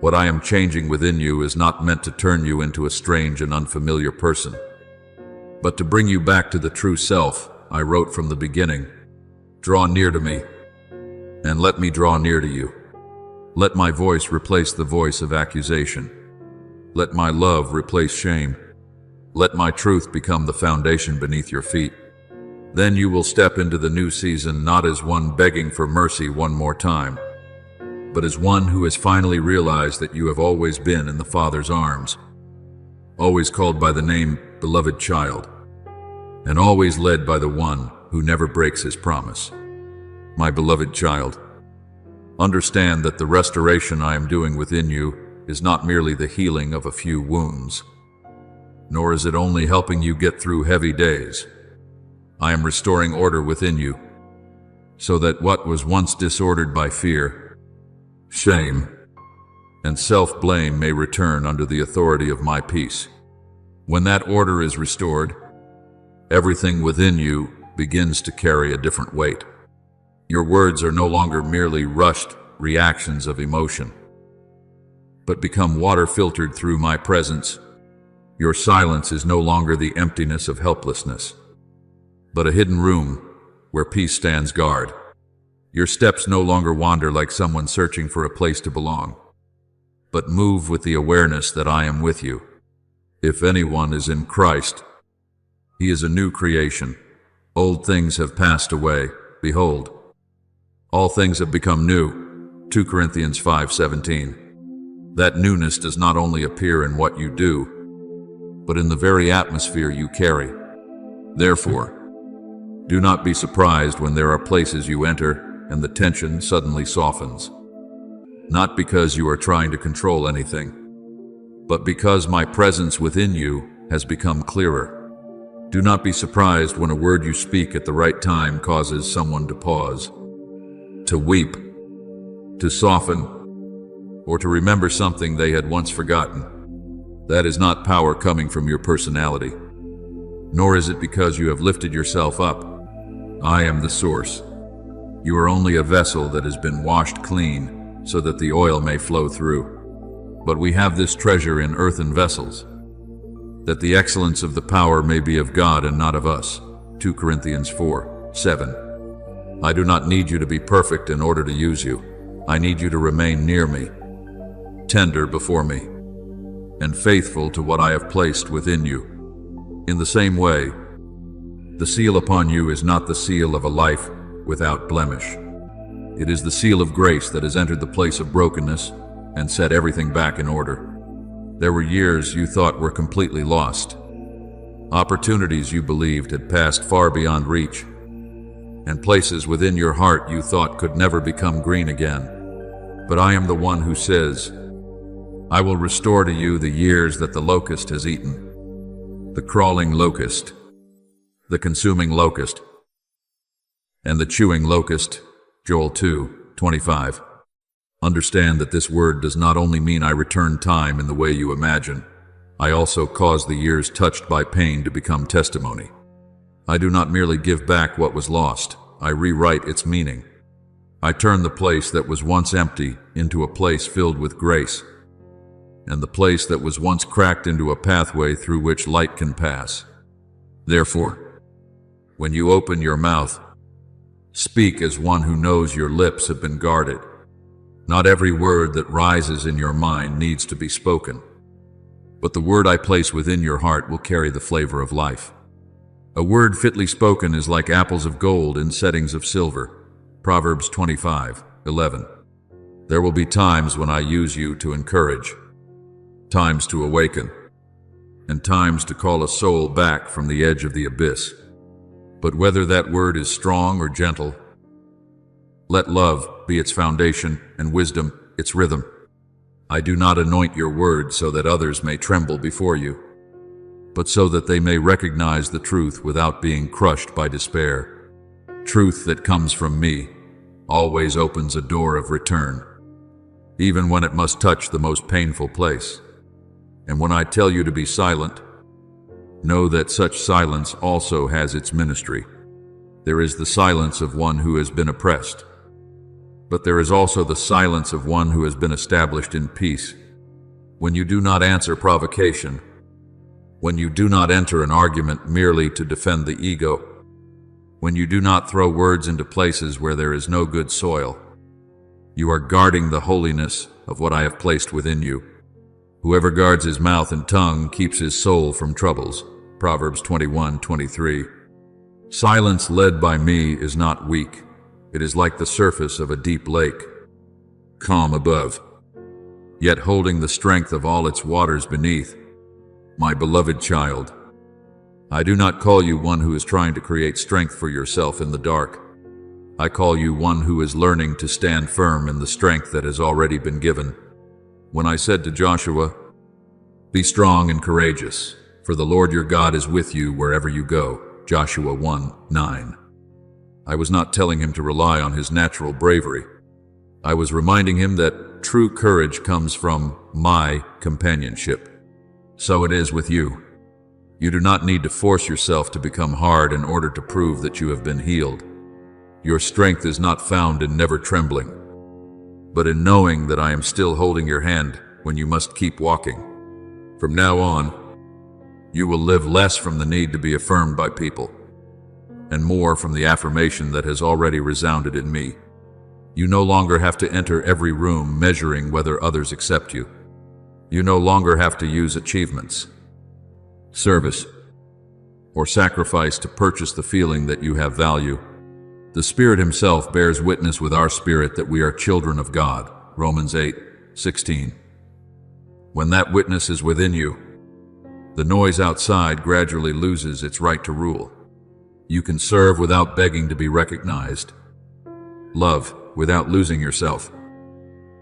What I am changing within you is not meant to turn you into a strange and unfamiliar person, but to bring you back to the true self I wrote from the beginning. Draw near to me, and let me draw near to you. Let my voice replace the voice of accusation. Let my love replace shame. Let my truth become the foundation beneath your feet. Then you will step into the new season not as one begging for mercy one more time, but as one who has finally realized that you have always been in the Father's arms, always called by the name beloved child, and always led by the one who never breaks his promise. My beloved child, understand that the restoration I am doing within you is not merely the healing of a few wounds, nor is it only helping you get through heavy days. I am restoring order within you, so that what was once disordered by fear, shame, and self-blame may return under the authority of my peace. When that order is restored, everything within you begins to carry a different weight. Your words are no longer merely rushed reactions of emotion, but become water filtered through my presence. Your silence is no longer the emptiness of helplessness, but a hidden room where peace stands guard. Your steps no longer wander like someone searching for a place to belong, but move with the awareness that I am with you. If anyone is in Christ, he is a new creation. Old things have passed away. Behold, all things have become new. 2 Corinthians 5:17. That newness does not only appear in what you do, but in the very atmosphere you carry. Therefore, do not be surprised when there are places you enter and the tension suddenly softens. Not because you are trying to control anything, but because my presence within you has become clearer. Do not be surprised when a word you speak at the right time causes someone to pause, to weep, to soften, or to remember something they had once forgotten. That is not power coming from your personality, nor is it because you have lifted yourself up. I am the source. You are only a vessel that has been washed clean so that the oil may flow through. But we have this treasure in earthen vessels, that the excellence of the power may be of God and not of us. 2 Corinthians 4:7. I do not need you to be perfect in order to use you. I need you to remain near me, tender before me, and faithful to what I have placed within you. In the same way, the seal upon you is not the seal of a life without blemish. It is the seal of grace that has entered the place of brokenness and set everything back in order. There were years you thought were completely lost, opportunities you believed had passed far beyond reach, and places within your heart you thought could never become green again. But I am the one who says, I will restore to you the years that the locust has eaten, the crawling locust, the consuming locust, and the chewing locust. Joel 2:25. Understand that this word does not only mean I return time in the way you imagine. I also cause the years touched by pain to become testimony. I do not merely give back what was lost, I rewrite its meaning. I turn the place that was once empty into a place filled with grace, and the place that was once cracked into a pathway through which light can pass. Therefore, when you open your mouth, speak as one who knows your lips have been guarded. Not every word that rises in your mind needs to be spoken, but the word I place within your heart will carry the flavor of life. A word fitly spoken is like apples of gold in settings of silver. Proverbs 25:11. There will be times when I use you to encourage, times to awaken, and times to call a soul back from the edge of the abyss. But whether that word is strong or gentle, let love be its foundation and wisdom its rhythm. I do not anoint your word so that others may tremble before you, but so that they may recognize the truth without being crushed by despair. Truth that comes from me always opens a door of return, even when it must touch the most painful place. And when I tell you to be silent, know that such silence also has its ministry. There is the silence of one who has been oppressed, but there is also the silence of one who has been established in peace. When you do not answer provocation, when you do not enter an argument merely to defend the ego, when you do not throw words into places where there is no good soil, you are guarding the holiness of what I have placed within you. Whoever guards his mouth and tongue keeps his soul from troubles. Proverbs 21:23. Silence led by me is not weak. It is like the surface of a deep lake, calm above, yet holding the strength of all its waters beneath. My beloved child, I do not call you one who is trying to create strength for yourself in the dark. I call you one who is learning to stand firm in the strength that has already been given. When I said to Joshua, "Be strong and courageous, for the Lord your God is with you wherever you go," Joshua 1:9. I was not telling him to rely on his natural bravery. I was reminding him that true courage comes from my companionship. So it is with you. You do not need to force yourself to become hard in order to prove that you have been healed. Your strength is not found in never trembling, but in knowing that I am still holding your hand when you must keep walking. From now on, you will live less from the need to be affirmed by people, and more from the affirmation that has already resounded in me. You no longer have to enter every room measuring whether others accept you. You no longer have to use achievements, service, or sacrifice to purchase the feeling that you have value. The Spirit Himself bears witness with our spirit that we are children of God. Romans 8:16. When that witness is within you, The noise outside gradually loses its right to rule. You can serve without begging to be recognized, love without losing yourself,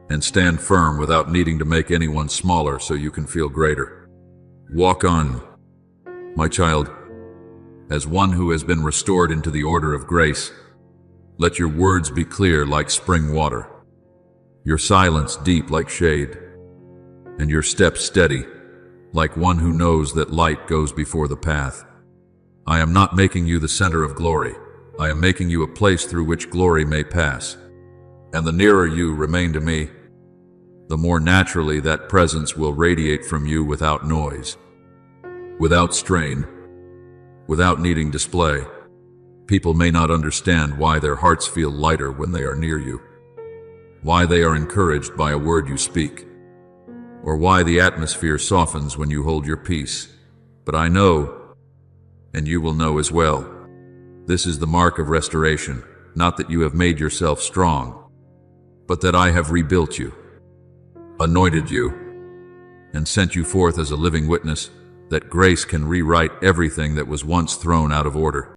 and stand firm without needing to make anyone smaller so you can feel greater. Walk on, my child, as one who has been restored into the order of grace. Let your words be clear like spring water, your silence deep like shade, and your steps steady like one who knows that light goes before the path. I am not making you the center of glory. I am making you a place through which glory may pass. And the nearer you remain to me, the more naturally that presence will radiate from you without noise, without strain, without needing display. People may not understand why their hearts feel lighter when they are near you, why they are encouraged by a word you speak, or why the atmosphere softens when you hold your peace. But I know, and you will know as well. This is the mark of restoration, not that you have made yourself strong, but that I have rebuilt you, anointed you, and sent you forth as a living witness that grace can rewrite everything that was once thrown out of order.